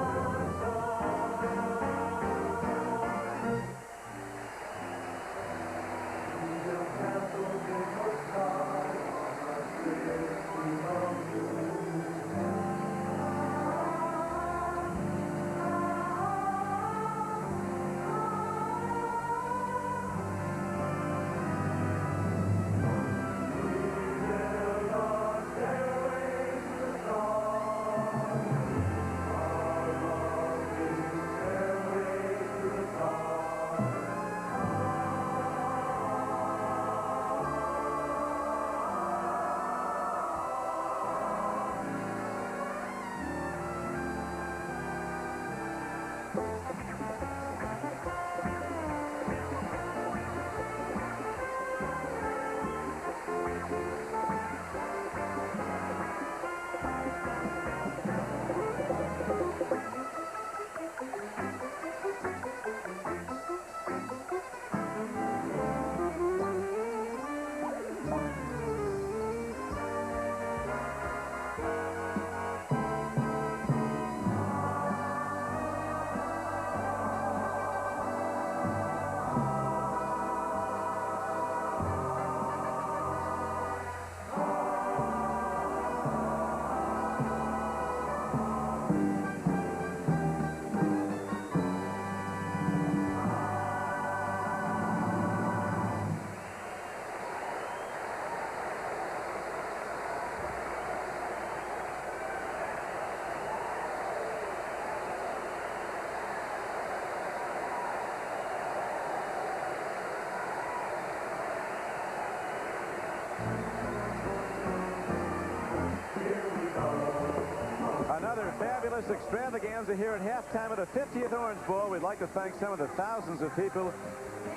Another fabulous extravaganza here at halftime of the 50th Orange Bowl. We'd like to thank some of the thousands of people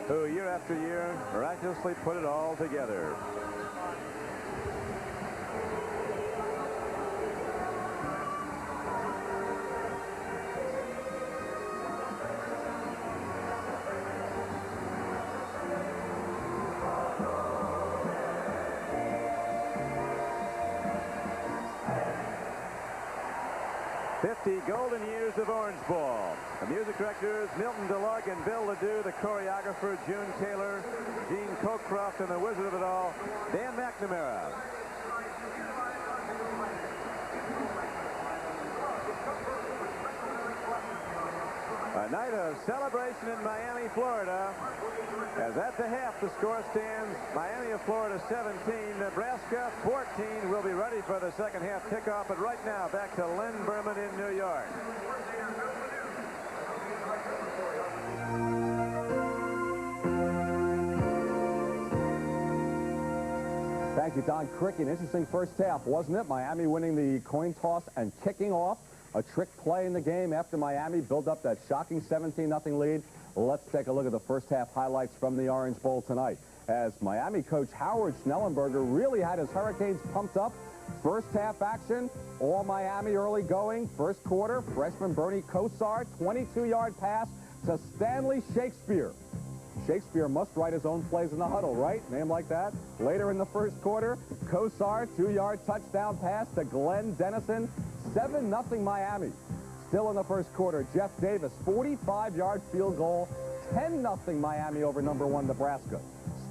who year after year miraculously put it all together. Golden years of Orange Ball. The music directors, Milton DeLark and Bill Ledoux. The choreographer, June Taylor, Gene Cockcroft, and the wizard of it all, Dan McNamara. A night of celebration in Miami, Florida, as at the half the score stands Miami of Florida 17, Nebraska 14. We'll be ready for the second half kickoff, but right now back to Lynn Berman in New York. Thank you, Don Crick. An interesting first half, wasn't it? Miami winning the coin toss and kicking off. A trick play in the game after Miami built up that shocking 17-0 lead. Let's take a look at the first half highlights from the Orange Bowl tonight. As Miami coach Howard Schnellenberger really had his Hurricanes pumped up. First half action, all Miami early going. First quarter, freshman Bernie Kosar, 22-yard pass to Stanley Shakespeare. Shakespeare must write his own plays in the huddle, right? Name like that. Later in the first quarter, Kosar, 2-yard touchdown pass to Glenn Dennison. 7-0 Miami. Still in the first quarter, Jeff Davis, 45-yard field goal. 10-0 Miami over #1 Nebraska.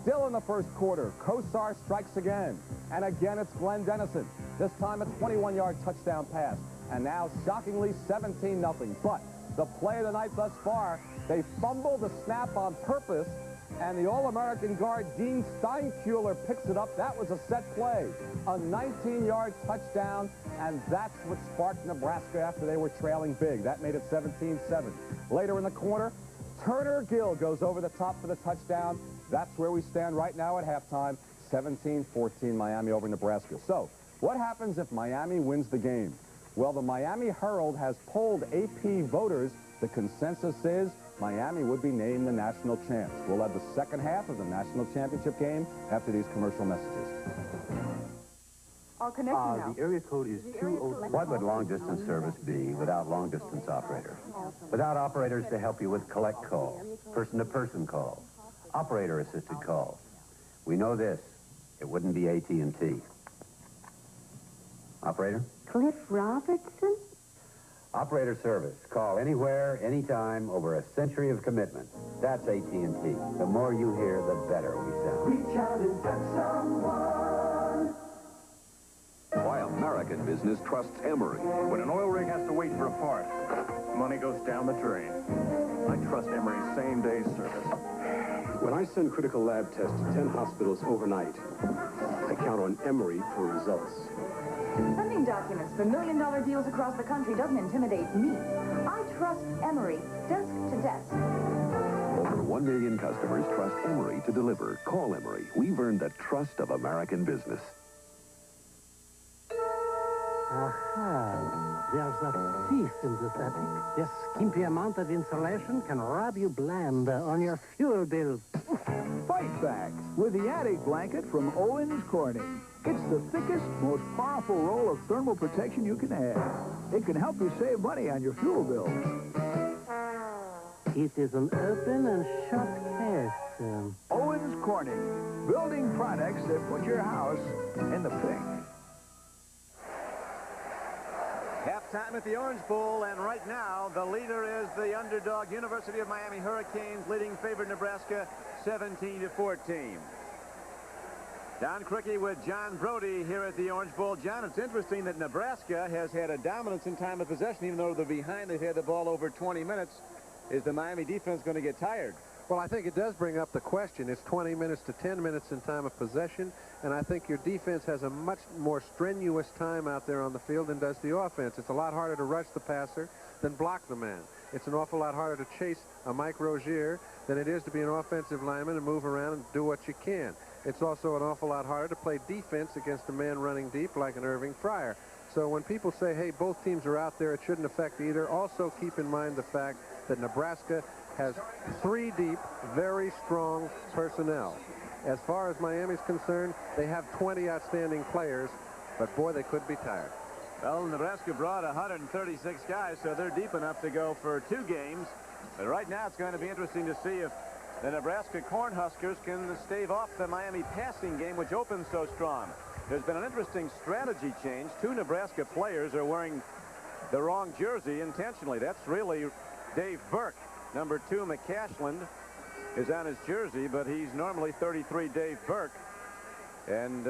Still in the first quarter, Kosar strikes again. And again, it's Glenn Dennison. This time, a 21-yard touchdown pass. And now, shockingly, 17-0. But the play of the night thus far, they fumbled the snap on purpose, and the All-American guard Dean Steinkuhler picks it up. That was a set play. A 19-yard touchdown, and that's what sparked Nebraska after they were trailing big. That made it 17-7. Later in the quarter, Turner Gill goes over the top for the touchdown. That's where we stand right now at halftime, 17-14 Miami over Nebraska. So, what happens if Miami wins the game? Well, the Miami Herald has polled AP voters. The consensus is Miami would be named the national champs. We'll have the second half of the national championship game after these commercial messages. Our connection now. The area code is 202. What would long-distance service be without long-distance operators? Without operators to help you with collect calls, person-to-person calls, operator-assisted calls. We know this. It wouldn't be AT&T. Operator? Cliff Robertson? Operator service. Call anywhere, anytime, over a century of commitment. That's AT&T. The more you hear, the better we sound. Reach out and touch someone. Why American business trusts Emery. When an oil rig has to wait for a part, money goes down the drain. I trust Emery's same-day service. When I send critical lab tests to 10 hospitals overnight, I count on Emery for results. Sending documents for million-dollar deals across the country doesn't intimidate me. I trust Emery, desk to desk. Over 1 million customers trust Emery to deliver. Call Emery. We've earned the trust of American business. Aha, there's a thief in this attic. This skimpy amount of insulation can rob you blind on your fuel bill. Fight back with the attic blanket from Owens Corning. It's the thickest, most powerful roll of thermal protection you can have. It can help you save money on your fuel bill. It is an open and shut case. Owens Corning, building products that put your house in the pink. Halftime at the Orange Bowl, and right now the leader is the underdog University of Miami Hurricanes, leading favorite Nebraska 17-14. Don Cricky with John Brody here at the Orange Bowl. John, it's interesting that Nebraska has had a dominance in time of possession, even though they're behind. They've had the ball over 20 minutes. Is the Miami defense going to get tired? Well, I think it does bring up the question. It's 20 minutes to 10 minutes in time of possession, and I think your defense has a much more strenuous time out there on the field than does the offense. It's a lot harder to rush the passer than block the man. It's an awful lot harder to chase a Mike Rozier than it is to be an offensive lineman and move around and do what you can. It's also an awful lot harder to play defense against a man running deep like an Irving Fryer. So when people say, hey, both teams are out there, it shouldn't affect either, also keep in mind the fact that Nebraska has 3 deep, very strong personnel. As far as Miami's concerned, they have 20 outstanding players, but boy, they could be tired. Well, Nebraska brought 136 guys, so they're deep enough to go for 2 games. But right now, it's going to be interesting to see if the Nebraska Cornhuskers can stave off the Miami passing game, which opens so strong. There's been an interesting strategy change. 2 Nebraska players are wearing the wrong jersey intentionally. That's really Dave Burke. Number 2, McCashland, is on his jersey, but he's normally 33 Dave Burke. And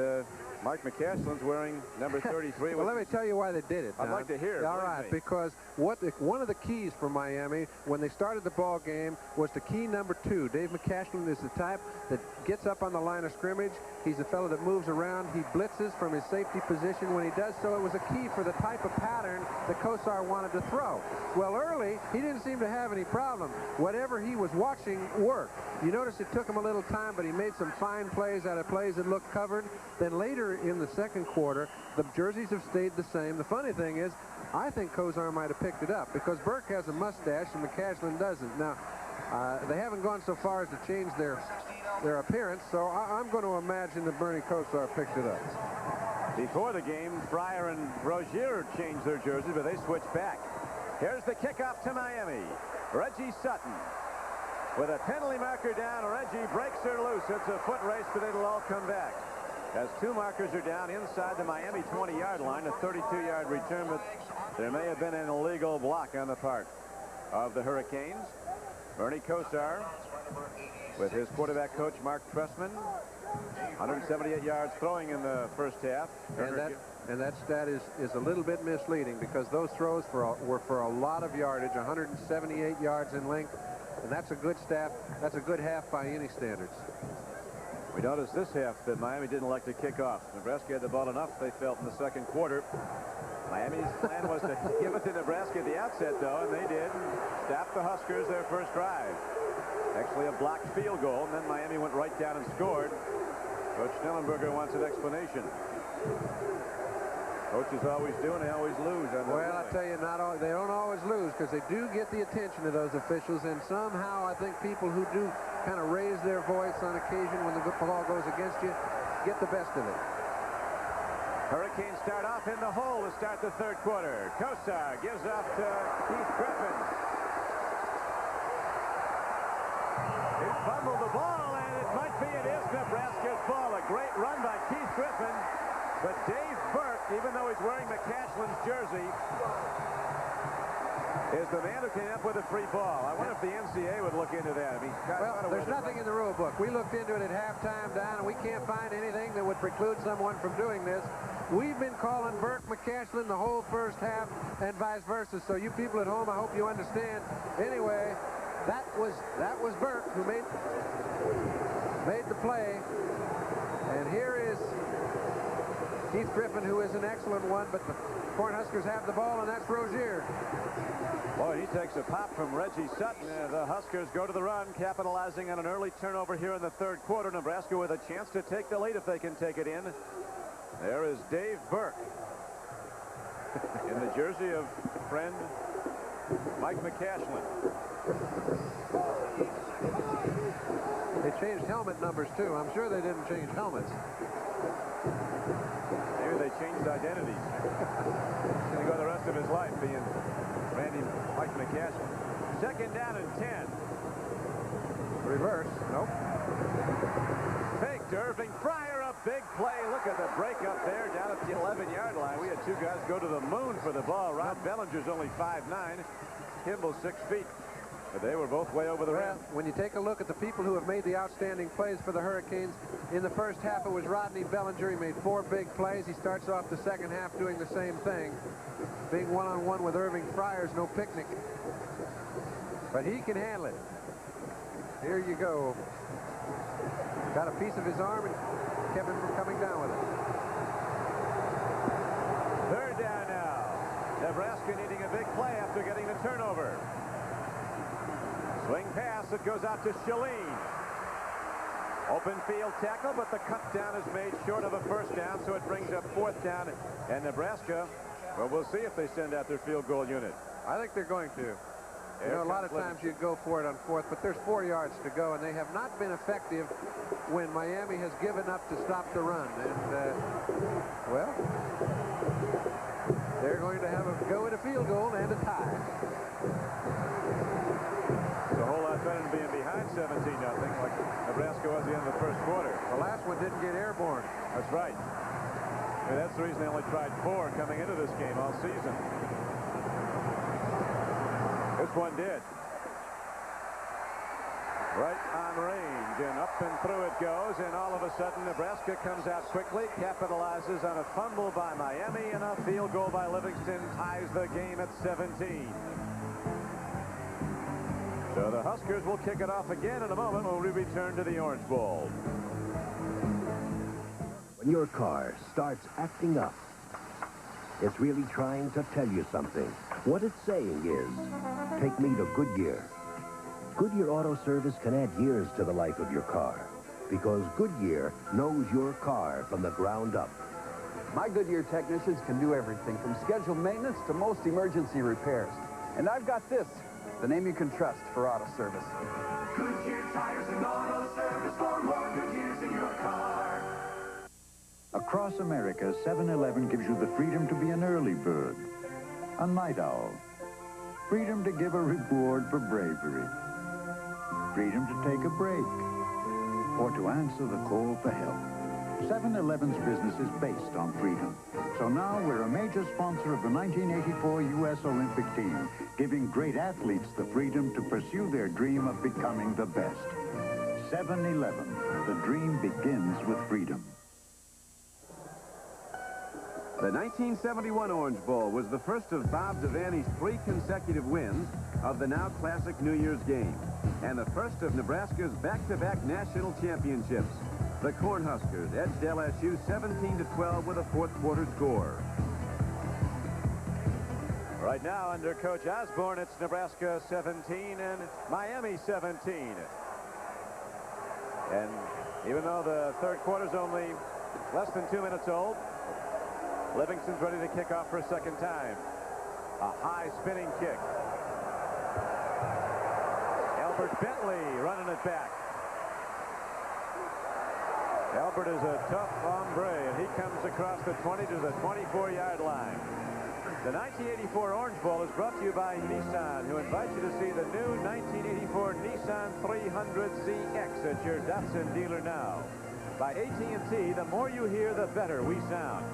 Mike McCashland's wearing number 33. Well, let me tell you why they did it. I'd like to hear. All right, because one of the keys for Miami when they started the ball game was to key number 2. Dave McCashland is the type that gets up on the line of scrimmage. He's the fellow that moves around. He blitzes from his safety position. When he does so, it was a key for the type of pattern that Kosar wanted to throw. Well, early, he didn't seem to have any problem. Whatever he was watching worked. You notice it took him a little time, but he made some fine plays out of plays that looked covered. Then later in the second quarter, the jerseys have stayed the same. The funny thing is, I think Kosar might have picked it up because Burke has a mustache and McCashland doesn't. Now, they haven't gone so far as to change their appearance, so I'm going to imagine that Bernie Kosar picked it up. Before the game, Fryer and Rozier changed their jerseys, but they switched back. Here's the kickoff to Miami. Reggie Sutton. With a penalty marker down, Reggie breaks her loose. It's a foot race, but it'll all come back. As 2 markers are down inside the Miami 20-yard line, a 32-yard return, but there may have been an illegal block on the part of the Hurricanes. Bernie Kosar with his quarterback coach, Mark Trestman. 178 yards throwing in the first half. And that stat is a little bit misleading because those throws were for a lot of yardage, 178 yards in length, and that's a good stat. That's a good half by any standards. We noticed this half that Miami didn't like to kick off. Nebraska had the ball enough, they felt, in the second quarter. Miami's plan was to give it to Nebraska at the outset, though, and they did. Stopped the Huskers their first drive. Actually a blocked field goal, and then Miami went right down and scored. Coach Schnellenberger wants an explanation. Coaches always do, and they always lose. Well, I tell you, they don't always lose because they do get the attention of those officials, and somehow I think people who do kind of raise their voice on occasion when the ball goes against you get the best of it. Hurricanes start off in the hole to start the third quarter. Kosar gives off to Keith Griffin. He fumbled the ball, and it might be it is Nebraska's ball. jersey is the man who came up with a free ball. I wonder if the NCAA would look into that. I mean, well, there's nothing in the rule book. We looked into it at halftime, Don, and we can't find anything that would preclude someone from doing this. We've been calling Burke McCashlin the whole first half and vice versa. So you people at home, I hope you understand. Anyway, that was Burke who made the play. And here is Keith Griffin, who is an excellent one, but the Cornhuskers have the ball, and that's Rozier. Boy, he takes a pop from Reggie Sutton. The Huskers go to the run, capitalizing on an early turnover here in the third quarter. Nebraska with a chance to take the lead if they can take it in. There is Dave Burke in the jersey of friend Mike McCashlin. They changed helmet numbers, too. I'm sure they didn't change helmets. Maybe they changed identities. He's going to go the rest of his life being Mike McCashlin. Second down and 10. Reverse. Nope. Fake to Irving Fryer, a big play. Look at the break up there down at the 11-yard line. We had two guys go to the moon for the ball. Rod Bellinger's only 5'9". Kimball 6 feet. But they were both way over the rim. When you take a look at the people who have made the outstanding plays for the Hurricanes, in the first half it was Rodney Bellinger. He made 4 big plays. He starts off the second half doing the same thing. Being one-on-one with Irving Fryer's no picnic. But he can handle it. Here you go. Got a piece of his arm and kept him from coming down with it. Third down now. Nebraska needing a big play after getting the turnover. Swing pass, it goes out to Shalene. Open field tackle, but the cut down is made short of a first down, so it brings up fourth down. And Nebraska, well, we'll see if they send out their field goal unit. I think they're going to. You know, a lot of times you go for it on fourth, but there's 4 yards to go, and they have not been effective when Miami has given up to stop the run. And, well, they're going to have a go at a field goal and a tie. It's a whole lot better than being behind 17-0, like Nebraska was at the end of the first quarter. The last one didn't get airborne. That's right. I mean, that's the reason they only tried 4 coming into this game all season. This one did. Right on range, and up and through it goes, and all of a sudden Nebraska comes out quickly, capitalizes on a fumble by Miami, and a field goal by Livingston ties the game at 17. So the Huskers will kick it off again in a moment when we return to the Orange Bowl. When your car starts acting up, it's really trying to tell you something. What it's saying is, take me to Goodyear. Goodyear Auto Service can add years to the life of your car, because Goodyear knows your car from the ground up. My Goodyear technicians can do everything from scheduled maintenance to most emergency repairs. And I've got this, the name you can trust for auto service. Goodyear tires and auto service for more good years in your car. Across America, 7-Eleven gives you the freedom to be an early bird, a night owl, freedom to give a reward for bravery, freedom to take a break, or to answer the call for help. 7-Eleven's business is based on freedom. So now we're a major sponsor of the 1984 U.S. Olympic team, giving great athletes the freedom to pursue their dream of becoming the best. 7-Eleven, the dream begins with freedom. The 1971 Orange Bowl was the first of Bob Devaney's 3 consecutive wins of the now classic New Year's game, and the first of Nebraska's back-to-back national championships. The Cornhuskers edged LSU 17-12 with a fourth-quarter score. Right now, under Coach Osborne, it's Nebraska 17 and Miami 17. And even though the third quarter's only less than 2 minutes old, Livingston's ready to kick off for a second time. A high spinning kick. Albert Bentley running it back. Albert is a tough hombre, and he comes across the 20 to the 24-yard line. The 1984 Orange Bowl is brought to you by Nissan, who invites you to see the new 1984 Nissan 300ZX at your Datsun dealer now. By AT&T, the more you hear, the better we sound.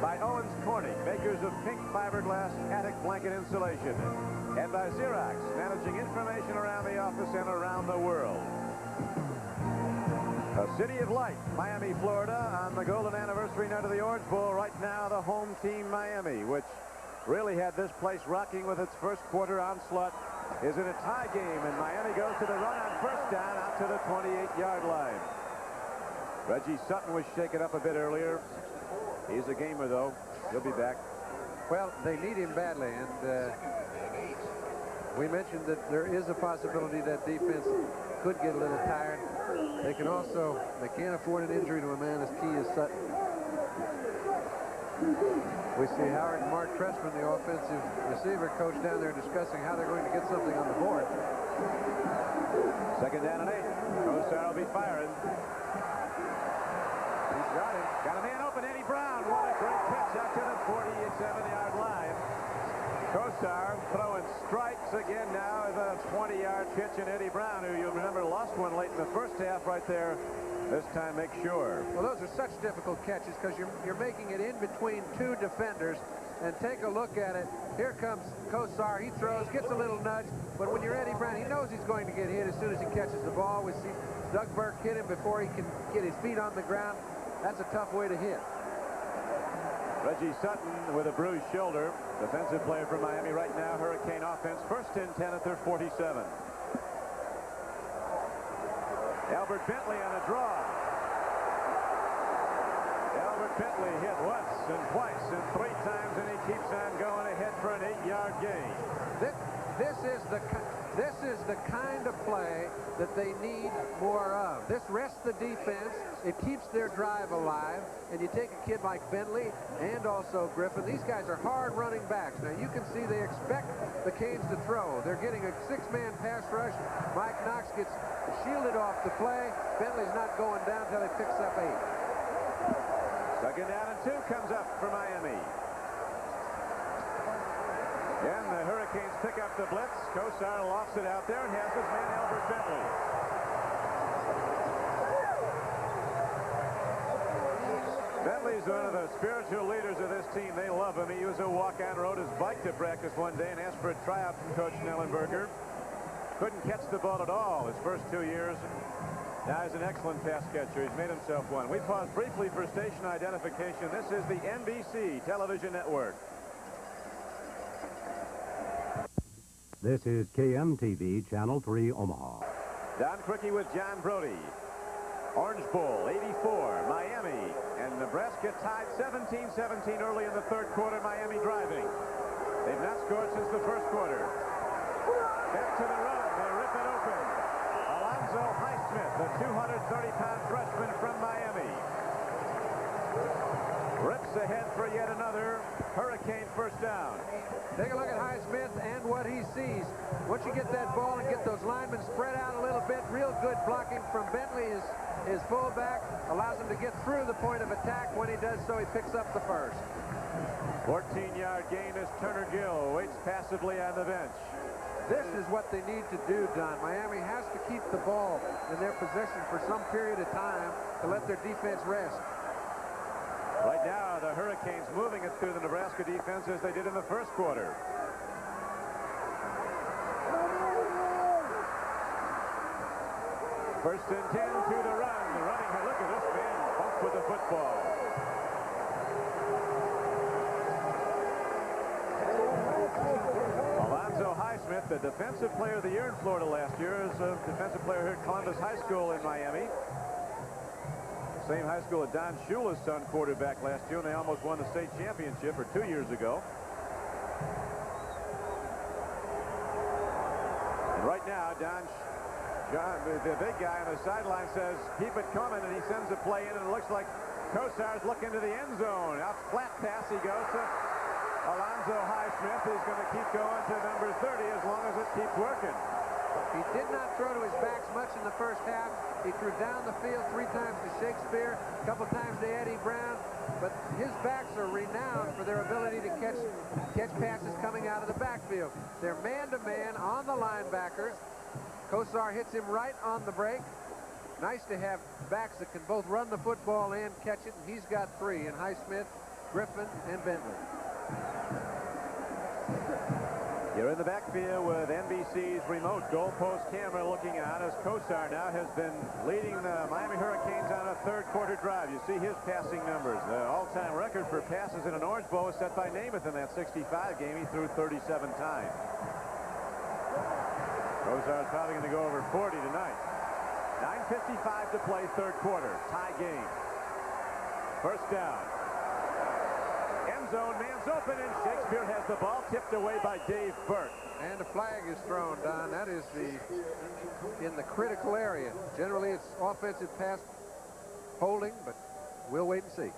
by Owens Corning, makers of pink fiberglass attic blanket insulation, and by Xerox, managing information around the office and around the world. A city of light, Miami, Florida, on the golden anniversary night of the Orange Bowl. Right now, the home team, Miami, which really had this place rocking with its first quarter onslaught, is in a tie game, and Miami goes to the run on first down out to the 28-yard line. Reggie Sutton was shaken up a bit earlier. He's a gamer, though. He'll be back. Well, they need him badly, and we mentioned that there is a possibility that defense could get a little tired. They can't afford an injury to a man as key as Sutton. We see Howard and Mark Tressman, the offensive receiver coach, down there discussing how they're going to get something on the board. Second down and 8. Kosar will be firing. He's got him. Got a man open, Eddie Brown. What a great catch out to the 47-yard line. Kosar throwing strikes again now as a 20-yard pitch, and Eddie Brown, who you'll remember lost one late in the first half right there, this time make sure. Well, those are such difficult catches because you're making it in between two defenders. And take a look at it. Here comes Kosar. He throws, gets a little nudge, but when you're Eddie Brown, he knows he's going to get hit as soon as he catches the ball. We see Doug Burke hit him before he can get his feet on the ground. That's a tough way to hit. Reggie Sutton with a bruised shoulder. Defensive player for Miami right now. Hurricane offense. First and 10 at their 47. Albert Bentley on a draw. Albert Bentley hit once and twice and 3 times, and he keeps on going ahead for an 8-yard gain. This is the kind of play that they need more of. This rests the defense. It keeps their drive alive. And you take a kid like Bentley and also Griffin. These guys are hard running backs. Now you can see they expect the Canes to throw. They're getting a 6-man pass rush. Mike Knox gets shielded off the play. Bentley's not going down until he picks up 8. Second down and 2 comes up for Miami. And the Hurricanes pick up the blitz. Kosar lofts it out there and has his man Albert Bentley. Bentley's one of the spiritual leaders of this team. They love him. He was a walk-on, rode his bike to practice one day and asked for a tryout from Coach Schnellenberger. Couldn't catch the ball at all his first 2 years. Now he's an excellent pass catcher. He's made himself one. We pause briefly for station identification. This is the NBC television network. This is KMTV Channel 3 Omaha. Don Criqui with John Brody. Orange Bowl, 84, Miami. And Nebraska tied 17-17 early in the third quarter. Miami driving. They've not scored since the first quarter. Back to the run. They rip it open. Alonzo Highsmith, the 230-pound freshman from Miami. Rips ahead for yet another Hurricane first down. Take a look at Highsmith and what he sees. Once you get that ball and get those linemen spread out a little bit, real good blocking from Bentley, his fullback, allows him to get through the point of attack. When he does so, he picks up the first. 14-yard gain as Turner Gill waits passively on the bench. This is what they need to do, Don. Miami has to keep the ball in their possession for some period of time to let their defense rest. Right now, the Hurricanes moving it through the Nebraska defense as they did in the first quarter. First and 10 to the run. The running, look at this man bump with the football. Alonzo Highsmith, the defensive player of the year in Florida last year, is a defensive player here at Columbus High School in Miami. Same high school that Don Shula's son quarterback last year, and they almost won the state championship 2 years ago. And right now, John, the big guy on the sideline, says, keep it coming, and he sends a play in, and it looks like Kosar's looking to the end zone. Out flat pass he goes to Alonzo Highsmith. He's going to keep going to number 30 as long as it keeps working. He did not throw to his backs much in the first half. He threw down the field 3 times to Shakespeare, a couple times to Eddie Brown, but his backs are renowned for their ability to catch passes coming out of the backfield. They're man-to-man on the linebackers. Kosar hits him right on the break. Nice to have backs that can both run the football and catch it, and he's got 3. And Highsmith Griffin, and Bentley. You're in the backfield with NBC's remote goalpost camera looking on as Kosar now has been leading the Miami Hurricanes on a third-quarter drive. You see his passing numbers. The all-time record for passes in an Orange Bowl was set by Namath in that 65 game. He threw 37 times. Kosar's probably going to go over 40 tonight. 9:55 to play, third quarter. Tie game. First down. End zone, man's open, and Shakespeare has the ball tipped away by Dave Burke. And a flag is thrown, Don. That is in the critical area. Generally, it's offensive pass holding, but we'll wait and see.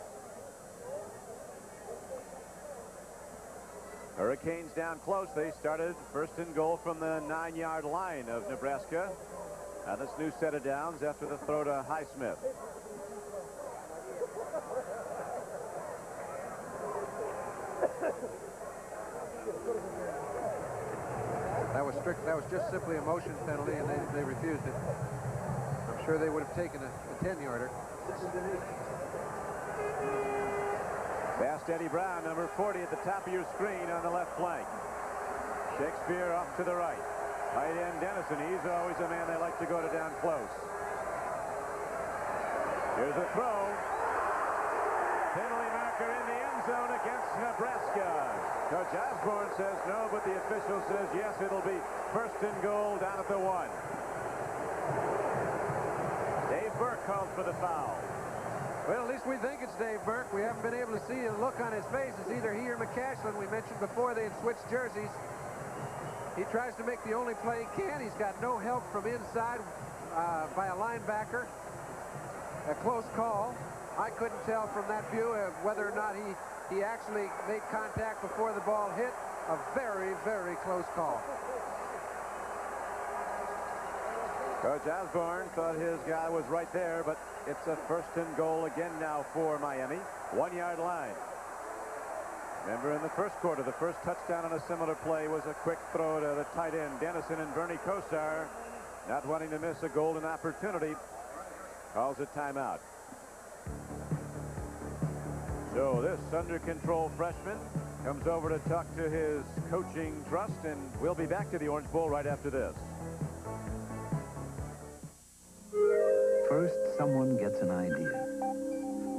Hurricanes down close. They started first and goal from the 9-yard line of Nebraska. Now this new set of downs after the throw to Highsmith. That was just simply a motion penalty, and they refused it. I'm sure they would have taken a 10-yarder. Fast Eddie Brown, number 40 at the top of your screen on the left flank. Shakespeare off to the right. Tight end Dennison. He's always a man they like to go to down close. Here's a throw. Penalty marker in the end zone against Nebraska. Coach Osborne says no, but the official says yes, it'll be first and goal down at the 1. Dave Burke called for the foul. Well, at least we think it's Dave Burke. We haven't been able to see the look on his face. It's either he or McCashlin. We mentioned before they had switched jerseys. He tries to make the only play he can. He's got no help from inside by a linebacker. A close call. I couldn't tell from that view whether or not he actually made contact before the ball hit. A very, very close call. Coach Osborne thought his guy was right there, but it's a first and goal again now for Miami. 1-yard line. Remember in the first quarter, the first touchdown on a similar play was a quick throw to the tight end, Dennison, and Bernie Kosar, not wanting to miss a golden opportunity, calls a timeout. So this under control freshman comes over to talk to his coaching trust, and we'll be back to the Orange Bowl right after this. First, someone gets an idea.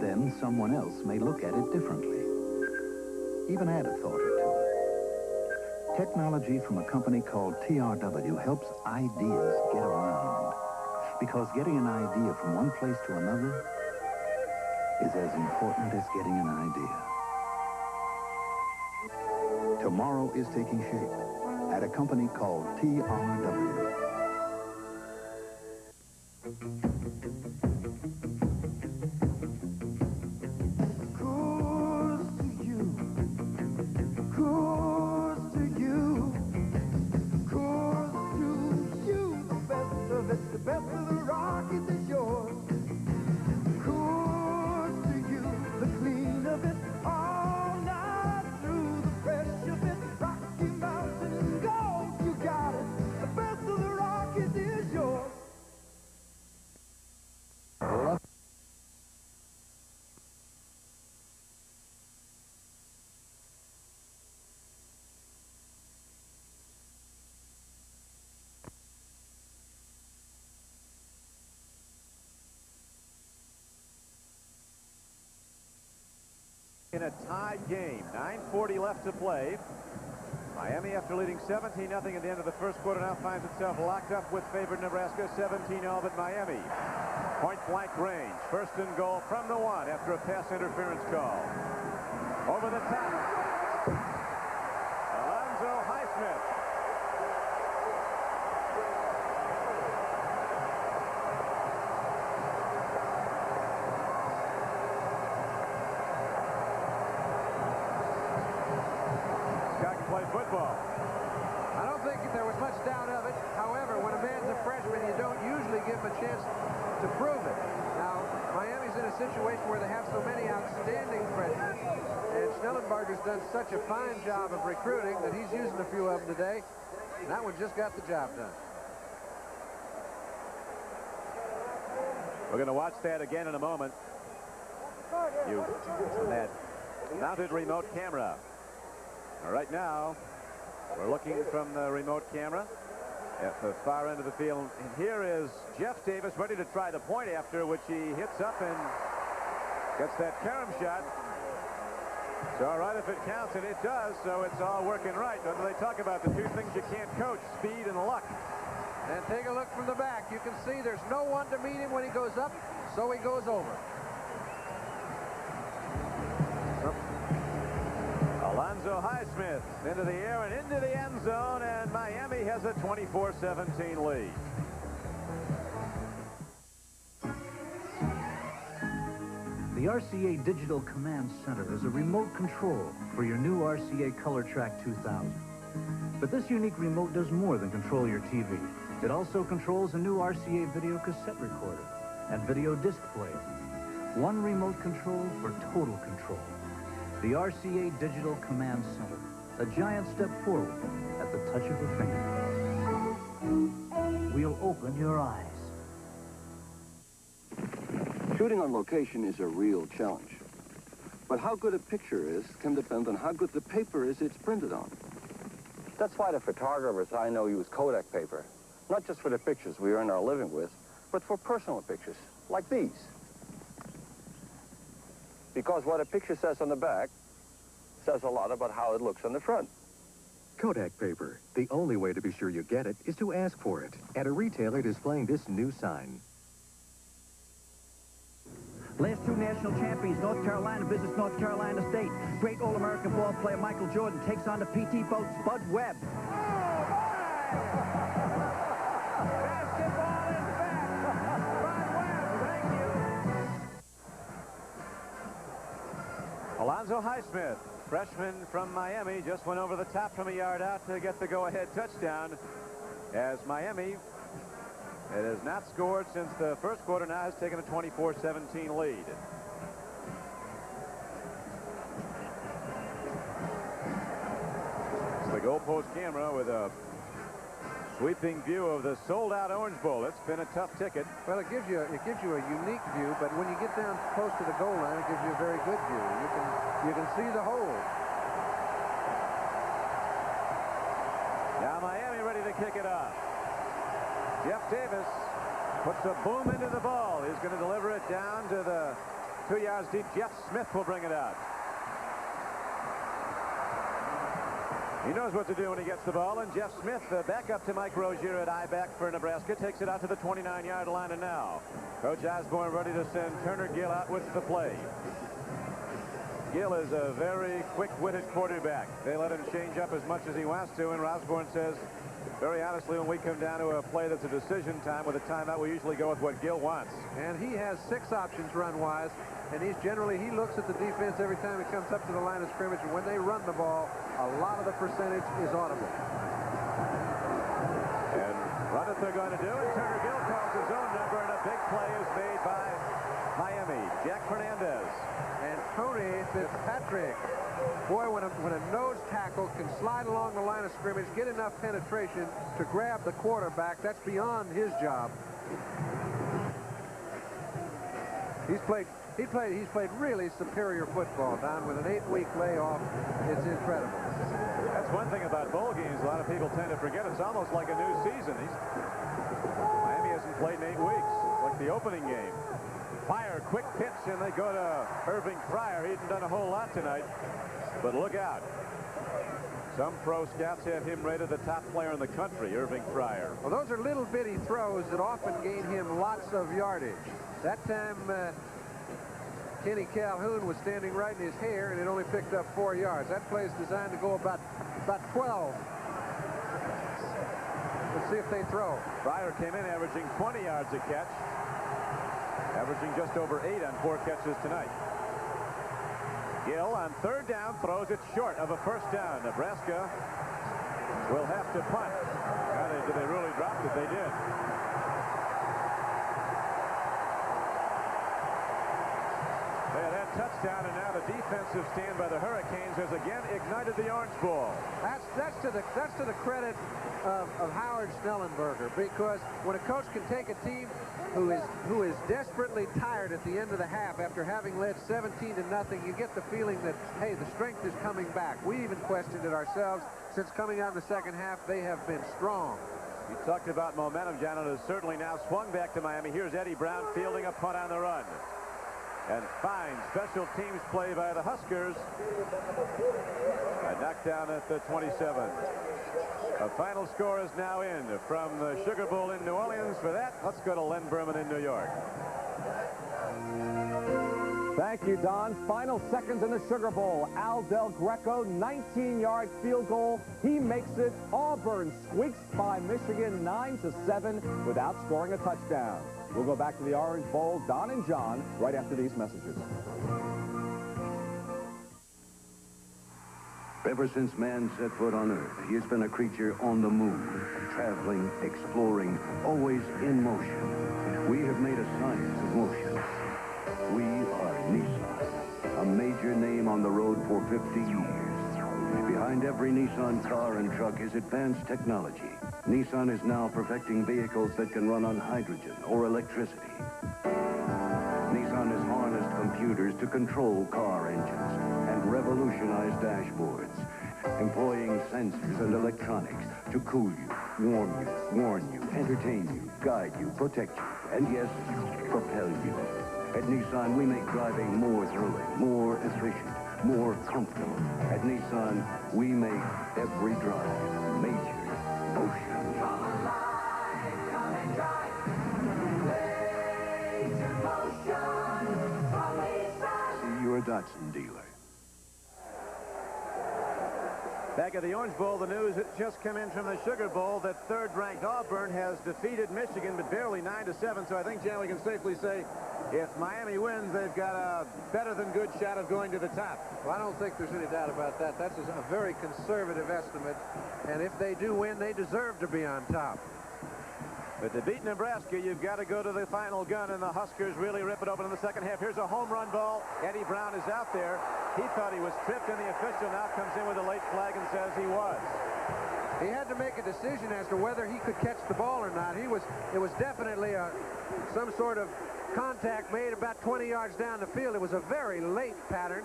Then someone else may look at it differently. Even add a thought or two. Technology from a company called TRW helps ideas get around. Because getting an idea from one place to another is as important as getting an idea. Tomorrow is taking shape at a company called TRW. In a tied game, 9:40 left to play. Miami, after leading 17-0 at the end of the first quarter, now finds itself locked up with favored Nebraska, 17-all, but Miami. Point-blank range, first and goal from the 1 after a pass interference call. Over the top. Alonzo Highsmith. Football. I don't think there was much doubt of it. However, when a man's a freshman, you don't usually give him a chance to prove it. Now, Miami's in a situation where they have so many outstanding freshmen, and Schnellenberger's done such a fine job of recruiting that he's using a few of them today, and that one just got the job done. We're going to watch that again in a moment. You, on that mounted remote camera. Right now, we're looking from the remote camera at the far end of the field. And here is Jeff Davis ready to try the point after, which he hits up and gets that carom shot. It's all right if it counts, and it does, so it's all working right. When they talk about the two things you can't coach, speed and luck. And take a look from the back. You can see there's no one to meet him when he goes up, so he goes over. Alonzo Highsmith into the air and into the end zone, and Miami has a 24-17 lead. The RCA Digital Command Center is a remote control for your new RCA ColorTrack 2000. But this unique remote does more than control your TV. It also controls a new RCA video cassette recorder and video disc player. One remote control for total control. The RCA Digital Command Center, a giant step forward at the touch of a finger. We'll open your eyes. Shooting on location is a real challenge. But how good a picture is can depend on how good the paper is it's printed on. That's why the photographers I know use Kodak paper. Not just for the pictures we earn our living with, but for personal pictures, like these. Because what a picture says on the back says a lot about how it looks on the front. Kodak paper. The only way to be sure you get it is to ask for it at a retailer displaying this new sign. Last two national champions, North Carolina visits North Carolina State. Great All-American ball player Michael Jordan takes on the PT boat Spud Webb. Alonzo Highsmith, freshman from Miami, just went over the top from a yard out to get the go-ahead touchdown. As Miami, it has not scored since the first quarter, now has taken a 24-17 lead. It's the goalpost camera with a sweeping view of the sold-out Orange Bowl. It's been a tough ticket. Well, it gives you a unique view, but when you get down close to the goal line, it gives you a very good view. You can see the hole. Now Miami ready to kick it off. Jeff Davis puts a boom into the ball. He's going to deliver it down to the 2 yards deep. Jeff Smith will bring it out. He knows what to do when he gets the ball, and Jeff Smith, back up to Mike Rozier at I-back for Nebraska, takes it out to the 29-yard line, and now Coach Osborne ready to send Turner Gill out with the play. Gill is a very quick-witted quarterback. They let him change up as much as he wants to, and Osborne says, very honestly, when we come down to a play that's a decision time with a timeout, we usually go with what Gill wants. And he has 6 options run-wise, and he looks at the defense every time he comes up to the line of scrimmage, and when they run the ball, a lot of the percentage is audible. And what they're going to do, and Turner Gill calls his own number, and a big play is made by Miami. Jack Fernandez. And Tony Fitzpatrick. Boy, when a nose tackle can slide along the line of scrimmage, get enough penetration to grab the quarterback, that's beyond his job. He's played really superior football, Don, with an 8-week layoff. It's incredible. That's one thing about bowl games a lot of people tend to forget. It's almost like a new season. Miami hasn't played in 8 weeks. It's like the opening game. Fire, quick pitch, and they go to Irving Fryer. He hasn't done a whole lot tonight, but look out. Some pro scouts have him rated the top player in the country, Irving Fryer. Well, those are little bitty throws that often gain him lots of yardage. That time, Kenny Calhoun was standing right in his hair, and it only picked up 4 yards. That play is designed to go about 12. Let's see if they throw. Fryer came in averaging 20 yards a catch, averaging just over 8 on 4 catches tonight. Gill on 3rd down throws it short of a 1st down. Nebraska will have to punt. Did they really drop it? They did. They had that touchdown, and now the defensive stand by the Hurricanes has again ignited the Orange Bowl. That's to the credit of Howard Snellenberger, because when a coach can take a team who is desperately tired at the end of the half after having led 17-0. You get the feeling that, hey, the strength is coming back. We even questioned it ourselves. Since coming out in the second half, they have been strong. You talked about momentum, John, and it has certainly now swung back to Miami. Here's Eddie Brown fielding a punt on the run. And fine special teams play by the Huskers. A knockdown at the 27. A final score is now in from the Sugar Bowl in New Orleans. For that, let's go to Len Berman in New York. Thank you, Don. Final seconds in the Sugar Bowl. Al Del Greco, 19-yard field goal. He makes it. Auburn squeaks by Michigan 9-7 without scoring a touchdown. We'll go back to the Orange Bowl, Don and John, right after these messages. Ever since man set foot on Earth, he has been a creature on the move, traveling, exploring, always in motion. We have made a science of motion. We are Nissan, a major name on the road for 50 years. Behind every Nissan car and truck is advanced technology. Nissan is now perfecting vehicles that can run on hydrogen or electricity. Nissan has harnessed computers to control car engines and revolutionize dashboards, employing sensors and electronics to cool you, warn you, entertain you, guide you, protect you, and yes, propel you. At Nissan, we make driving more thrilling, more efficient, more comfortable. At Nissan, we make every drive major motion. Come alive, come and drive. Major motion from Nissan. See your Datsun dealer. Back at the Orange Bowl, the news that just come in from the Sugar Bowl that third-ranked Auburn has defeated Michigan, but barely 9-7. So I think, Jan, we can safely say if Miami wins, they've got a better-than-good shot of going to the top. Well, I don't think there's any doubt about that. That's a very conservative estimate. And if they do win, they deserve to be on top. But to beat Nebraska, you've got to go to the final gun, and the Huskers really rip it open in the second half. Here's a home run ball. Eddie Brown is out there. He thought he was tripped, and the official now comes in with a late flag and says he was. He had to make a decision as to whether he could catch the ball or not. It was definitely some sort of contact made about 20 yards down the field. It was a very late pattern.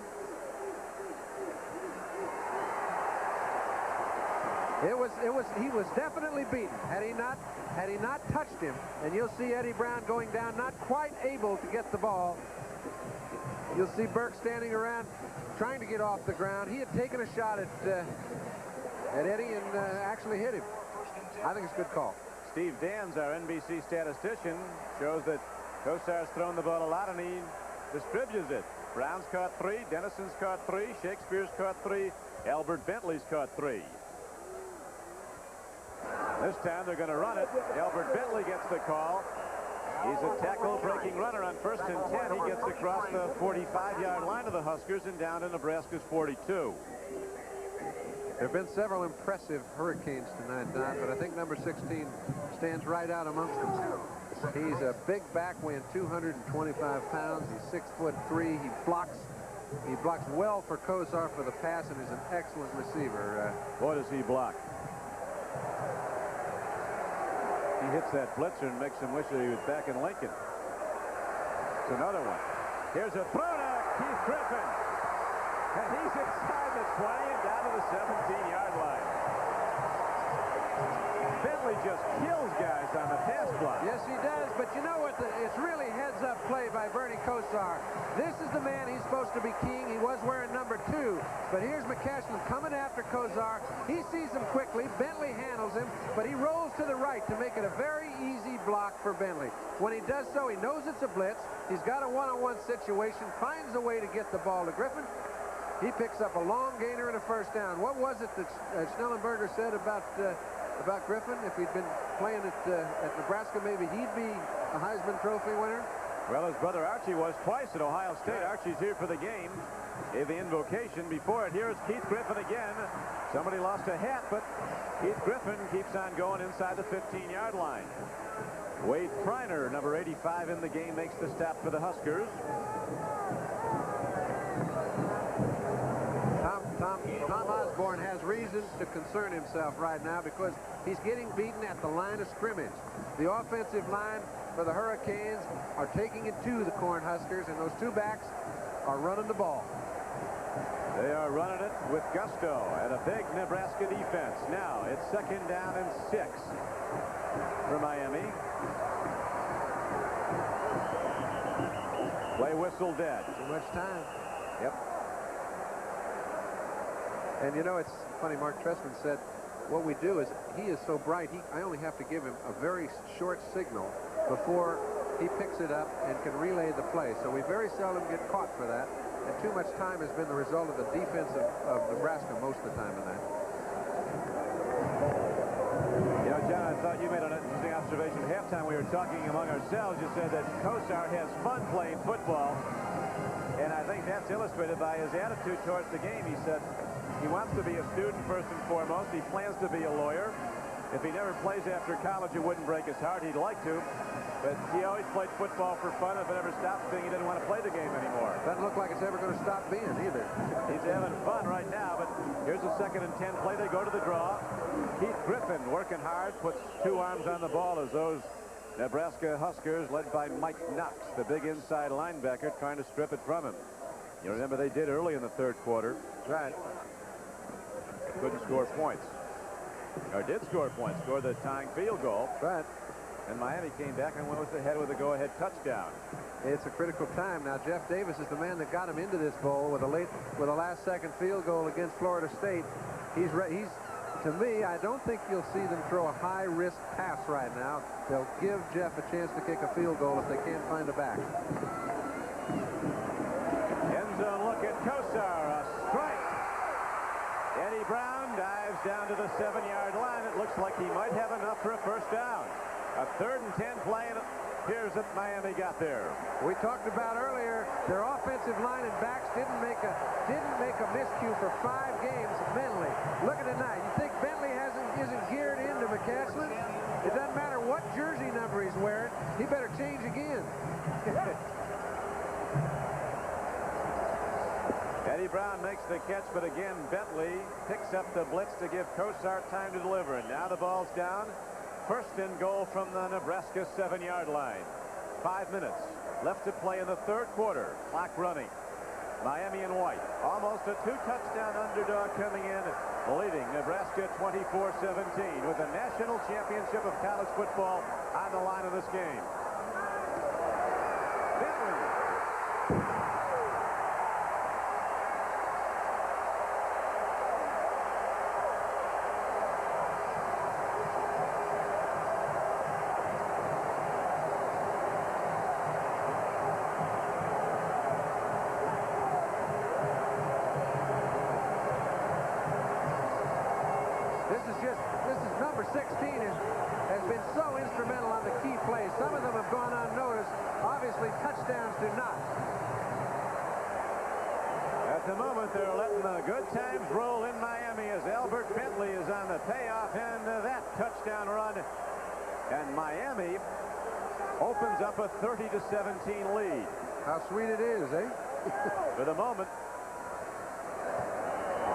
He was definitely beaten. Had he not touched him, and you'll see Eddie Brown going down, not quite able to get the ball. You'll see Burke standing around trying to get off the ground. He had taken a shot at Eddie and actually hit him. I think it's a good call. Steve Dans, our NBC statistician, shows that Kosar's thrown the ball a lot, and he distributes it. Brown's caught 3, Dennison's caught 3, Shakespeare's caught 3, Albert Bentley's caught 3. This time they're going to run it. Albert Bentley gets the call. He's a tackle-breaking runner on 1st and 10. He gets across the 45-yard line of the Huskers and down to Nebraska's 42. There have been several impressive Hurricanes tonight, Don, but I think number 16 stands right out amongst them. He's a big back, weighing 225 pounds. He's 6'3". He blocks well for Kosar for the pass, and is an excellent receiver. Boy, does he block. He hits that blitzer and makes him wish that he was back in Lincoln. It's another one. Here's a throw to Keith Griffin. And he's inside the 20 and down to the 17-yard line. Bentley just kills guys on the pass block. Yes, he does, but you know what? It's really heads-up play by Bernie Kosar. This is the man he's supposed to be king. He was wearing number 2, but here's McCashin coming after Kosar. He sees him quickly. Bentley handles him, but he rolls to the right to make it a very easy block for Bentley. When he does so, he knows it's a blitz. He's got a one-on-one situation, finds a way to get the ball to Griffin. He picks up a long gainer and a first down. What was it that Schnellenberger said about Griffin? If he'd been playing at Nebraska, maybe he'd be a Heisman Trophy winner? Well, his brother Archie was twice at Ohio State. Archie's here for the game. Gave the invocation before it. Here's Keith Griffin again. Somebody lost a hat, but Keith Griffin keeps on going inside the 15-yard line. Wade Kreiner, number 85 in the game, makes the stop for the Huskers. Tom Osborne has reason reason to concern himself right now because he's getting beaten at the line of scrimmage. The offensive line for the Hurricanes are taking it to the Cornhuskers, and those two backs are running the ball. They are running it with gusto and a big Nebraska defense. Now it's 2nd down and 6 for Miami. Play whistle dead. Too much time. Yep. And you know, it's funny, Mark Trestman said, what we do is, he is so bright, I only have to give him a very short signal before he picks it up and can relay the play. So we very seldom get caught for that. And too much time has been the result of the defense of Nebraska most of the time in that. You know, John, I thought you made an interesting observation. Halftime, we were talking among ourselves. You said that Kosar has fun playing football. And I think that's illustrated by his attitude towards the game. He said he wants to be a student first and foremost. He plans to be a lawyer. If he never plays after college, it wouldn't break his heart. He'd like to. But he always played football for fun. If it ever stops being, he didn't want to play the game anymore. Doesn't look like it's ever going to stop being either. He's having fun right now, but here's a 2nd and 10 play. They go to the draw. Keith Griffin working hard, puts 2 arms on the ball as those Nebraska Huskers, led by Mike Knox, the big inside linebacker, trying to strip it from him. You remember they did early in the 3rd quarter. Right. Couldn't score points. Or did score points. Scored the tying field goal. Right. And Miami came back and went ahead with a go-ahead touchdown. It's a critical time. Now, Jeff Davis is the man that got him into this bowl with a last-second field goal against Florida State. To me, I don't think you'll see them throw a high-risk pass right now. They'll give Jeff a chance to kick a field goal if they can't find a back. End zone look at Kosar. A strike. Eddie Brown dives down to the 7-yard line. It looks like he might have enough for a first down. A 3rd and 10 play, and it appears that Miami got there. We talked about earlier, their offensive line and backs didn't make a miscue for 5 games mentally. Look at it now. You think Bentley isn't geared into McCaslin? It doesn't matter what jersey number he's wearing. He better change again. Eddie Brown makes the catch, but again, Bentley picks up the blitz to give Kosar time to deliver. And now the ball's down. 1st and goal from the Nebraska 7-yard line. 5 minutes left to play in the 3rd quarter. Clock running. Miami in white. Almost a 2-touchdown underdog coming in, leading Nebraska 24-17 with the national championship of college football on the line of this game. Bentley. This is number 16 has been so instrumental on the key plays. Some of them have gone unnoticed. Obviously, touchdowns do not. At the moment, they're letting the good times roll in Miami as Albert Bentley is on the payoff end of that touchdown run. And Miami opens up a 30-17 lead. How sweet it is, eh? For the moment.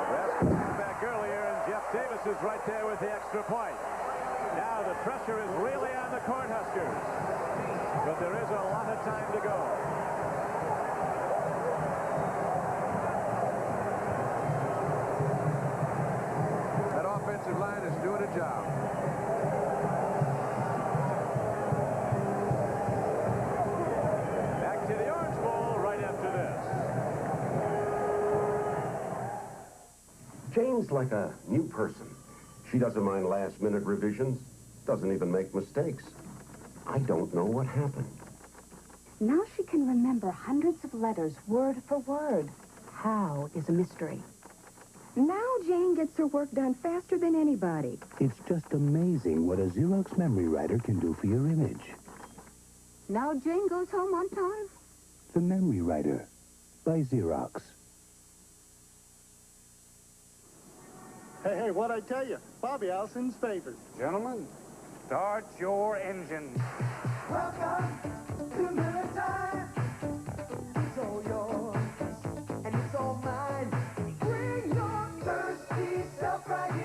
Nebraska came back earlier, and Jeff Davis is right there with the extra point. Now the pressure is really on the Cornhuskers. But there is a lot of time to go. That offensive line is doing a job. Back to the Orange Bowl right after this. Jane's like a new person. She doesn't mind last-minute revisions, doesn't even make mistakes. I don't know what happened. Now she can remember hundreds of letters word for word. How is a mystery. Now Jane gets her work done faster than anybody. It's just amazing what a Xerox memory writer can do for your image. Now Jane goes home on time. The Memory Writer by Xerox. Hey, what'd I tell you? Bobby Allison's favorite. Gentlemen, start your engines. Welcome to Miller Time. It's all yours, and it's all mine. Bring your thirsty self right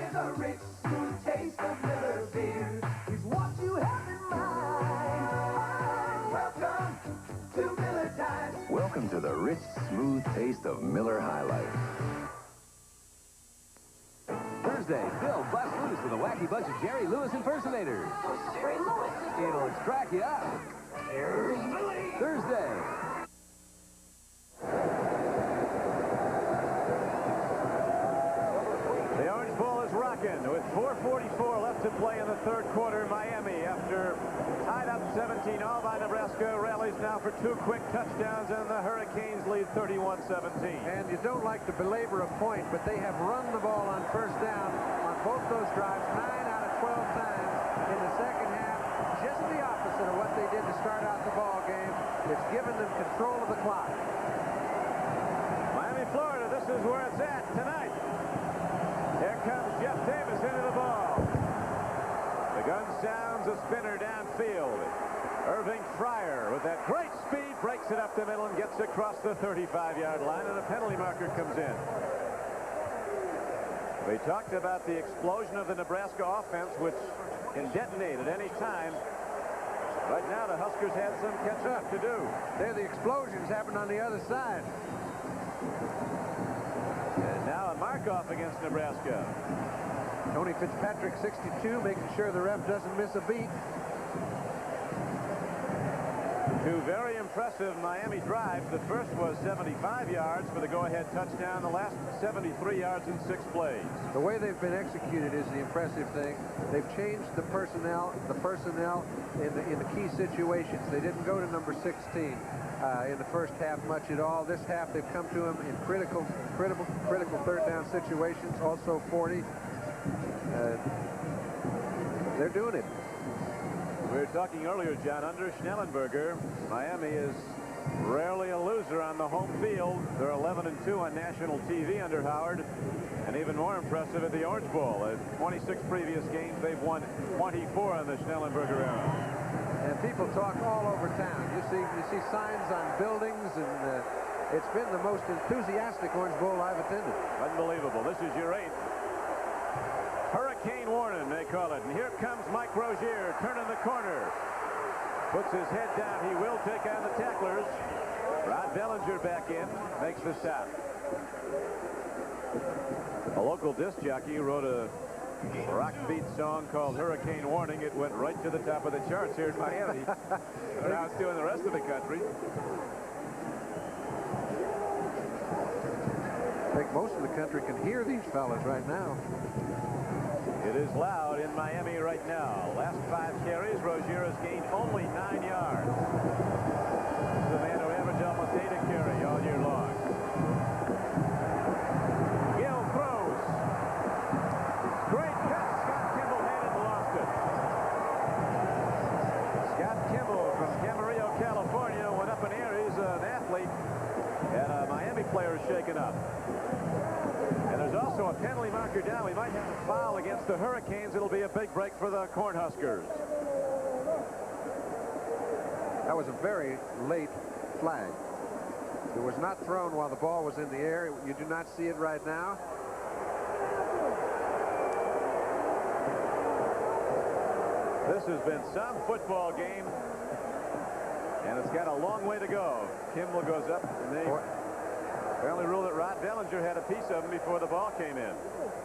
Welcome to the rich, smooth taste of Miller High Life. Thursday, Bill busts loose with a wacky bunch of Jerry Lewis impersonators. Jerry Lewis. It'll crack you up. Here's Billy. Thursday. The Orange Bowl is rocking with 4:44 left to play in the third quarter. Miami, after tied up 17 all by Nebraska, rallies now for 2 quick touchdowns, and the Hurricanes lead 31-17. And you don't like to belabor a point, but they have run the ball on first down on both those drives 9 out of 12 times in the second half. Just the opposite of what they did to start out the ball game. It's given them control of the clock. Miami, Florida, this is where it's at tonight. Here comes Jeff Davis into the ball. The gun sounds a spinner downfield. Irving Fryer, with that great speed, breaks it up the middle and gets across the 35-yard line, and a penalty marker comes in. We talked about the explosion of the Nebraska offense, which can detonate at any time. Right now, the Huskers had some catch-up to do. There, the explosions happened on the other side. And now a mark-off against Nebraska. Tony Fitzpatrick, 62, making sure the ref doesn't miss a beat. 2 very impressive Miami drives. The first was 75 yards for the go-ahead touchdown. The last 73 yards in 6 plays. The way they've been executed is the impressive thing. They've changed the personnel in the key situations. They didn't go to number 16 in the first half much at all. This half they've come to him in critical third down situations. Also 40. They're doing it. We were talking earlier, John, under Schnellenberger, Miami is rarely a loser on the home field. They're 11-2 on national TV under Howard, and even more impressive at the Orange Bowl. In 26 previous games, they've won 24 in the Schnellenberger era. And people talk all over town. You see signs on buildings, and it's been the most enthusiastic Orange Bowl I've attended. Unbelievable. This is your 8th. Hurricane Warning, they call it. And here comes Mike Rozier, turning the corner. Puts his head down. He will take on the tacklers. Rod Bellinger back in, makes the stop. A local disc jockey wrote a rock beat song called Hurricane Warning. It went right to the top of the charts here in Miami. And now it's doing the rest of the country. I think most of the country can hear these fellas right now. It is loud in Miami right now. Last 5 carries, Rozier has gained only 9 yards. This is the man who averaged almost 8 a carry all year long. Gill throws. Great catch. Scott Kimball had it and lost it. Scott Kimball from Camarillo, California, went up in the air. He's an athlete, and a Miami player is shaken up. And there's also a penalty marker down. We might have a foul against the Hurricanes. It'll be a big break for the Cornhuskers. That was a very late flag. It was not thrown while the ball was in the air. You do not see it right now. This has been some football game, and it's got a long way to go. Kimball goes up, and they apparently ruled that Rod Bellinger had a piece of him before the ball came in.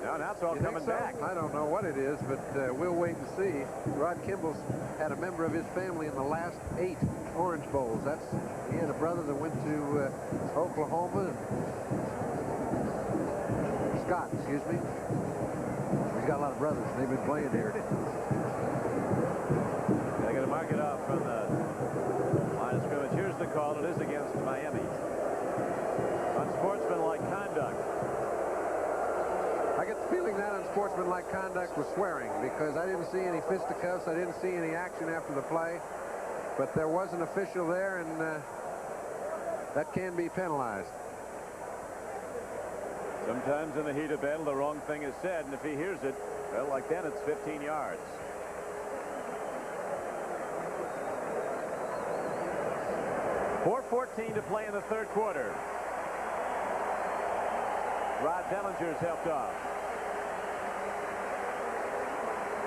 Now it's all coming back. I don't know what it is, but we'll wait and see. Rod Kimball's had a member of his family in the last 8 Orange Bowls. He had a brother that went to Oklahoma. Scott, excuse me. He's got a lot of brothers. They've been playing here. They're going to mark it off from the line of scrimmage. Here's the call. It is against Miami. Unsportsmanlike conduct. I get the feeling that unsportsmanlike conduct was swearing, because I didn't see any fisticuffs. I didn't see any action after the play. But there was an official there, and that can be penalized. Sometimes in the heat of battle, the wrong thing is said, and if he hears it, well, like that, it's 15 yards. .4:14 to play in the third quarter. Rod Bellinger's helped off.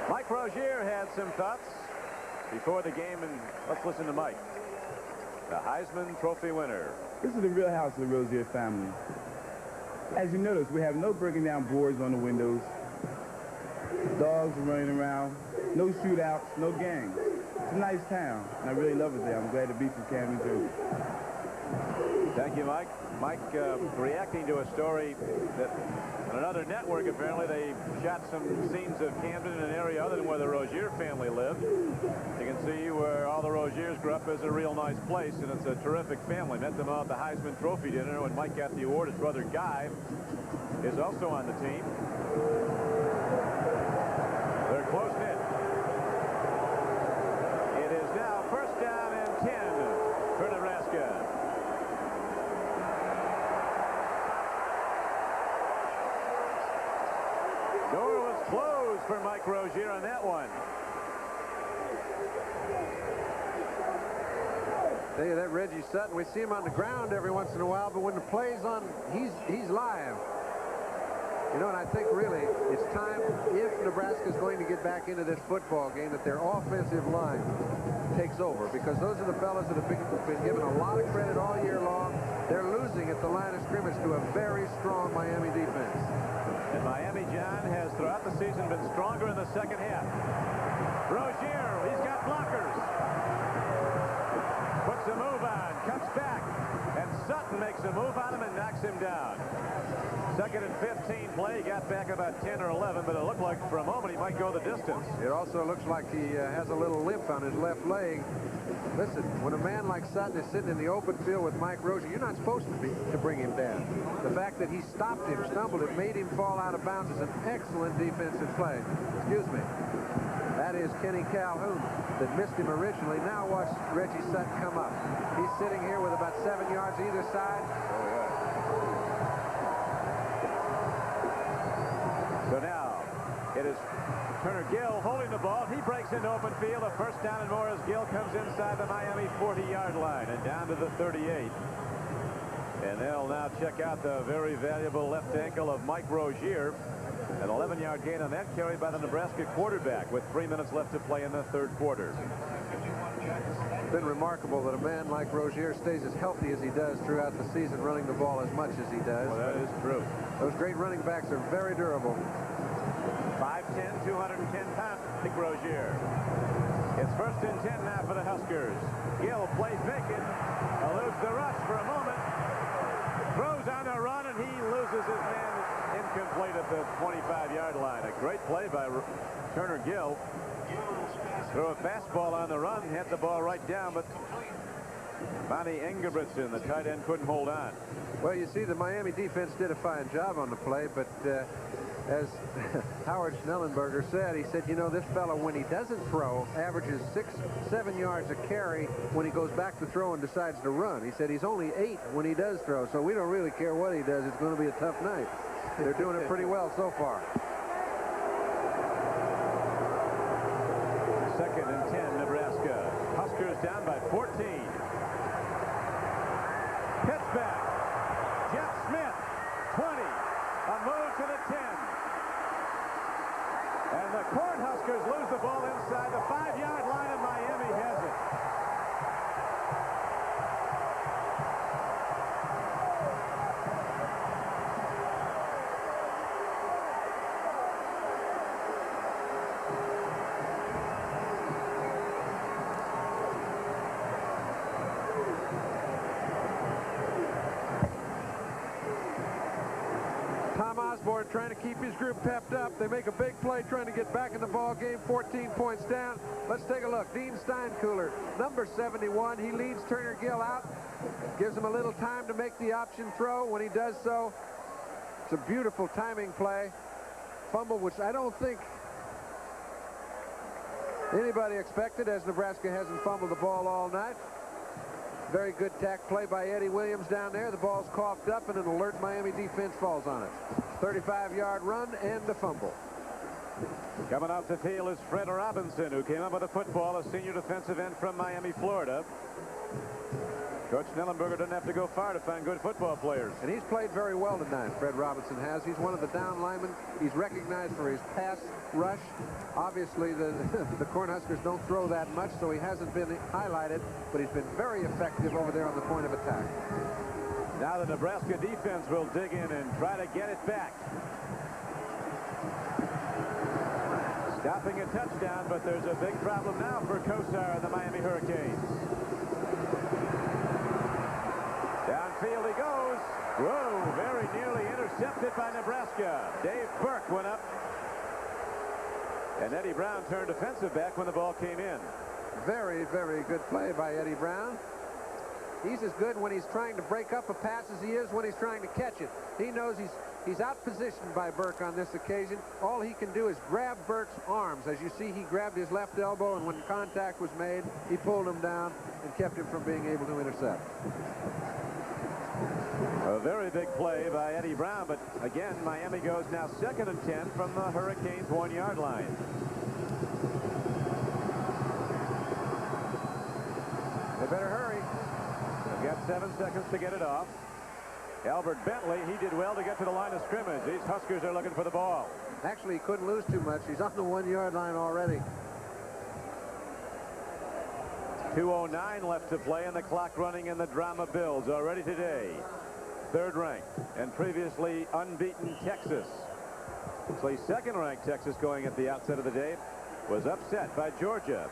Mike Rozier had some thoughts before the game, and let's listen to Mike. the Heisman Trophy winner. This is the real house of the Rozier family. As you notice, we have no breaking down boards on the windows, dogs running around, no shootouts, no gangs. It's a nice town, and I really love it there. I'm glad to be from Camden, New Jersey. Thank you, Mike. Mike, reacting to a story that on another network, apparently, they shot some scenes of Camden in an area other than where the Rozier family lived. You can see where all the Roziers grew up as a real nice place, and it's a terrific family. Met them all at the Heisman Trophy dinner. When Mike got the award, his brother Guy is also on the team. They're close-knit. It is now first down and 10 for Nebraska. Door was closed for Mike Rozier on that one. Tell you that Reggie Sutton, we see him on the ground every once in a while, but when the play's on, he's live. You know, and I think really it's time, if Nebraska's going to get back into this football game, that their offensive line takes over, because those are the fellas that have been given a lot of credit all year long. They're losing at the line of scrimmage to a very strong Miami defense. And Miami, John, has throughout the season been stronger in the second half. Rozier, he's got blockers. Puts a move on, cuts back, and Sutton makes a move on him and knocks him down. Second and 15 play. He got back about 10 or 11, but it looked like for a moment he might go the distance. It also looks like he has a little limp on his left leg. Listen, when a man like Sutton is sitting in the open field with Mike Rozier, you're not supposed to bring him down. The fact that he stopped him, stumbled him, made him fall out of bounds is an excellent defensive play. Excuse me. That is Kenny Calhoun that missed him originally. Now watch Reggie Sutton come up. He's sitting here with about 7 yards either side. Oh, yeah. So now it is Turner Gill holding the ball. He breaks into open field. A first down and more as Gill comes inside the Miami 40-yard line and down to the 38. And they'll now check out the very valuable left ankle of Mike Rozier. An 11-yard gain on that carry by the Nebraska quarterback with 3 minutes left to play in the third quarter. It's been remarkable that a man like Rozier stays as healthy as he does throughout the season, running the ball as much as he does. Well, that is true. Those great running backs are very durable. 5'10", 210 pounds, Mike Rozier. It's first and 10 now for the Huskers. Gill plays vacant, eludes the rush for a moment, throws on a run, and he loses his man incomplete at the 25-yard line. A great play by Turner Gill. Threw a fastball on the run, hit the ball right down, but Bonnie Engebretson, the tight end, couldn't hold on. Well, you see, the Miami defense did a fine job on the play, but as Howard Schnellenberger said, he said, you know, this fellow, when he doesn't throw, averages 6-7 yards a carry. When he goes back to throw and decides to run, he said he's only 8 when he does throw, so we don't really care what he does. It's going to be a tough night. They're doing it pretty well so far. Second and 10, Nebraska. Huskers down by 14. Pitch back. Jeff Smith, 20. A move to the 10. And the Cornhuskers lose the ball inside the 5-yard line, and Miami has it. Osborne trying to keep his group pepped up. They make a big play trying to get back in the ball game, 14 points down. Let's take a look. Dean Steinkühler, number 71. He leads Turner Gill out, gives him a little time to make the option throw. When he does so, it's a beautiful timing play. Fumble, which I don't think anybody expected, as Nebraska hasn't fumbled the ball all night. Very good tack play by Eddie Williams down there. The ball's coughed up, and an alert Miami defense falls on it. 35-yard run and the fumble. Coming off the field is Fred Robinson, who came up with the football, a senior defensive end from Miami, Florida. Coach Snellenberger doesn't have to go far to find good football players. And he's played very well tonight, Fred Robinson has. He's one of the down linemen. He's recognized for his pass rush. Obviously, the Cornhuskers don't throw that much, so he hasn't been highlighted, but he's been very effective over there on the point of attack. Now the Nebraska defense will dig in and try to get it back. Stopping a touchdown, but there's a big problem now for Kosar and the Miami Hurricanes. Downfield he goes. Whoa, very nearly intercepted by Nebraska. Dave Burke went up. And Eddie Brown turned defensive back when the ball came in. Very, very good play by Eddie Brown. He's as good when he's trying to break up a pass as he is when he's trying to catch it. He knows he's out-positioned by Burke on this occasion. All he can do is grab Burke's arms. As you see, he grabbed his left elbow, and when contact was made, he pulled him down and kept him from being able to intercept. A very big play by Eddie Brown, but again, Miami goes now 2nd and 10 from the Hurricanes' 1-yard line. They better hurry. They've got 7 seconds to get it off. Albert Bentley, he did well to get to the line of scrimmage. These Huskers are looking for the ball. Actually, he couldn't lose too much. He's on the 1-yard line already. 2:09 left to play, and the clock running in the Drama Bills already today. 3rd ranked and previously unbeaten Texas. Actually, 2nd ranked Texas going at the outset of the day was upset by Georgia.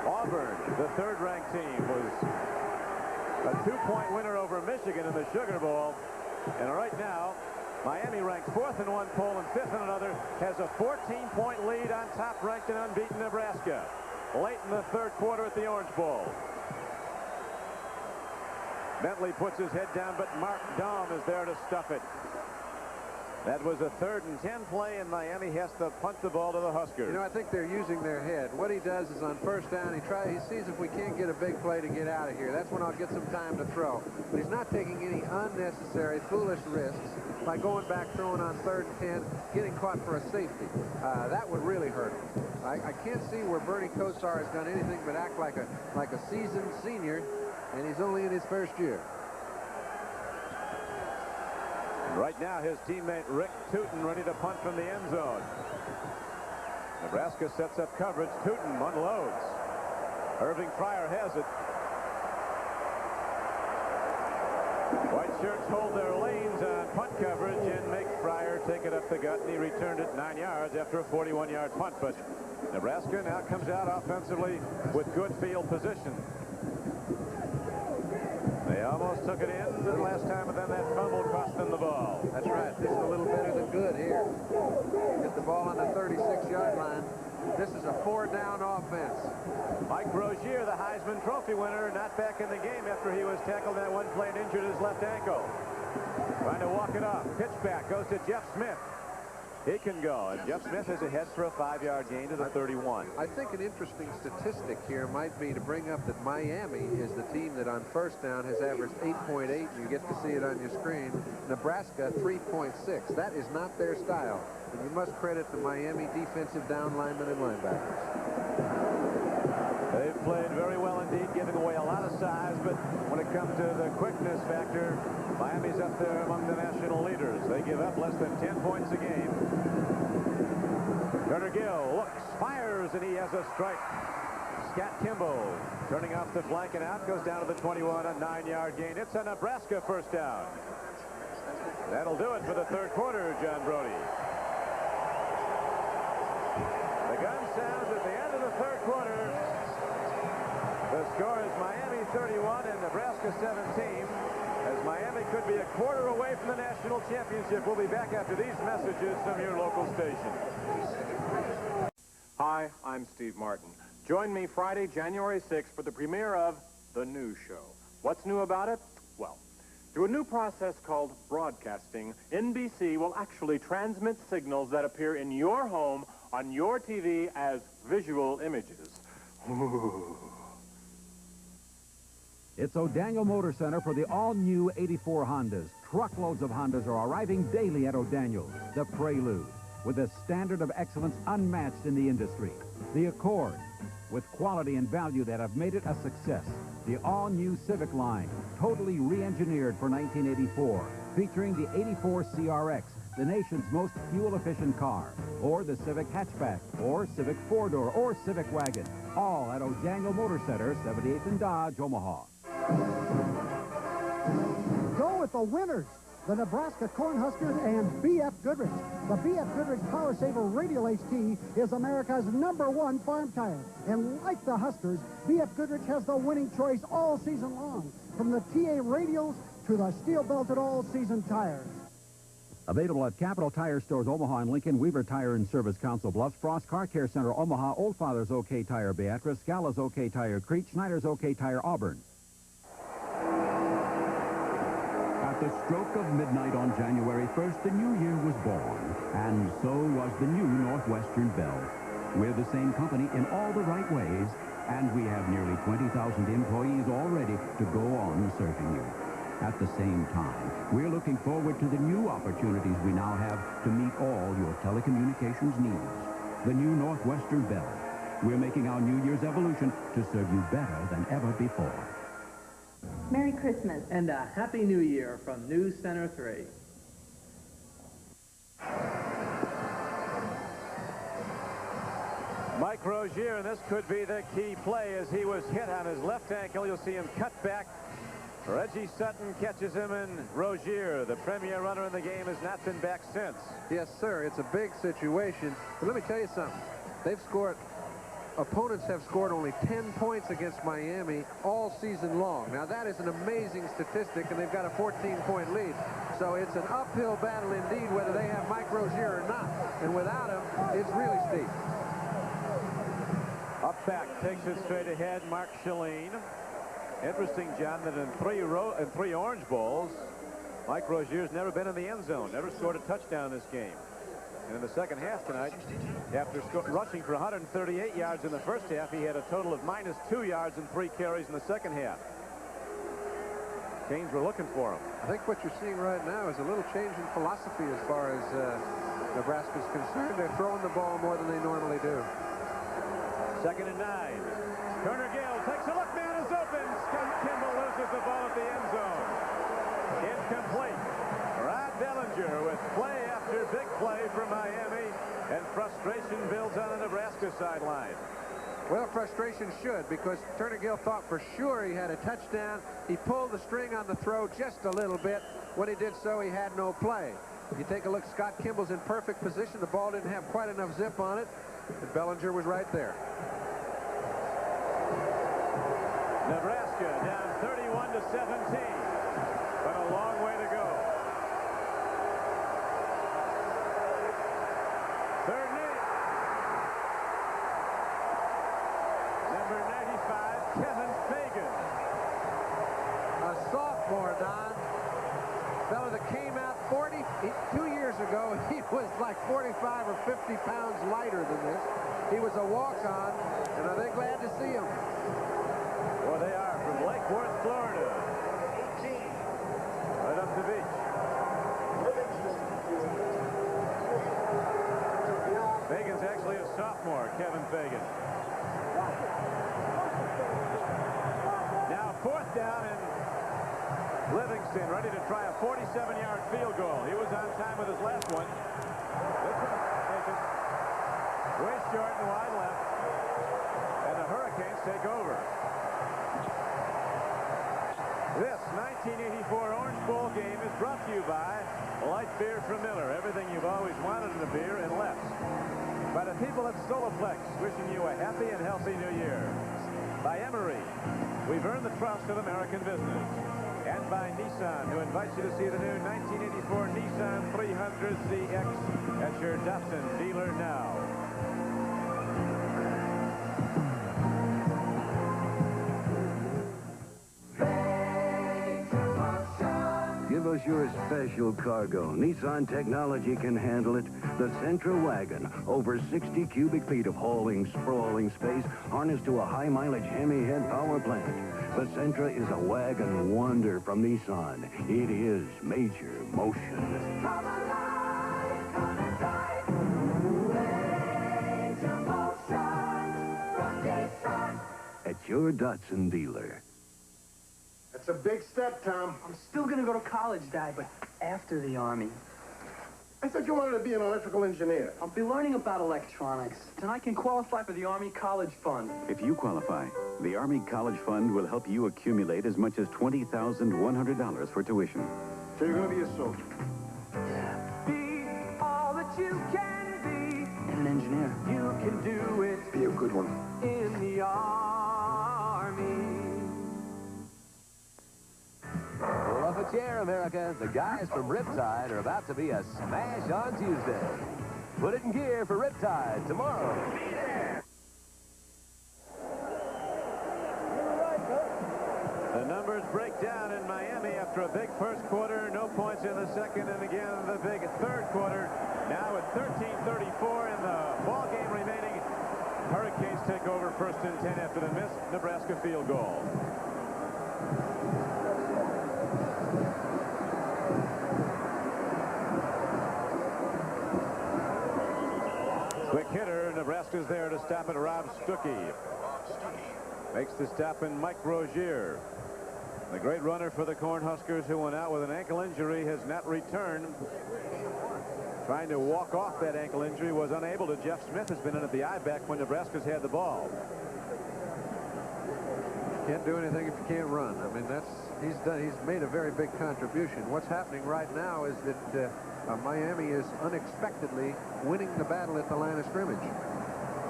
Auburn, the 3rd ranked team, was a 2-point winner over Michigan in the Sugar Bowl. And right now, Miami ranked 4th in one poll and 5th in another, has a 14-point lead on top-ranked and unbeaten Nebraska. Late in the 3rd quarter at the Orange Bowl. Bentley puts his head down, but Mark Daum is there to stuff it. That was a 3rd and 10 play, and Miami has to punt the ball to the Huskers. You know, I think they're using their head. What he does is on 1st down, he sees if we can't get a big play to get out of here. That's when I'll get some time to throw. But he's not taking any unnecessary, foolish risks by going back throwing on 3rd and 10, getting caught for a safety. That would really hurt him. I can't see where Bernie Kosar has done anything but act like a seasoned senior, and he's only in his 1st year. Right now, his teammate Rick Tootin ready to punt from the end zone. Nebraska sets up coverage. Tootin unloads. Irving Fryer has it. White shirts hold their lanes on punt coverage and make Fryer take it up the gut, and he returned it 9 yards after a 41-yard punt. But Nebraska now comes out offensively with good field position. They almost took it in the last time, and then that fumble cost them the ball. That's right. This is a little better than good here. Get the ball on the 36-yard line. This is a 4-down offense. Mike Rozier, the Heisman Trophy winner, not back in the game after he was tackled that one play and injured his left ankle. Trying to walk it off. Pitch back goes to Jeff Smith. He can go, and Jeff Smith is ahead for a 5-yard gain to the 31. I think an interesting statistic here might be to bring up that Miami is the team that on 1st down has averaged 8.8. You get to see it on your screen. Nebraska 3.6. That is not their style, and you must credit the Miami defensive down linemen and linebackers. They've played very well indeed, giving away a lot of size, but when it comes to the quickness factor, Miami's up there among the national leaders. They give up less than 10 points a game. Turner Gill looks, fires, and he has a strike. Scott Kimball turning off the flank and out, goes down to the 21, a 9-yard gain. It's a Nebraska 1st down. That'll do it for the 3rd quarter, John Brody. The gun sounds at the end of the 3rd quarter. The score is Miami 31 and Nebraska 17. As Miami could be a quarter away from the national championship. We'll be back after these messages from your local station. Hi, I'm Steve Martin. Join me Friday, January 6th for the premiere of The New Show. What's new about it? Well, through a new process called broadcasting, NBC will actually transmit signals that appear in your home on your TV as visual images. It's O'Daniel Motor Center for the all-new 84 Hondas. Truckloads of Hondas are arriving daily at O'Daniel. The Prelude, with a standard of excellence unmatched in the industry. The Accord, with quality and value that have made it a success. The all-new Civic line, totally re-engineered for 1984, featuring the 84 CRX, the nation's most fuel-efficient car, or the Civic hatchback, or Civic four-door, or Civic wagon, all at O'Daniel Motor Center, 78th and Dodge, Omaha. Go with the winners, the Nebraska Cornhuskers and B.F. Goodrich. The B.F. Goodrich Power Saver Radial HT is America's #1 farm tire. And like the Huskers, B.F. Goodrich has the winning choice all season long, from the TA Radials to the steel-belted all-season tires. Available at Capital Tire Stores, Omaha and Lincoln, Weaver Tire and Service, Council Bluffs, Frost Car Care Center, Omaha, Old Father's OK Tire, Beatrice, Scala's OK Tire, Crete, Schneider's OK Tire, Auburn. At the stroke of midnight on January 1st, the new year was born, and so was the new Northwestern Bell. We're the same company in all the right ways, and we have nearly 20,000 employees all ready to go on serving you. At the same time, we're looking forward to the new opportunities we now have to meet all your telecommunications needs. The new Northwestern Bell. We're making our New Year's evolution to serve you better than ever before. Merry Christmas. And a Happy New Year from News Center 3. Mike Rozier, and this could be the key play as he was hit on his left ankle. You'll see him cut back. Reggie Sutton catches him, and Rozier, the premier runner in the game, has not been back since. Yes, sir. It's a big situation. But let me tell you something. Opponents have scored only 10 points against Miami all season long. Now, that is an amazing statistic, and they've got a 14-point lead. So it's an uphill battle indeed, whether they have Mike Rozier or not. And without him, it's really steep. Up back, takes it straight ahead, Mark Shalene. Interesting, John, that in three Orange Bowls, Mike Rozier's never been in the end zone, never scored a touchdown this game. And in the second half tonight, after rushing for 138 yards in the first half, he had a total of -2 yards and 3 carries in the second half. Canes were looking for him. I think what you're seeing right now is a little change in philosophy as far as Nebraska's concerned. They're throwing the ball more than they normally do. 2nd and 9. Turner Gill takes a look, man is open. Scott Kimball loses the ball at the end zone. Incomplete. Rod Bellinger with play after big play for Miami, and frustration builds on the Nebraska sideline. Well, frustration should, because Turner Gill thought for sure he had a touchdown. He pulled the string on the throw just a little bit. When he did so, he had no play. If you take a look, Scott Kimball's in perfect position. The ball didn't have quite enough zip on it, and Bellinger was right there. Nebraska down 31-17, but a long way to go. 3rd and 8. Number 95, Kevin Fagan. A sophomore, Don. Fellow that came out 2 years ago. He was like 45 or 50 pounds lighter than this. He was a walk-on, and are they glad to see him? Well, they are, from Lake Worth, Florida. Right up the beach. Fagan's actually a sophomore, Kevin Fagan. Now 4th down, and Livingston ready to try a 47-yard field goal. He was on time with his last one. This one's taken way short and wide left, and the Hurricanes take over. This 1984 Orange Bowl game is brought to you by light beer from Miller. Everything you've always wanted in a beer and less. By the people at Soloplex, wishing you a happy and healthy new year. By Emery, we've earned the trust of American business. And by Nissan, who invites you to see the new 1984 Nissan 300ZX at your Datsun dealer now. Give us your special cargo. Nissan technology can handle it. The Sentra wagon. Over 60 cubic feet of hauling, sprawling space harnessed to a high-mileage Hemi-head power plant. The Sentra is a wagon wonder from Nissan. It is major motion. Come alive, come inside. your Datsun dealer. That's a big step, Tom. I'm still gonna go to college, Dad, but after the Army. I thought you wanted to be an electrical engineer. I'll be learning about electronics, and I can qualify for the Army College Fund. If you qualify, the Army College Fund will help you accumulate as much as $20,100 for tuition. So you're going to be a soldier? Be all that you can be. And an engineer. You can do it. Be a good one. In the Army. Pull up a chair, America. The guys from Riptide are about to be a smash on Tuesday. Put it in gear for Riptide tomorrow. Be there. The numbers break down in Miami after a big first quarter, no points in the second, and again the big third quarter. Now at 13:34 in the ball game remaining, Hurricanes take over first and 10 after the missed Nebraska field goal. Quick hitter, Nebraska's there to stop it. Rob Stuckey makes the stop in Mike Rozier. The great runner for the Cornhuskers, who went out with an ankle injury, has not returned. Trying to walk off that ankle injury, was unable to. Jeff Smith has been in at the eye back when Nebraska's had the ball. Can't do anything if you can't run. I mean, he's made a very big contribution. What's happening right now is that Miami is unexpectedly winning the battle at the line of scrimmage.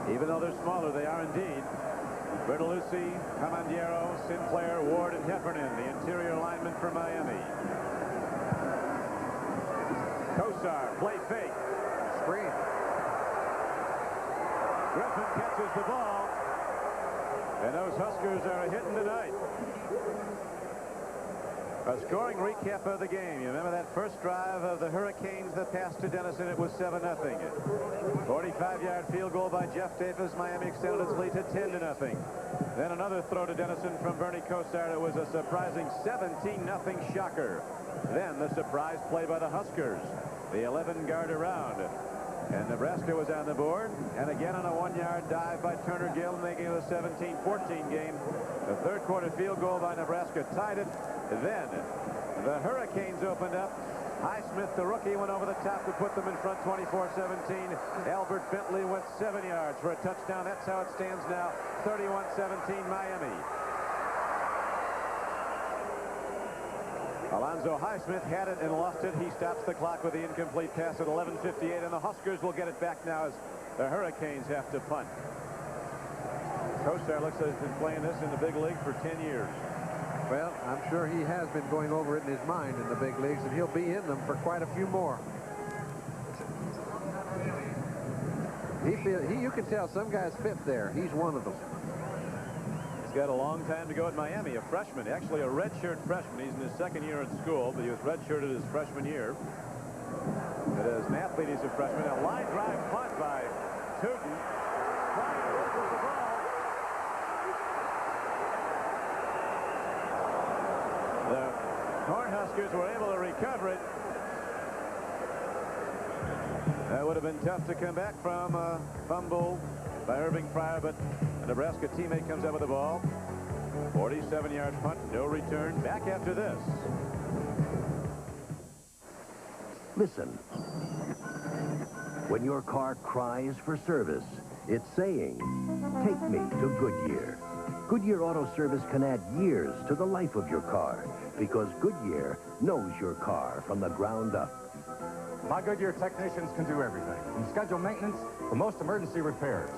Even though they're smaller, they are indeed. Bertolucci, Camandiero, Sinclair, Ward, and Heffernan, the interior linemen for Miami. Kosar, play fake. Screen. Griffin catches the ball. And those Huskers are hitting tonight. A scoring recap of the game. You remember that first drive of the Hurricanes, the pass to Dennison, it was 7-0. 45-yard field goal by Jeff Davis. Miami extended its lead to 10-0. Then another throw to Dennison from Bernie Kosar. It was a surprising 17-0 shocker. Then the surprise play by the Huskers. The 11-yard around. And Nebraska was on the board. And again on a 1-yard dive by Turner Gill, making it a 17-14 game. The third quarter field goal by Nebraska tied it. Then the Hurricanes opened up. Highsmith, the rookie, went over the top to put them in front 24-17. Albert Bentley went 7 yards for a touchdown. That's how it stands now, 31-17 Miami. Alonzo Highsmith had it and lost it. He stops the clock with the incomplete pass at 11:58, and the Huskers will get it back now as the Hurricanes have to punt. Kosar looks like he's been playing this in the big league for 10 years. Well, I'm sure he has been going over it in his mind in the big leagues, and he'll be in them for quite a few more. You can tell some guys fit there. He's one of them. He's got a long time to go at Miami, a freshman, actually a redshirt freshman. He's in his second year at school, but he was redshirted his freshman year. But as an athlete, he's a freshman. A line drive punt by Tootin. Trying to work with the ball. The Cornhuskers were able to recover it. That would have been tough to come back from a fumble by Irving Fryer, but a Nebraska teammate comes out with the ball. 47-yard punt, no return. Back after this. Listen. When your car cries for service, it's saying, take me to Goodyear. Goodyear Auto Service can add years to the life of your car because Goodyear knows your car from the ground up. My Goodyear technicians can do everything, from schedule maintenance to most emergency repairs.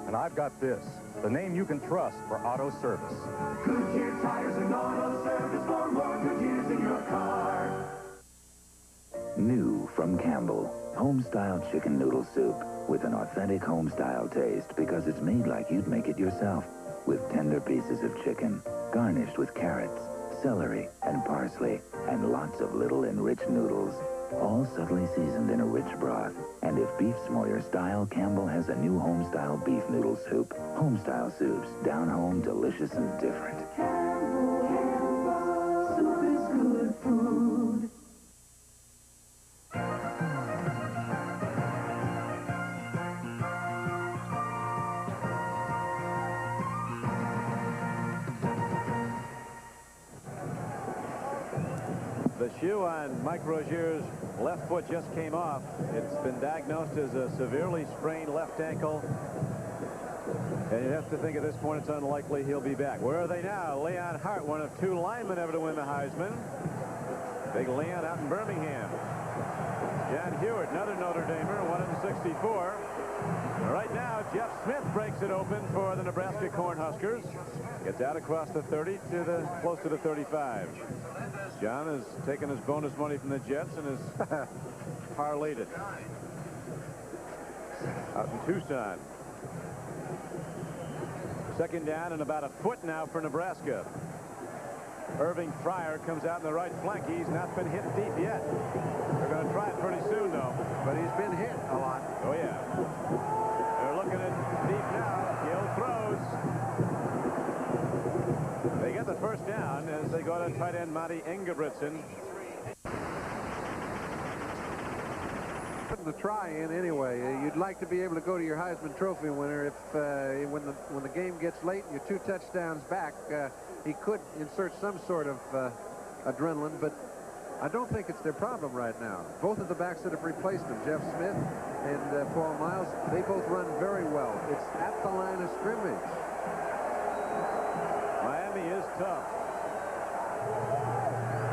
And I've got this, the name you can trust for auto service. Goodyear tires and auto service for more good years in your car. New from Campbell, home-style chicken noodle soup with an authentic home-style taste because it's made like you'd make it yourself. With tender pieces of chicken, garnished with carrots, celery, and parsley, and lots of little enriched noodles, all subtly seasoned in a rich broth. And if beef's more your style, Campbell has a new home-style beef noodle soup. Home-style soups, down home, delicious and different. Campbell, soup is good food. The shoe on Mike Rozier's left foot just came off. It's been diagnosed as a severely sprained left ankle. And you have to think at this point it's unlikely he'll be back. Where are they now? Leon Hart, one of 2 linemen ever to win the Heisman. Big Leon out in Birmingham. John Hewitt, another Notre Damer, 164. Right now, Jeff Smith breaks it open for the Nebraska Cornhuskers. Gets out across the 30 to close to the 35. John has taken his bonus money from the Jets and has parlayed it. Out in Tucson. Second down and about a foot now for Nebraska. Irving Fryer comes out in the right flank. He's not been hit deep yet. They're going to try it pretty soon, though. But he's been hit a lot. Oh, yeah. They're looking at deep now. Gill throws. They get the first down as they go to tight end Monty Ingebrigtsen. Putting the try in anyway. You'd like to be able to go to your Heisman Trophy winner if when the game gets late and you're 2 touchdowns back. He could insert some sort of adrenaline, but I don't think it's their problem right now. Both of the backs that have replaced him, Jeff Smith and Paul Miles, they both run very well. It's at the line of scrimmage. Miami is tough.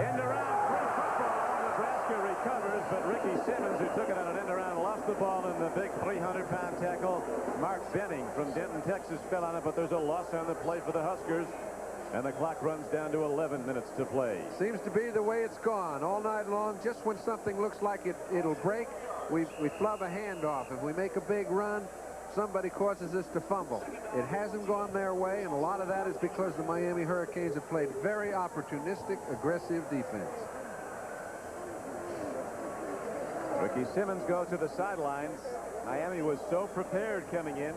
End around free football. Nebraska recovers, but Ricky Simmons, who took it on an end around, lost the ball in the big 300-pound tackle. Mark Benning from Denton, Texas, fell on it, but there's a loss on the play for the Huskers. And the clock runs down to 11 minutes to play. Seems to be the way it's gone all night long. Just when something looks like it'll break, we flub a handoff. If we make a big run, somebody causes us to fumble. It hasn't gone their way, and a lot of that is because the Miami Hurricanes have played very opportunistic, aggressive defense. Ricky Simmons goes to the sidelines. Miami was so prepared coming in.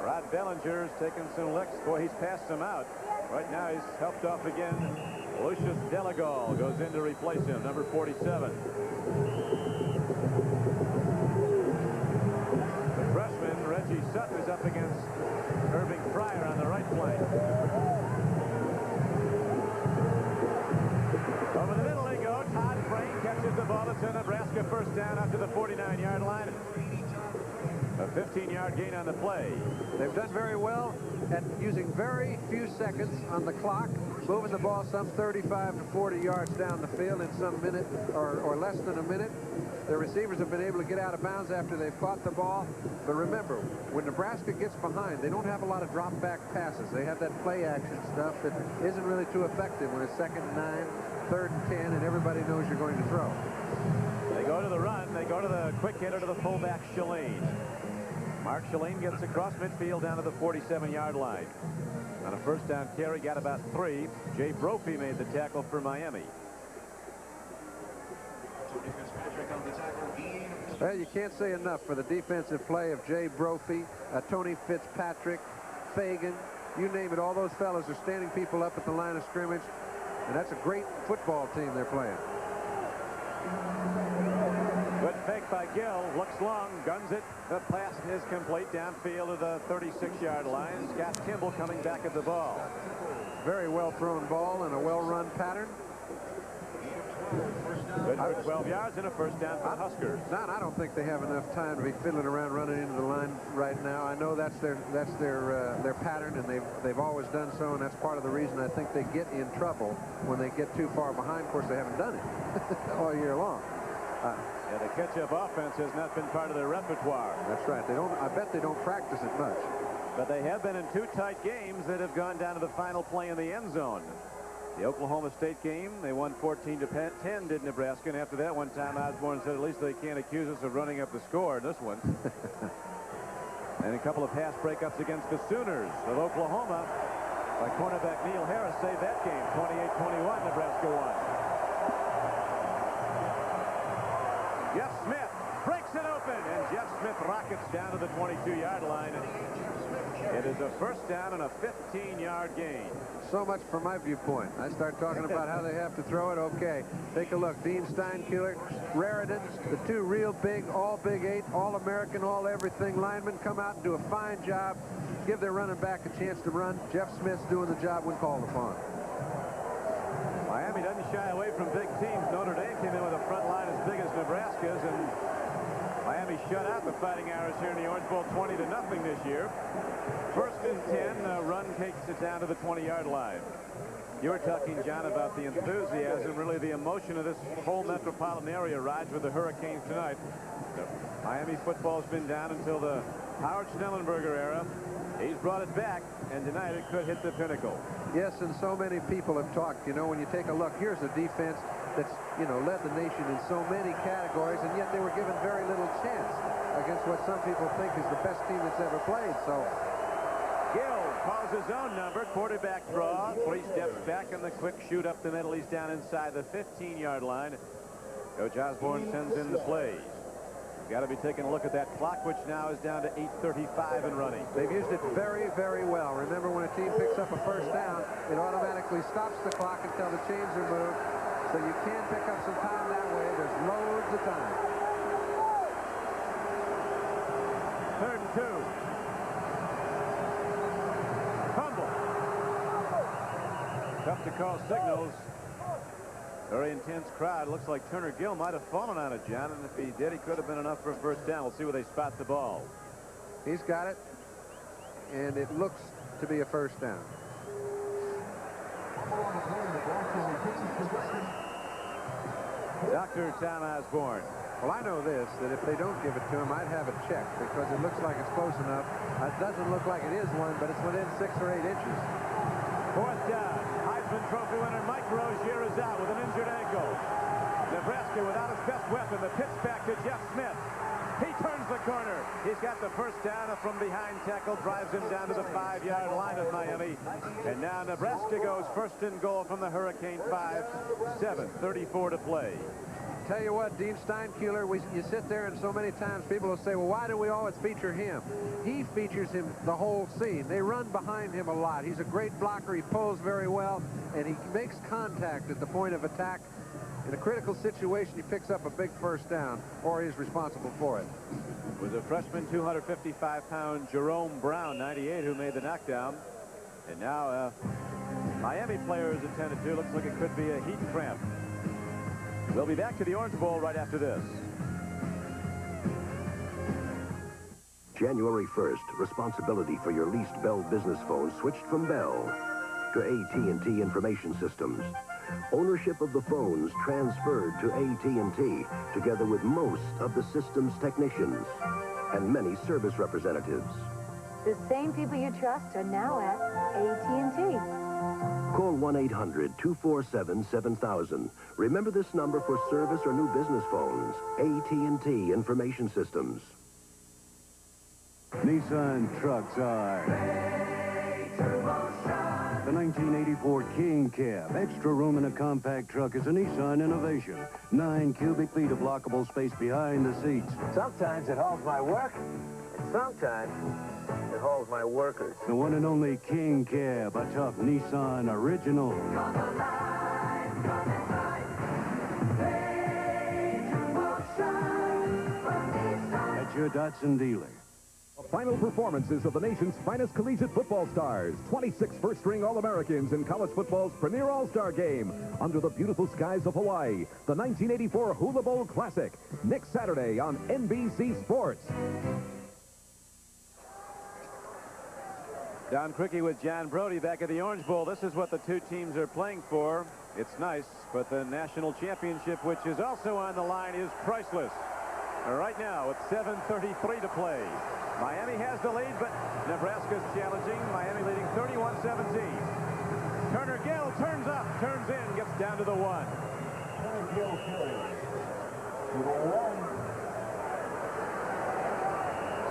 Rod Bellinger's taken some licks. Boy, he's passed some out. Right now, he's helped off again. Lucius Delagal goes in to replace him, number 47. The freshman, Reggie Sutton, is up against Irving Fryer on the right flank. Over the middle they go. Todd Frame catches the ball. It's a Nebraska first down up to the 49-yard line. A 15-yard gain on the play. They've done very well at using very few seconds on the clock, moving the ball some 35 to 40 yards down the field in some minute or less than a minute. The receivers have been able to get out of bounds after they've caught the ball. But remember, when Nebraska gets behind, they don't have a lot of drop-back passes. They have that play-action stuff that isn't really too effective when it's 2nd and 9, 3rd and 10, and everybody knows you're going to throw. They go to the run. They go to the quick hitter to the fullback, Shalane. Mark Shalane gets across midfield down to the 47-yard line. On a first down carry, got about 3. Jay Brophy made the tackle for Miami. Well, you can't say enough for the defensive play of Jay Brophy, Tony Fitzpatrick, Fagan, you name it. All those fellas are standing people up at the line of scrimmage, and that's a great football team they're playing. Good fake by Gill. Looks long, guns it. The pass is complete downfield to the 36-yard line. Scott Kimball coming back at the ball. Very well thrown ball and a well-run pattern. Good for 12 yards and a first down for the Huskers. Don, I don't think they have enough time to be fiddling around running into the line right now. I know that's their pattern, and they've always done so, and that's part of the reason I think they get in trouble when they get too far behind. Of course, they haven't done it all year long. Yeah, the catch-up offense has not been part of their repertoire. That's right. They don't. I bet they don't practice it much. But they have been in 2 tight games that have gone down to the final play in the end zone. The Oklahoma State game, they won 14-10, did Nebraska, and after that one time Osborne said at least they can't accuse us of running up the score in this one. And a couple of pass breakups against the Sooners of Oklahoma by cornerback Neil Harris saved that game. 28-21, Nebraska won. Jeff Smith breaks it open, and Jeff Smith rockets down to the 22-yard line. It is a first down and a 15-yard gain. So much from my viewpoint. I start talking about how they have to throw it. Okay, take a look. Dean Steinkiller, Raridan, the 2 real big, all Big 8, all-American, all-everything linemen come out and do a fine job. Give their running back a chance to run. Jeff Smith's doing the job when called upon. Miami doesn't shy away from big teams. No Orange Bowl 20-0 this year. First and 10, run takes it down to the 20-yard line. You were talking, John, about the enthusiasm, really the emotion of this whole metropolitan area rides with the Hurricanes tonight. Miami football's been down until the Howard Schnellenberger era. He's brought it back, and tonight it could hit the pinnacle. Yes, and so many people have talked. You know, when you take a look, here's a defense that's, you know, led the nation in so many categories, and yet they were given very little chance against what some people think is the best team that's ever played. So Gill calls his own number. Quarterback draw. 3 steps back, and the quick shoot up the middle. He's down inside the 15-yard line. Coach Osborne sends in the plays. Got to be taking a look at that clock, which now is down to 8:35 and running. They've used it very, very well. Remember, when a team picks up a first down, it automatically stops the clock until the chains are moved. So you can pick up some time that way. There's loads of time. 3rd and 2. Fumble. Tough to call signals. Very intense crowd. Looks like Turner Gill might have fallen on it, John, and if he did, he could have been enough for a first down. We'll see where they spot the ball. He's got it, and it looks to be a first down. Dr. Tom Osborne. Well, I know this, that if they don't give it to him, I'd have it checked, because it looks like it's close enough. It doesn't look like it is one, but it's within 6 or 8 inches. 4th down. Heisman Trophy winner Mike Rozier is out with an injured ankle. Nebraska without his best weapon. The pitch back to Jeff Smith. He turns the corner. He's got the first down from behind tackle, drives him down to the 5-yard line of Miami. And now Nebraska goes first and goal from the Hurricane 5. 7:34 to play. Tell you what, Dean Steinkuhler, you sit there and so many times people will say, well, why do we always feature him? He features him the whole scene. They run behind him a lot. He's a great blocker. He pulls very well, and he makes contact at the point of attack. In a critical situation, he picks up a big first down, or he's responsible for it. It was a freshman, 255-pound Jerome Brown, 98, who made the knockdown. And now Miami player is attended to. Looks like it could be a heat cramp. We'll be back to the Orange Bowl right after this. January 1st, responsibility for your leased Bell business phone switched from Bell to AT&T Information Systems. Ownership of the phones transferred to AT&T, together with most of the system's technicians and many service representatives. The same people you trust are now at AT&T. Call 1-800-247-7000. Remember this number for service or new business phones. AT&T Information Systems. Nissan trucks are the 1984 King Cab. Extra room in a compact truck is a Nissan innovation. 9 cubic feet of lockable space behind the seats. Sometimes it hauls my work, and sometimes it hauls my workers. The one and only King Cab, a tough Nissan original. At your Datsun dealer. Final performances of the nation's finest collegiate football stars. 26 first-string All-Americans in college football's premier All-Star game. Under the beautiful skies of Hawaii. The 1984 Hula Bowl Classic. Next Saturday on NBC Sports. Don Criqui with John Brody back at the Orange Bowl. This is what the two teams are playing for. It's nice, but the national championship, which is also on the line, is priceless. Right now, it's 7:33 to play. Miami has the lead, but Nebraska's challenging. Miami leading 31-17. Turner Gill turns up, turns in, gets down to the 1.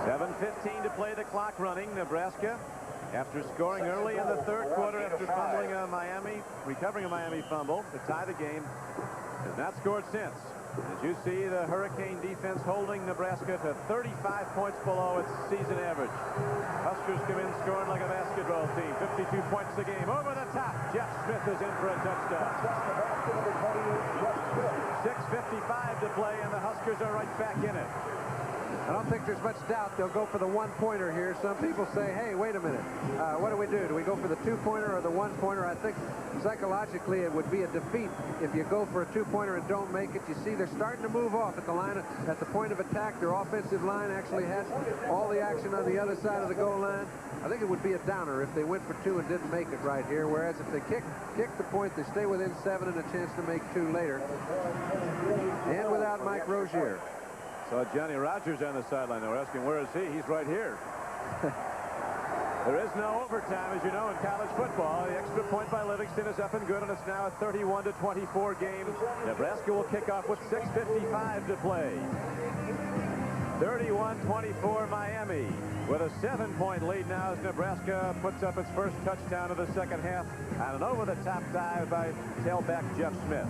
7:15 to play, the clock running. Nebraska, after scoring early in the 3rd quarter after fumbling a Miami, recovering a Miami fumble to tie the game, has not scored since. As you see, the Hurricane defense holding Nebraska to 35 points below its season average. Huskers come in scoring like a basketball team. 52 points a game. Over the top, Jeff Smith is in for a touchdown. 6:55 to play, and the Huskers are right back in it. I don't think there's much doubt they'll go for the one-pointer here. Some people say, hey, wait a minute. What do we do? Do we go for the two-pointer or the one-pointer? I think psychologically it would be a defeat if you go for a two-pointer and don't make it. You see, they're starting to move off at the line, at the point of attack. Their offensive line actually had all the action on the other side of the goal line. I think it would be a downer if they went for two and didn't make it right here, whereas if they kick the point, they stay within 7 and a chance to make 2 later. And without Mike Rozier. So Johnny Rogers on the sideline. They were asking, where is he? He's right here. There is no overtime, as you know, in college football. The extra point by Livingston is up and good, and it's now a 31-24 game. Nebraska will kick off with 6:55 to play. 31-24 Miami, with a 7-point lead now as Nebraska puts up its first touchdown of the second half and an over-the-top dive by tailback Jeff Smith.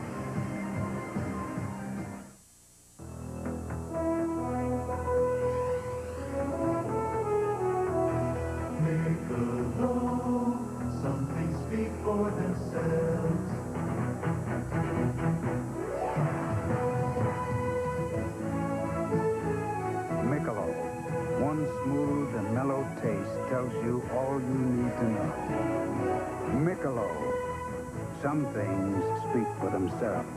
Some things speak for themselves. Michelob, one smooth and mellow taste tells you all you need to know. Michelob, some things speak for themselves.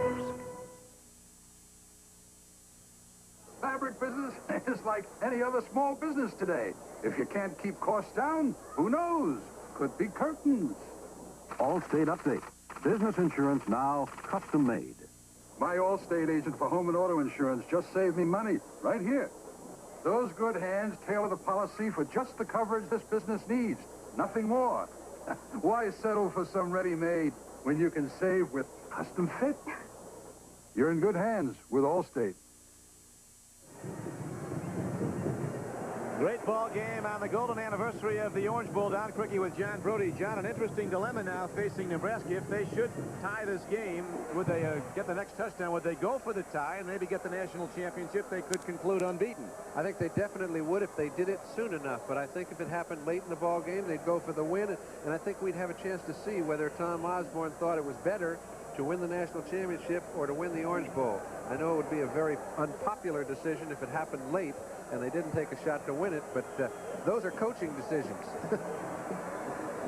Fabric business is like any other small business today. If you can't keep costs down, who knows? Could be curtains. Allstate update. Business insurance now custom made. My Allstate agent for home and auto insurance just saved me money right here. Those good hands tailor the policy for just the coverage this business needs. Nothing more. Why settle for some ready-made when you can save with custom fit? You're in good hands with Allstate. Great ball game on the golden anniversary of the Orange Bowl. Don Criqui with John Brody. John, an interesting dilemma now facing Nebraska. If they should tie this game, would they get the next touchdown? Would they go for the tie and maybe get the national championship? They could conclude unbeaten. I think they definitely would if they did it soon enough. But I think if it happened late in the ball game, they'd go for the win. And I think we'd have a chance to see whether Tom Osborne thought it was better to win the national championship or to win the Orange Bowl. I know it would be a very unpopular decision if it happened late and they didn't take a shot to win it, but those are coaching decisions.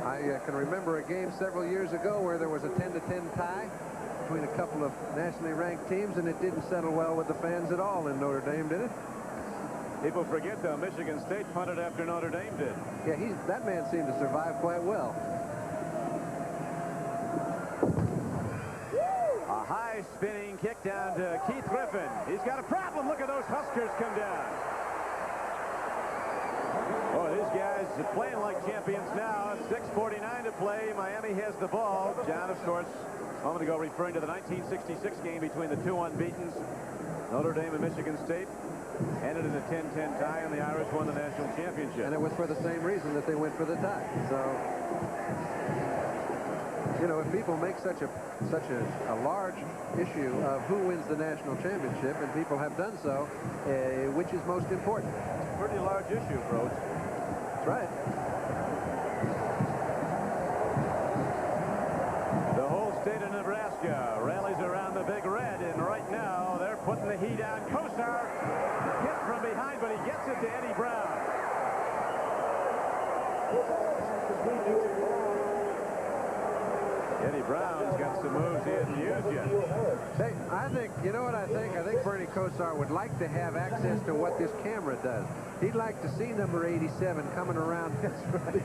I can remember a game several years ago where there was a 10-10 tie between a couple of nationally ranked teams, and it didn't settle well with the fans at all in Notre Dame, did it? People forget, though, Michigan State punted after Notre Dame did. Yeah, that man seemed to survive quite well. A high spinning kick down to Keith Griffin. He's got a problem. Look at those Huskers come down. Oh, these guys are playing like champions now. 6:49 to play. Miami has the ball. John, of course, a moment ago referring to the 1966 game between the two unbeatens, Notre Dame and Michigan State. Ended in a 10-10 tie, and the Irish won the national championship. And it was for the same reason that they went for the tie. So, you know, if people make such a large issue of who wins the national championship, and people have done so, which is most important? Pretty large issue, Broach. That's right. The whole state of Nebraska rallies around the Big Red, and right now they're putting the heat on. Kosar hit from behind, but he gets it to Eddie Brown. Eddie Brown's got some moves he hasn't used yet. Hey, I think, you know what I think? I think Bernie Kosar would like to have access to what this camera does. He'd like to see number 87 coming around,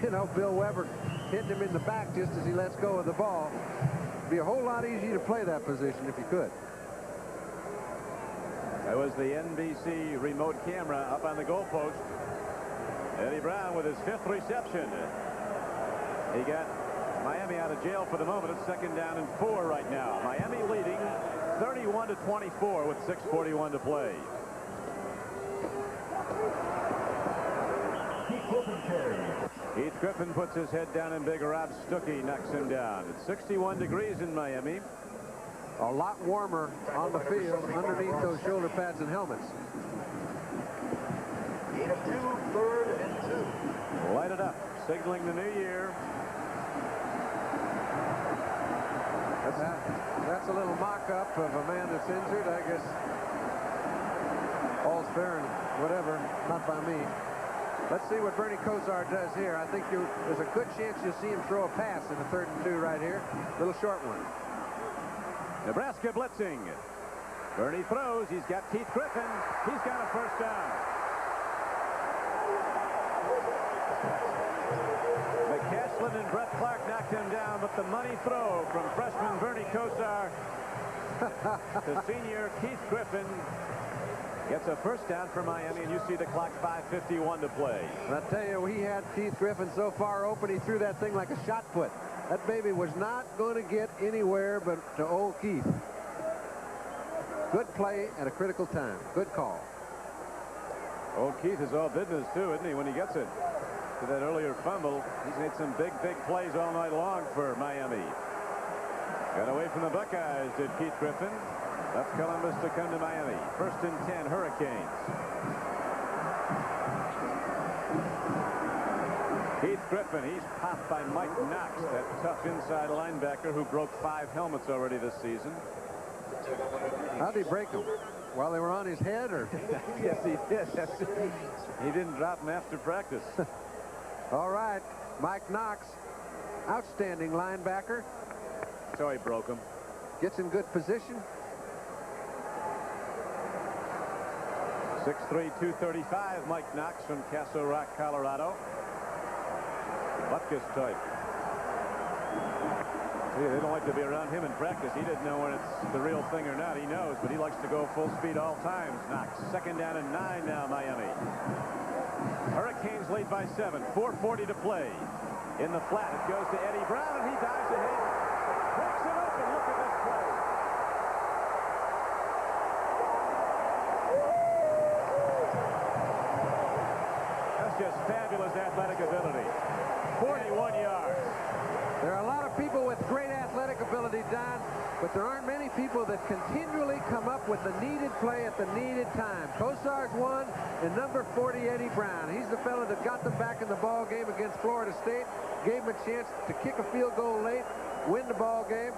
you know, Bill Weber hitting him in the back just as he lets go of the ball. It'd be a whole lot easier to play that position if you could. That was the NBC remote camera up on the goalpost. Eddie Brown with his 5th reception. He got Miami out of jail for the moment. It's 2nd down and 4 right now. Miami leading 31-24 with 6:41 to play. Keith Griffin puts his head down, and Big Rob Stuckey knocks him down. It's 61 degrees in Miami. A lot warmer on the field underneath those shoulder pads and helmets. Gain of 2, 3rd and 2. Light it up, signaling the new year. That's a little mock-up of a man that's injured, I guess. all's fair and whatever, not by me. Let's see what Bernie Kosar does here. I think there's a good chance you'll see him throw a pass in the 3rd and 2 right here. Little short one. Nebraska blitzing. Bernie throws. He's got Keith Griffin. He's got a first down. McCaslin and Brett Clark knocked him down, but the money throw from freshman Bernie Kosar to senior Keith Griffin gets a first down for Miami, and you see the clock 5:51 to play. And I tell you, he had Keith Griffin so far open, he threw that thing like a shot put. That baby was not going to get anywhere but to old Keith. Good play at a critical time. Good call. Old Keith is all business, too, isn't he, when he gets it? To that earlier fumble, he's made some big plays all night long for Miami. Got away from the Buckeyes, did Keith Griffin. Left Columbus to come to Miami. 1st and 10, Hurricanes. Keith Griffin, he's popped by Mike Knox, that tough inside linebacker who broke 5 helmets already this season. How'd he break them? While they were on his head, or? Yes, he did. He didn't drop them after practice. All right, Mike Knox, outstanding linebacker. So he broke them. Gets in good position. 6'3", 235, Mike Knox from Castle Rock, Colorado. Butkus type. See, they don't like to be around him in practice. He doesn't know when it's the real thing or not. He knows, but he likes to go full speed all times. Knox. 2nd down and 9 now, Miami. Hurricanes lead by 7. 4:40 to play. In the flat, it goes to Eddie Brown, and he dives ahead. Breaks it open. Look at this play. That's just fabulous athletic ability. 41 yards. There are a lot of people with great athletic ability, Don, but there aren't many people that continually come up with the needed play at the needed time. Kosar's one, and number 40, Eddie Brown. He's the fellow that got them back in the ball game against Florida State, gave them a chance to kick a field goal late, win the ball game.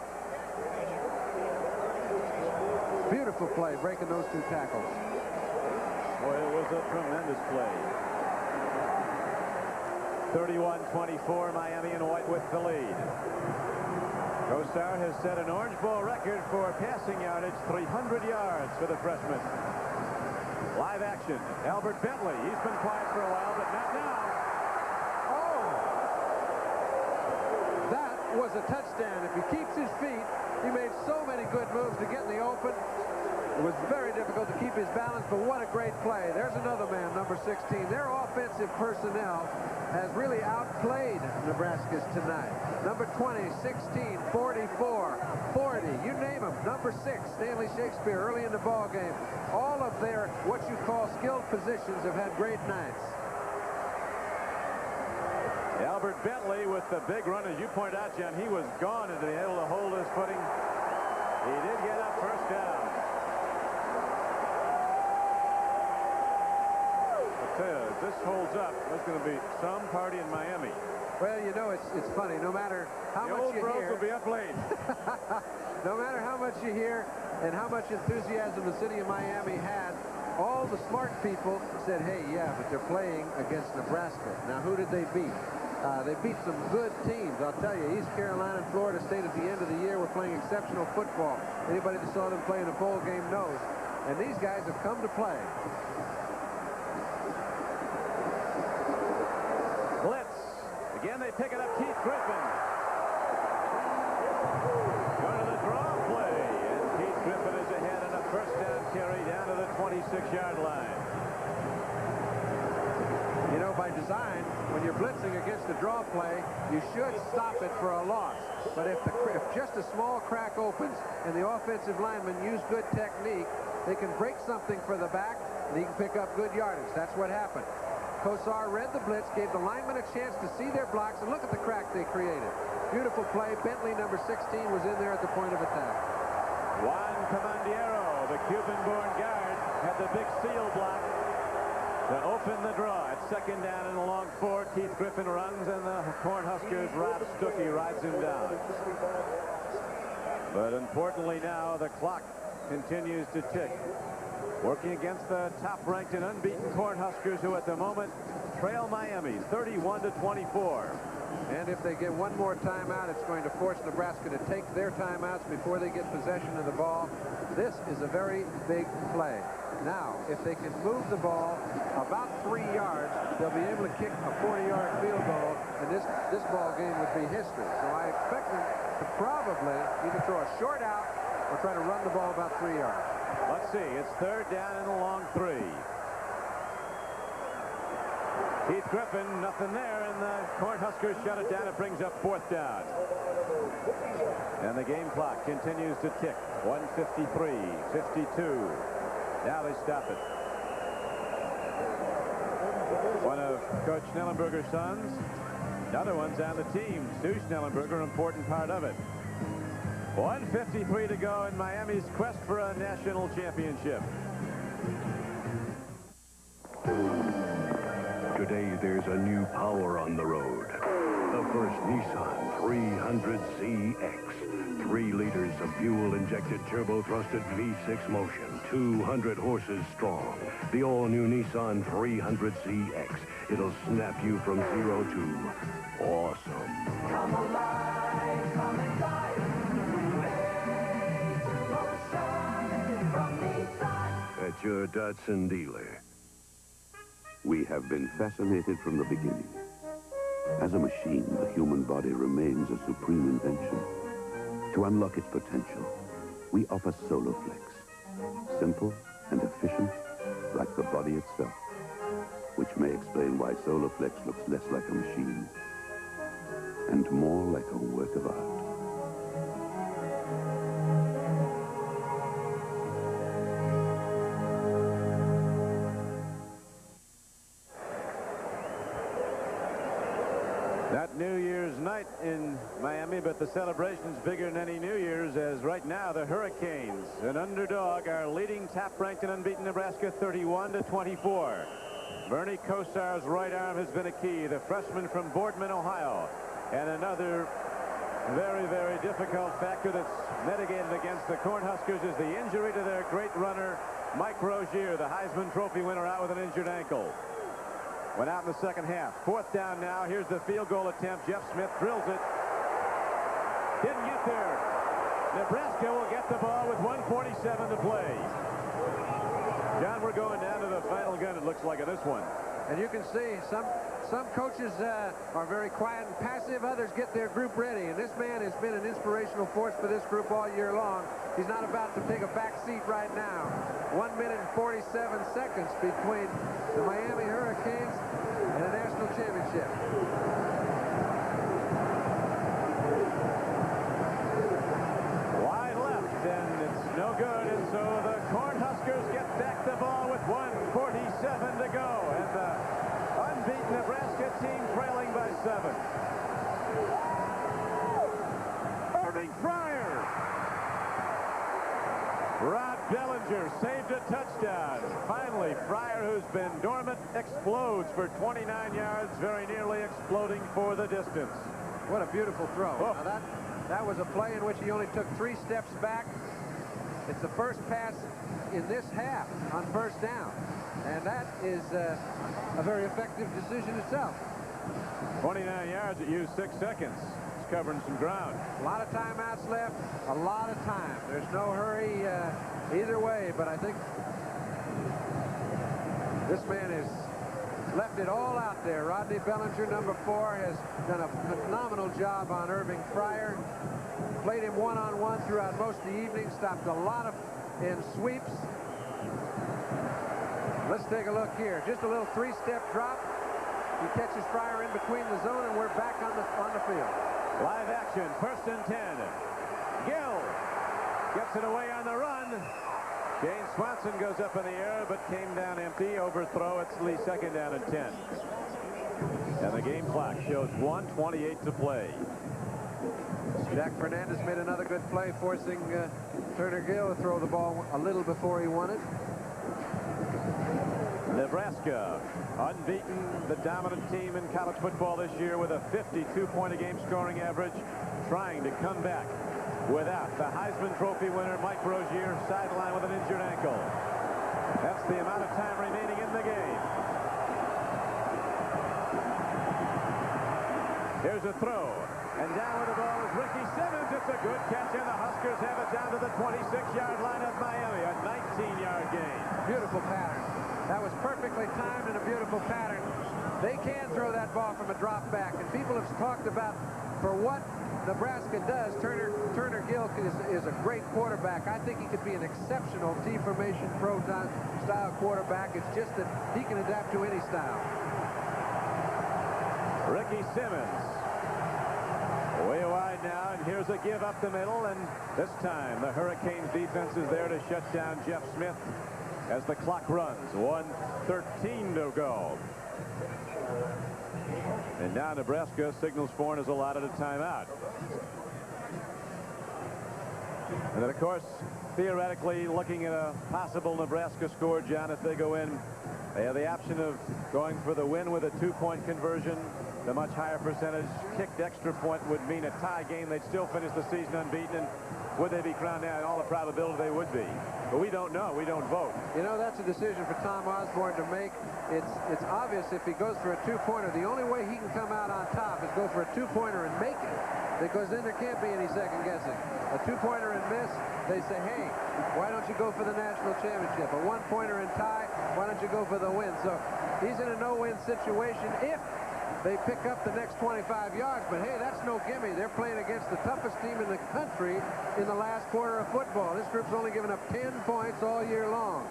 Beautiful play, breaking those 2 tackles. Boy, it was a tremendous play. 31-24, Miami in white with the lead. Kosar has set an Orange Bowl record for passing yardage, 300 yards for the freshman. Live action, Albert Bentley. He's been quiet for a while, but not now. Oh! That was a touchdown. If he keeps his feet, he made so many good moves to get in the open. It was very difficult to keep his balance, but what a great play. There's another man, number 16. Their offensive personnel has really outplayed Nebraska's tonight. Number 20, 16, 44, 40, you name them. Number 6, Stanley Shakespeare, early in the ball game. All of their, what you call skilled positions, have had great nights. Albert Bentley with the big run, as you point out, John, he was gone and to be able to hold his footing. He did get up first down. If this holds up, there's going to be some party in Miami. Well, you know, it's funny. No matter how much you hear, will be up late. No matter how much you hear and how much enthusiasm the city of Miami had, all the smart people said, hey, yeah, but they're playing against Nebraska. Now, who did they beat? They beat some good teams. I'll tell you, East Carolina and Florida State at the end of the year were playing exceptional football. Anybody that saw them play in a bowl game knows. And these guys have come to play. Blitz. Again, they pick it up. Keith Griffin. Going to the draw play. And Keith Griffin is ahead on a first down carry down to the 26-yard line. You know, by design, when you're blitzing against the draw play, you should stop it for a loss. But if just a small crack opens and the offensive linemen use good technique, they can break something for the back, and he can pick up good yardage. That's what happened. Kosar read the blitz, gave the linemen a chance to see their blocks, and look at the crack they created. Beautiful play. Bentley, number 16, was in there at the point of attack. Juan Comandiero, the Cuban-born guard, had the big seal block to open the draw. At 2nd down and a long 4, Keith Griffin runs, and the Cornhuskers' Rob Stuckey rides him down. But importantly now, the clock continues to tick. working against the top-ranked and unbeaten Cornhuskers, who at the moment trail Miami 31-24. And if they get one more timeout, it's going to force Nebraska to take their timeouts before they get possession of the ball. This is a very big play. Now, if they can move the ball about 3 yards, they'll be able to kick a 40-yard field goal, and this ball game would be history. So I expect them to probably either throw a short out or try to run the ball about 3 yards. Let's see. It's 3rd down and a long 3. Keith Griffin, nothing there, and the Cornhuskers shut it down. It brings up 4th down. And the game clock continues to tick. 1:53, 52. Now they stop it. One of Coach Schnellenberger's sons. Another one's on the team. Stu Schnellenberger, important part of it. 1:53 to go in Miami's quest for a national championship. Today, there's a new power on the road. The first Nissan 300ZX. 3 liters of fuel-injected turbo-thrusted V6 motion. 200 horses strong. The all-new Nissan 300ZX. It'll snap you from 0 to awesome. Come alive, come inside. From Nissan. At your Datsun dealer. We have been fascinated from the beginning. As a machine, the human body remains a supreme invention. To unlock its potential, we offer Soloflex. Simple and efficient, like the body itself. Which may explain why Soloflex looks less like a machine and more like a work of art. Not New Year's night in Miami, but the celebration's bigger than any New Year's, as right now the Hurricanes, an underdog, are leading top-ranked and unbeaten Nebraska 31-24. Bernie Kosar's right arm has been a key, the freshman from Boardman, Ohio. And another very, very difficult factor that's mitigated against the Cornhuskers is the injury to their great runner, Mike Rozier, the Heisman Trophy winner, out with an injured ankle. Went out in the second half. 4th down now. Here's the field goal attempt. Jeff Smith drills it. Didn't get there. Nebraska will get the ball with 1:47 to play. John, we're going down to the final gun, it looks like, of this one. And you can see some coaches are very quiet and passive. Others get their group ready. And this man has been an inspirational force for this group all year long. He's not about to take a back seat right now. 1 minute and 47 seconds between the Miami Hurricanes and a national championship. Wide left, and it's no good. And so the Cornhuskers get back the ball with 1:47 to go. And the unbeaten Nebraska team trailing by 7. Irving Fryer. Rod Bellinger saved a touchdown. Finally, Fryer, who's been dormant, explodes for 29 yards, very nearly exploding for the distance. What a beautiful throw. Oh. Now that was a play in which he only took 3 steps back. It's the first pass in this half on 1st down. And that is a very effective decision itself. 29 yards, it used 6 seconds. It's covering some ground. A lot of timeouts left, a lot of time. There's no hurry either way, but I think this man has left it all out there. Rodney Bellinger, number 4, has done a phenomenal job on Irving Fryer. Played him one-on-one throughout most of the evening, stopped a lot of in sweeps. Let's take a look here. Just a little 3-step drop. He catches Fryer in between the zone, and we're back on the field. Live action, 1st and 10. Gill gets it away on the run. James Swanson goes up in the air, but came down empty. Overthrow. It's Lee 2nd down and 10. And the game clock shows 1:28 to play. Jack Fernandez made another good play, forcing Turner Gill to throw the ball a little before he won it. Nebraska, unbeaten, the dominant team in college football this year with a 52-point-a-game scoring average, trying to come back without the Heisman Trophy winner, Mike Rozier, sidelined with an injured ankle. That's the amount of time remaining in the game. Here's a throw. And down with the ball is Ricky Simmons. It's a good catch, and the Huskers have it down to the 26-yard line of Miami. A 19-yard gain. Beautiful pattern. That was perfectly timed and a beautiful pattern. They can throw that ball from a drop back, and people have talked about for what Nebraska does. Turner Gill is a great quarterback. I think he could be an exceptional T-formation pro-style quarterback. It's just that he can adapt to any style. Ricky Simmons. Way wide now, and here's a give up the middle, and this time the Hurricanes defense is there to shut down Jeff Smith as the clock runs. 1:13 to go. And now Nebraska signals for and is allotted a timeout. And then, of course, theoretically looking at a possible Nebraska score, John, if they go in, they have the option of going for the win with a 2-point conversion. The much higher percentage kicked extra point would mean a tie game. They'd still finish the season unbeaten. And would they be crowned out? In all the probability they would be. But we don't know. We don't vote. You know, that's a decision for Tom Osborne to make. It's obvious if he goes for a 2-pointer, the only way he can come out on top is go for a 2-pointer and make it. Because then there can't be any second guessing. A 2-pointer and miss, they say, hey, why don't you go for the national championship? A 1-pointer and tie, why don't you go for the win? So he's in a no-win situation if they pick up the next 25 yards, but hey, that's no gimme. They're playing against the toughest team in the country in the last quarter of football. This group's only given up 10 points all year long.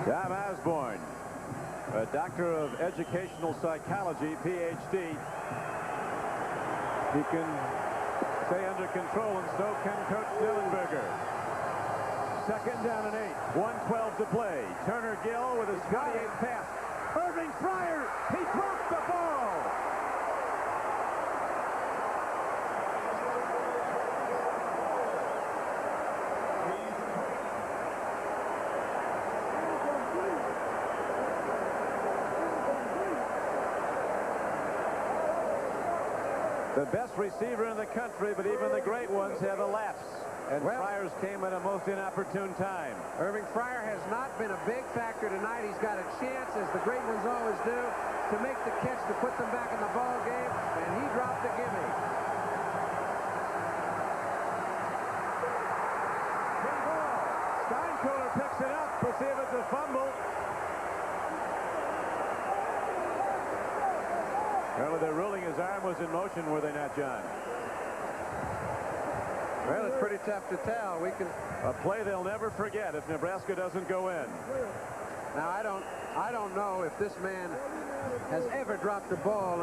Tom Osborne, a doctor of educational psychology, Ph.D. He can stay under control, and so can Coach Dillenberger. 2nd down and 8. 1:12 to play. Turner Gill with his 28th pass. Irving Fryer, he dropped the ball. The best receiver in the country, but even the great ones have a lapse. And Fryer's came at a most inopportune time. Irving Fryer has not been a big factor tonight. He's got a chance, as the great ones always do, to make the catch to put them back in the ball game, and he dropped the gimme. Steinkohler picks it up. We'll see if it's a fumble. Well, they're ruling his arm was in motion, were they not, John? Well, it's pretty tough to tell. A play they'll never forget if Nebraska doesn't go in. Now, I don't know if this man has ever dropped a ball.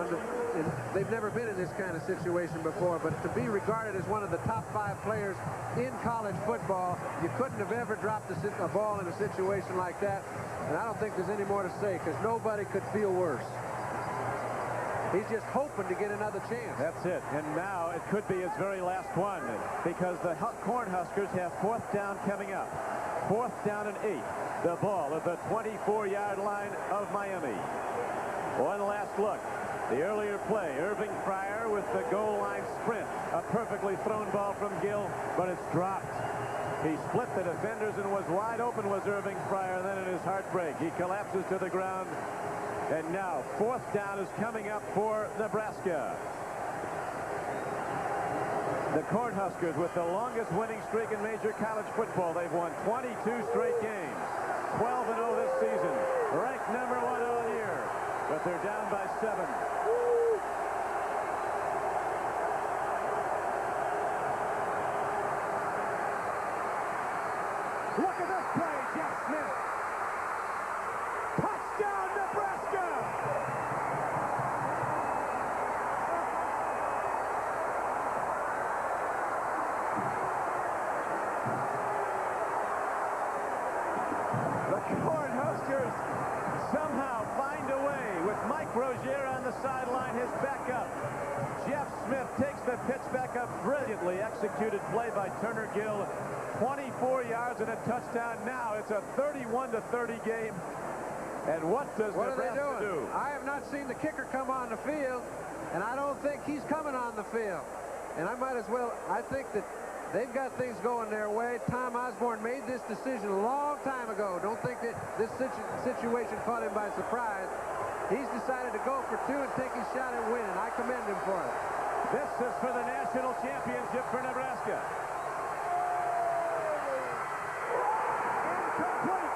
They've never been in this kind of situation before, but to be regarded as one of the top 5 players in college football, you couldn't have ever dropped a ball in a situation like that. And I don't think there's any more to say, because nobody could feel worse. He's just hoping to get another chance. That's it. And now it could be his very last one, because the Cornhuskers have 4th down coming up. 4th down and 8. The ball at the 24-yard line of Miami. One last look. The earlier play, Irving Fryer with the goal line sprint. A perfectly thrown ball from Gill, but it's dropped. He split the defenders and was wide open was Irving Fryer. Then in his heartbreak, he collapses to the ground. And now 4th down is coming up for Nebraska. The Cornhuskers with the longest winning streak in major college football. They've won 22 straight games. 12-0 this season. Ranked number 1 all year. But they're down by 7. Look at this play, Jeff Smith. Touchdown, Nebraska! The Cornhuskers somehow find a way with Mike Rozier on the sideline, his backup. Jeff Smith takes the pitch back up. Brilliantly executed play by Turner Gill. 24 yards and a touchdown. Now it's a 31-30 game. And what does Nebraska do? I have not seen the kicker come on the field, and I don't think he's coming on the field. And I might as well, I think that They've got things going their way. Tom Osborne made this decision a long time ago. Don't think that this situation caught him by surprise. He's decided to go for 2 and take his shot at winning. I commend him for it. This is for the national championship for Nebraska. Incomplete.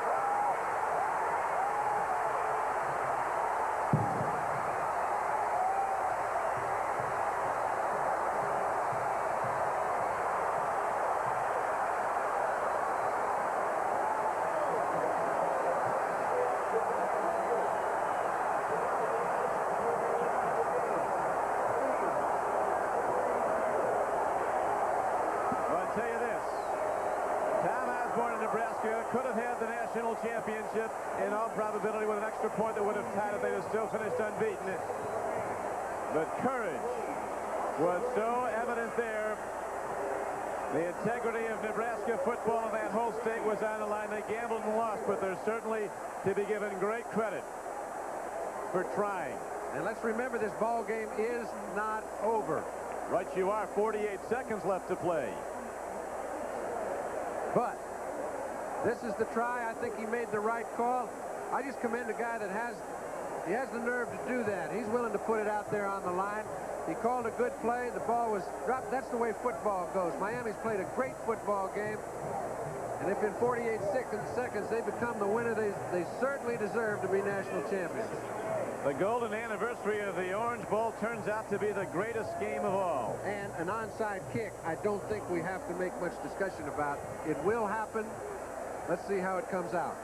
Tell you this, Tom Osborne in Nebraska could have had the national championship in all probability with an extra point that would have tied it. They'd have still finished unbeaten. But courage was so evident there. The integrity of Nebraska football and that whole state was on the line. They gambled and lost, but they're certainly to be given great credit for trying. And let's remember, this ball game is not over. Right you are. 48 seconds left to play. But this is the try. I think he made the right call. I just commend a guy that has the nerve to do that. He's willing to put it out there on the line. He called a good play. The ball was dropped. That's the way football goes. Miami's played a great football game. And if in 48 seconds they become the winner, they certainly deserve to be national champions. The golden anniversary of the Orange Bowl turns out to be the greatest game of all. And an onside kick, I don't think we have to make much discussion about. It will happen. Let's see how it comes out.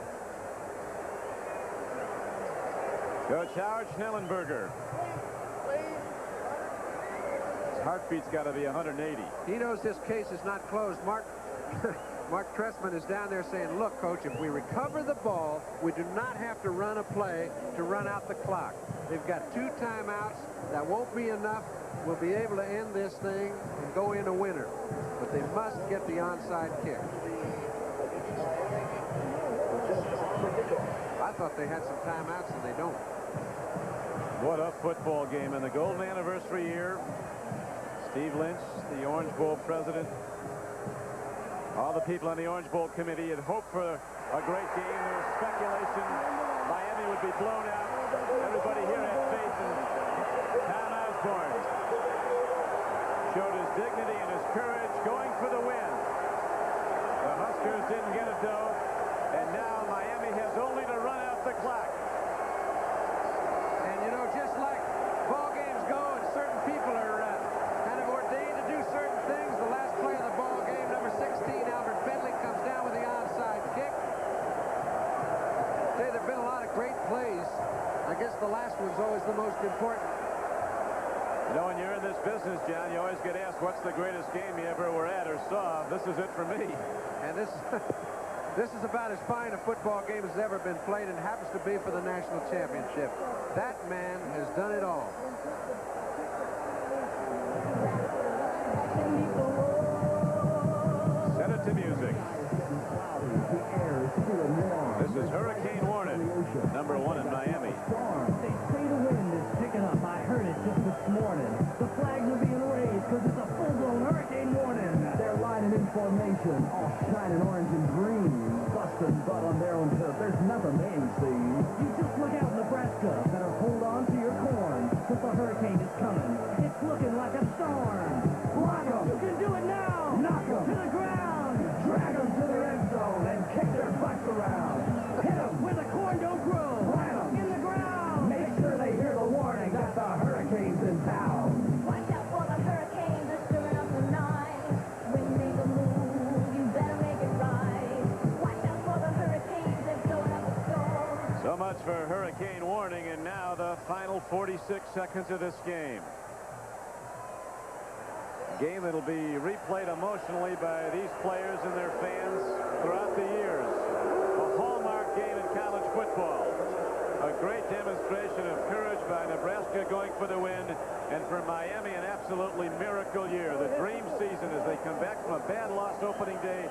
Coach Howard Schnellenberger. His heartbeat's got to be 180. He knows this case is not closed. Mark Trestman is down there saying, look, Coach, if we recover the ball, we do not have to run a play to run out the clock. They've got 2 timeouts. That won't be enough. We'll be able to end this thing and go in a winner. But they must get the onside kick. I thought they had some timeouts, and they don't. What a football game. In the golden anniversary year, Steve Lynch, the Orange Bowl president, all the people on the Orange Bowl committee had hoped for a great game. There was speculation Miami would be blown out. Everybody here had faith in Tom Osborne. Showed his dignity and his courage, going for the win. The Huskers didn't get it, though, and now Miami has only to run out the clock. And, you know, just like ball games go and certain people are kind of ordained to do certain things, the last play of the ball game, number 16, Albert Bentley, comes down with the onside kick. Say there have been a lot of great plays. I guess the last one's always the most important. You know, when you're in this business, John, you always get asked, what's the greatest game you ever were at or saw? This is it for me. And this is about as fine a football game as ever been played, and happens to be for the national championship. That man has done it all. Set it to music. This is Hurricane Warning, number 1 in Miami. They say the wind is picking up. I heard it just this morning. The flags are being raised because it's a full-blown hurricane warning. They're lining in formation, all shining orange and green, busting butt on their own turf. There's nothing they ain't seen. You just look out, Nebraska. Better hold on to your corn, because the hurricane is coming. It's looking like a storm. Block 'em. You can do it now. Knock 'em to the ground. Drag 'em to the red zone and kick their butts around. Hit 'em where the corn don't grow. Plant 'em in the ground. Make sure they hear the warning that the hurricane's in town. Watch out for the hurricanes, they're stirring up the night. When you make a move, you better make it right. Watch out for the hurricanes, they're blowing up the storm. So much for Hurricane Warning, and now the final 46 seconds of this game. Game that'll be replayed emotionally by these players and their fans throughout the years. A hallmark game in college football. A great demonstration of courage by Nebraska going for the win, and for Miami an absolutely miracle year. The dream season as they come back from a bad loss opening day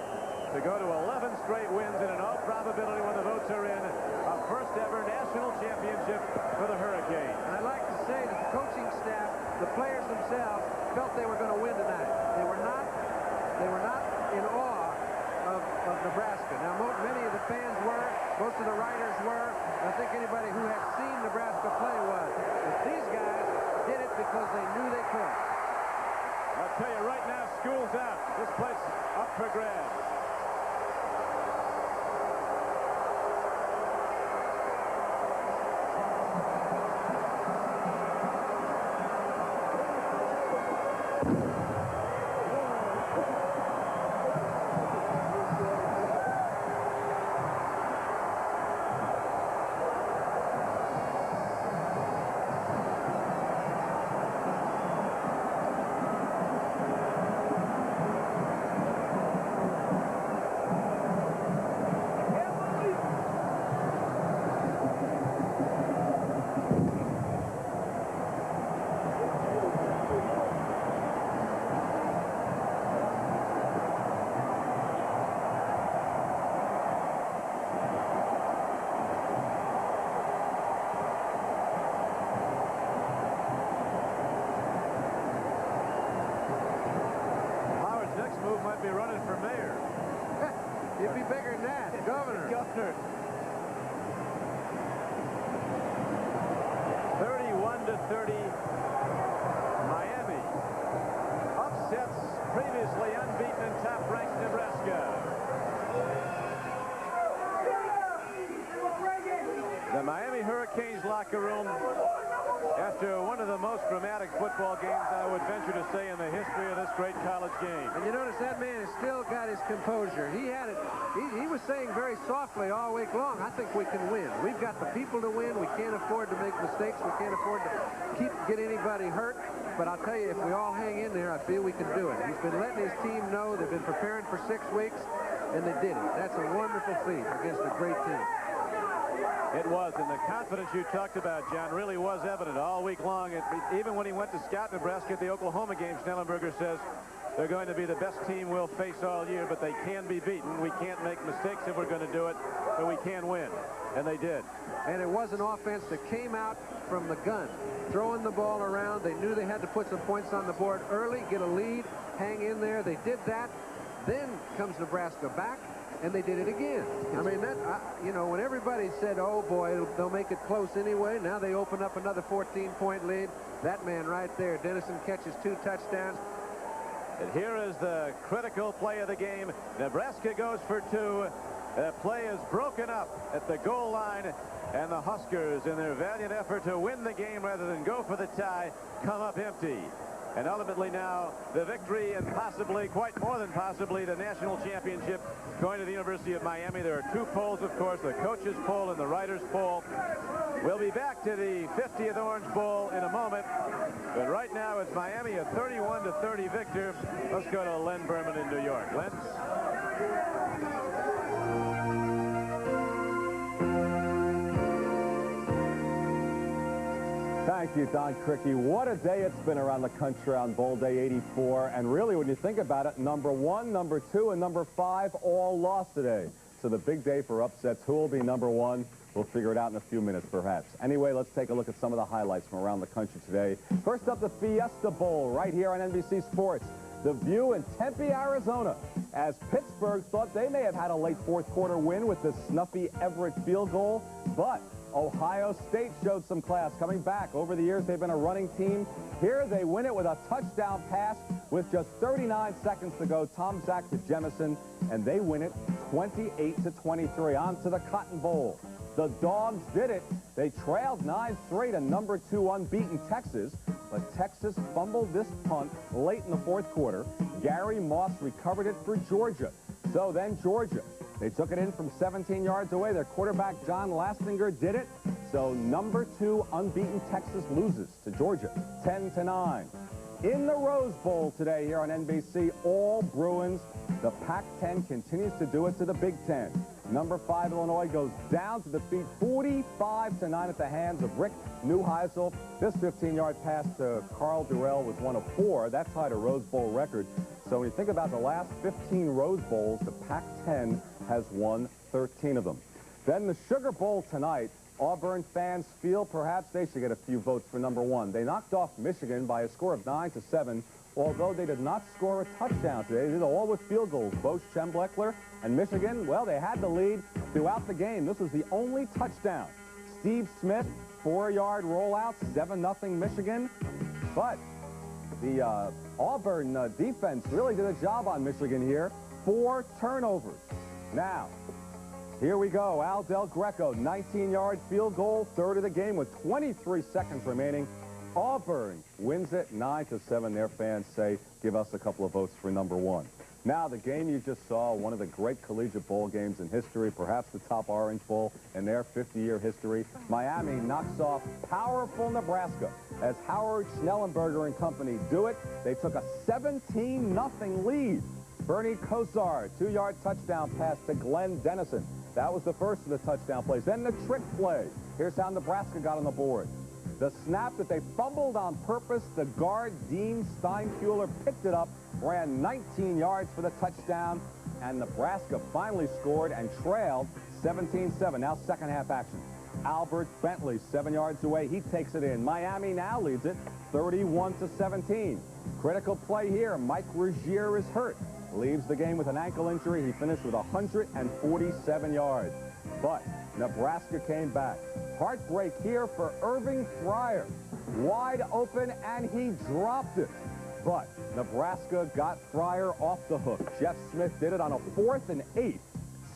to go to 11 straight wins, and in all probability when the votes are in, a first ever national championship for the Hurricanes. And I'd like to say that the coaching staff, the players themselves, felt they were going to win tonight. They were not They were not in awe of Nebraska. Now, many of the fans were. Most of the writers were. I think anybody who had seen Nebraska play was. But these guys did it because they knew they could. I'll tell you right now, school's out. This place up for grabs. Might be running for mayor. He'd be bigger than that. Governor. Governor. 31-30. Miami upsets previously unbeaten and top-ranked Nebraska. The Miami Hurricanes locker room, after one of the most dramatic football games, I would venture to say, in the history of this great college game. And you notice that man has still got his composure. He had it. He was saying very softly all week long, I think we can win. We've got the people to win. We can't afford to make mistakes. We can't afford to get anybody hurt. But I'll tell you, if we all hang in there, I feel we can do it. He's been letting his team know. They've been preparing for 6 weeks, and they did it. That's a wonderful feat against a great team. It was, and the confidence you talked about, John, really was evident all week long. Even when he went to scout Nebraska at the Oklahoma game, Schnellenberger says they're going to be the best team we'll face all year, but they can be beaten. We can't make mistakes if we're going to do it, but we can win. And they did. And it was an offense that came out from the gun, throwing the ball around. They knew they had to put some points on the board early, get a lead, hang in there. They did that. Then comes Nebraska back, and they did it again. I mean, you know, when everybody said, oh, boy, they'll make it close anyway, now they open up another 14-point lead. That man right there, Dennison, catches 2 touchdowns. And here is the critical play of the game. Nebraska goes for 2. The play is broken up at the goal line, and the Huskers, in their valiant effort to win the game rather than go for the tie, come up empty. And ultimately now, the victory, and possibly, quite more than possibly, the national championship going to the University of Miami. There are 2 polls, of course, the coaches' poll and the writers' poll. We'll be back to the 50th Orange Bowl in a moment. But right now, it's Miami, a 31-30 victor. Let's go to Len Berman in New York. Len? Thank you, Don Criqui. What a day it's been around the country on Bowl Day 84. And really, when you think about it, number 1, number 2, and number 5 all lost today. So the big day for upsets. Who will be number 1? We'll figure it out in a few minutes, perhaps. Anyway, let's take a look at some of the highlights from around the country today. First up, the Fiesta Bowl right here on NBC Sports. The View in Tempe, Arizona, as Pittsburgh thought they may have had a late fourth-quarter win with the snuffy Everett field goal, but Ohio State showed some class coming back. Over the years, they've been a running team. Here, they win it with a touchdown pass with just 39 seconds to go. Tom Zach to Jemison, and they win it 28-23. On to the Cotton Bowl. The Dogs did it. They trailed 9-3 to number 2 unbeaten Texas, but Texas fumbled this punt late in the fourth quarter. Gary Moss recovered it for Georgia. So then Georgia, they took it in from 17 yards away. Their quarterback, John Lastinger, did it. So number 2 unbeaten Texas loses to Georgia, 10-9. In the Rose Bowl today here on NBC, all Bruins. The Pac-10 continues to do it to the Big Ten. Number 5 Illinois goes down to defeat 45-9 at the hands of Rick Neuheisel. This 15-yard pass to Carl Durrell was one of 4. That tied a Rose Bowl record. So when you think about the last 15 Rose Bowls, the Pac-10 has won 13 of them. Then the Sugar Bowl tonight. Auburn fans feel perhaps they should get a few votes for number 1. They knocked off Michigan by a score of 9-7. although they did not score a touchdown today. They did all with field goals. Both Schembechler and Michigan, well, they had the lead throughout the game. This was the only touchdown. Steve Smith, 4-yard rollout, 7-0 Michigan. But the Auburn defense really did a job on Michigan here. 4 turnovers. Now, here we go. Al Del Greco, 19-yard field goal, third of the game with 23 seconds remaining. Auburn wins it 9-7. Their fans say, give us a couple of votes for number 1. Now, the game you just saw, one of the great collegiate bowl games in history, perhaps the top Orange Bowl in their 50-year history. Miami knocks off powerful Nebraska as Howard Schnellenberger and company do it. They took a 17-0 lead. Bernie Kosar, 2-yard touchdown pass to Glenn Dennison. That was the first of the touchdown plays. Then the trick play. Here's how Nebraska got on the board. The snap that they fumbled on purpose, the guard, Dean Steinkuhler, picked it up, ran 19 yards for the touchdown, and Nebraska finally scored and trailed 17-7. Now second half action. Albert Bentley, 7 yards away. He takes it in. Miami now leads it 31-17. Critical play here. Mike Rozier is hurt. Leaves the game with an ankle injury. He finished with 147 yards. But Nebraska came back. Heartbreak here for Irving Fryer. Wide open, and he dropped it. But Nebraska got Fryer off the hook. Jeff Smith did it on a 4th and 8.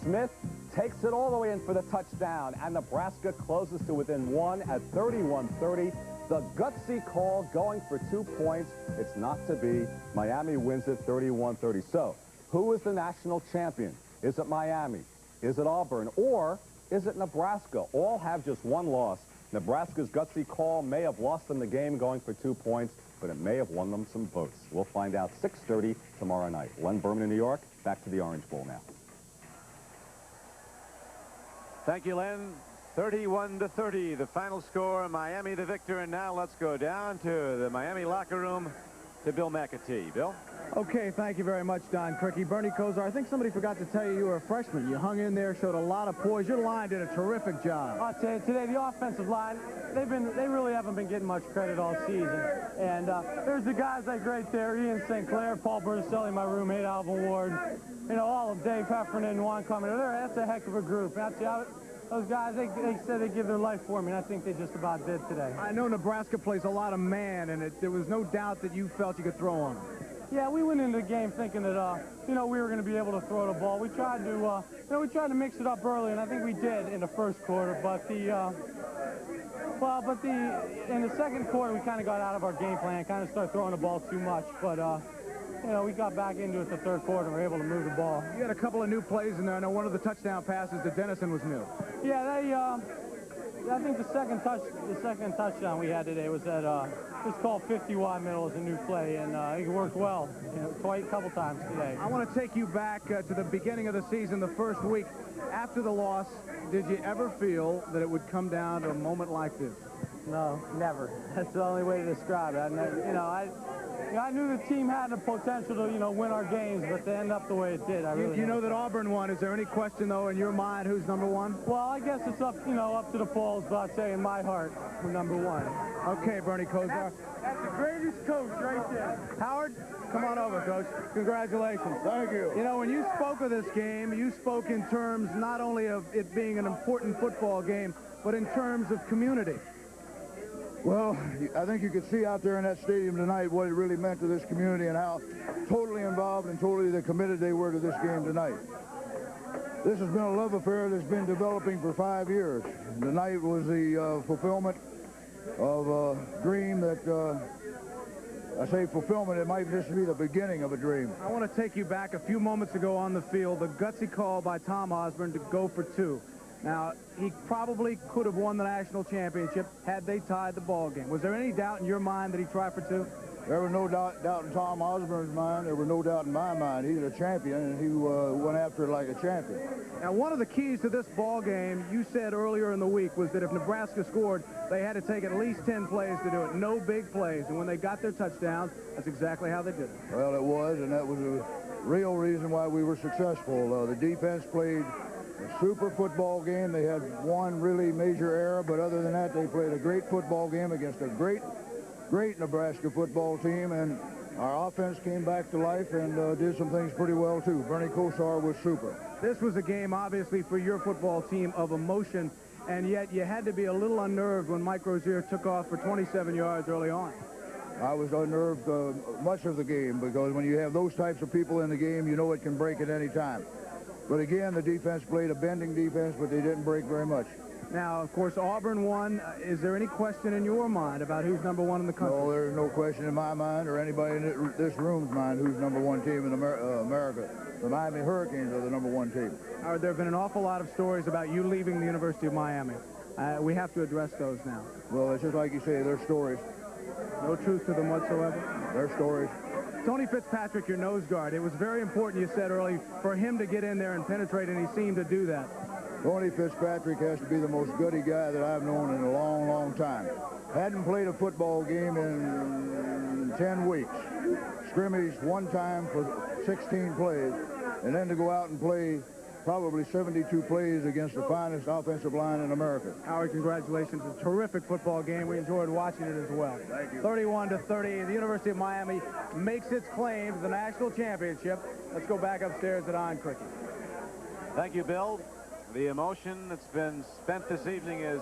Smith takes it all the way in for the touchdown, and Nebraska closes to within 1 at 31-30. The gutsy call going for 2 points. It's not to be. Miami wins it 31-30. So, who is the national champion? Is it Miami? Is it Auburn? Or is it Nebraska? All have just 1 loss. Nebraska's gutsy call may have lost them the game going for 2 points, but it may have won them some votes. We'll find out 6:30 tomorrow night. Len Berman in New York. Back to the Orange Bowl now. Thank you, Len. 31-30, the final score. Miami the victor. And now let's go down to the Miami locker room to Bill McAtee. Bill? Okay, thank you very much, Don Criqui. Bernie Kosar, I think somebody forgot to tell you were a freshman. You hung in there, showed a lot of poise. Your line did a terrific job. I'll tell you, today the offensive line, they really haven't been getting much credit all season. And there's the guys like right there, Ian St. Clair, Paul Bernicelli, my roommate, Alvin Ward, you know, all of Dave Heffernan and Juan Cummings. That's a heck of a group. Those guys, they said they'd give their life for me, and I think they just about did today. I know Nebraska plays a lot of man, and there was no doubt that you felt you could throw on them. Yeah, we went into the game thinking that, you know, we were going to be able to throw the ball. We tried to, you know, we tried to mix it up early, and I think we did in the first quarter. But in the second quarter, we kind of got out of our game plan, kind of started throwing the ball too much. But, you know, we got back into it the third quarter and were able to move the ball. You had a couple of new plays in there. I know one of the touchdown passes to Dennison was new. Yeah, I think the second touchdown we had today was at it's called 50 wide middle as a new play, and it worked well, you know, a couple times today. I want to take you back to the beginning of the season, the first week after the loss. Did you ever feel that it would come down to a moment like this? No, never. That's the only way to describe it. I knew the team had the potential to, you know, win our games, but to end up the way it did, I really. You know that Auburn won. Is there any question though in your mind who's number 1? Well, I guess it's up, you know, up to the polls, but I'd say in my heart, we're number 1. Okay, Bernie Kosar. That's the greatest coach right there. Howard, come on over, Coach. Congratulations. Thank you. You know, when you spoke of this game, you spoke in terms not only of it being an important football game, but in terms of community. Well, I think you could see out there in that stadium tonight what it really meant to this community and how totally involved and totally committed they were to this game tonight. This has been a love affair that's been developing for 5 years. Tonight was the fulfillment of a dream that, I say fulfillment, it might just be the beginning of a dream. I want to take you back a few moments ago on the field, the gutsy call by Tom Osborne to go for 2. Now, he probably could have won the national championship had they tied the ball game. Was there any doubt in your mind that he tried for 2? There was no doubt in Tom Osborne's mind. There was no doubt in my mind. He's a champion, and he went after it like a champion. Now, one of the keys to this ball game, you said earlier in the week, was that if Nebraska scored, they had to take at least 10 plays to do it. No big plays. And when they got their touchdowns, that's exactly how they did it. Well, it was, and that was a real reason why we were successful. The defense played a super football game. They had one really major error, but other than that, they played a great football game against a great Nebraska football team, and Our offense came back to life and did some things pretty well, too. Bernie Kosar was super. This was a game, obviously, for your football team of emotion, and yet you had to be a little unnerved when Mike Rozier took off for 27 yards early on. I was unnerved much of the game because when you have those types of people in the game, you know it can break at any time. But again, the defense played a bending defense, but they didn't break very much. Now, of course, Auburn won. Is there any question in your mind about who's number one in the country? No, there's no question in my mind or anybody in this room's mind who's number one team in America. The Miami Hurricanes are the number one team. Howard, there have been an awful lot of stories about you leaving the University of Miami. We have to address those now. Well, it's just like you say, they're stories. No truth to them whatsoever? They're stories. Tony Fitzpatrick, your nose guard. It was very important, you said early, for him to get in there and penetrate, and he seemed to do that. Tony Fitzpatrick has to be the most gutty guy that I've known in a long, long time. Hadn't played a football game in 10 weeks. Scrimmaged one time for 16 plays, and then to go out and play probably 72 plays against the finest offensive line in America. Howard, congratulations. A terrific football game. We enjoyed watching it as well. Thank you. 31-30, the University of Miami makes its claim to the national championship. Let's go back upstairs at On Cricket. Thank you, Bill. The emotion that's been spent this evening is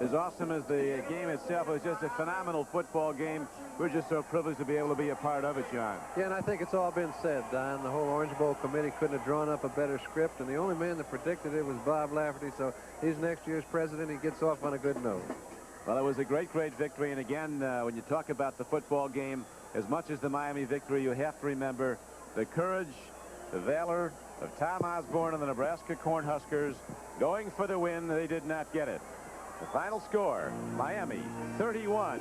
as awesome as the game itself. It was just a phenomenal football game. We're just so privileged to be able to be a part of it, John. Yeah, and I think it's all been said, Don. The whole Orange Bowl committee couldn't have drawn up a better script, and the only man that predicted it was Bob Lafferty, so he's next year's president. He gets off on a good note. Well, it was a great, great victory, and again, when you talk about the football game, as much as the Miami victory, you have to remember the courage, the valor of Tom Osborne and the Nebraska Cornhuskers going for the win. They did not get it. The final score, Miami 31,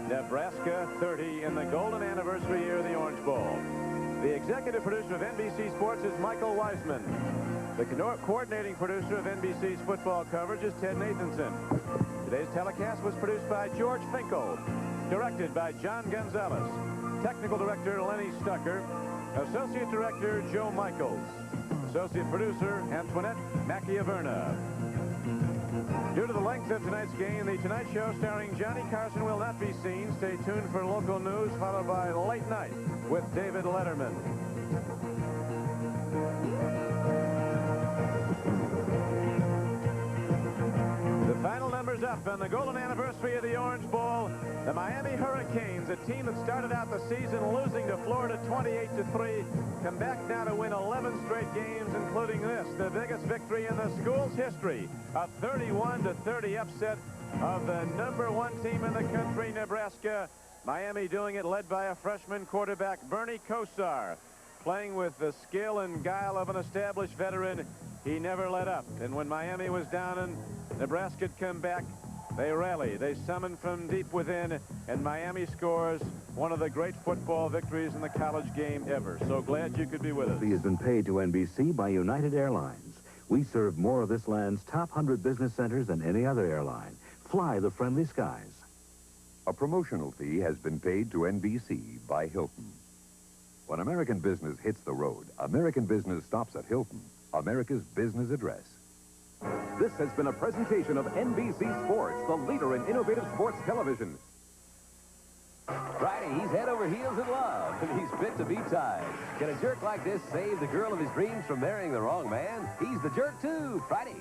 Nebraska 30 in the golden anniversary year of the Orange Bowl. The executive producer of NBC Sports is Michael Weisman. The coordinating producer of NBC's football coverage is Ted Nathanson. Today's telecast was produced by George Finkel, directed by John Gonzalez, technical director Lenny Stucker, associate director Joe Michaels, associate producer Antoinette Macchiaverna. Due to the length of tonight's game, the Tonight Show starring Johnny Carson will not be seen. Stay tuned for local news, followed by Late Night with David Letterman. The final numbers up on the golden anniversary of the Orange Bowl. The Miami Hurricanes, a team that started out the season losing to Florida 28-3, come back now to win 11 straight games, including this, the biggest victory in the school's history, a 31-30 upset of the #1 team in the country, Nebraska. Miami doing it led by a freshman quarterback, Bernie Kosar, playing with the skill and guile of an established veteran. He never let up, and when Miami was down and Nebraska had come back, they rallied. They summoned from deep within, and Miami scores one of the great football victories in the college game ever. So glad you could be with us. He has been paid to NBC by United Airlines. We serve more of this land's top 100 business centers than any other airline. Fly the friendly skies. A promotional fee has been paid to NBC by Hilton. When American business hits the road, American business stops at Hilton, America's business address. This has been a presentation of NBC Sports, the leader in innovative sports television. Friday, he's head over heels in love, and he's fit to be tied. Can a jerk like this save the girl of his dreams from marrying the wrong man? He's the jerk, too. Friday.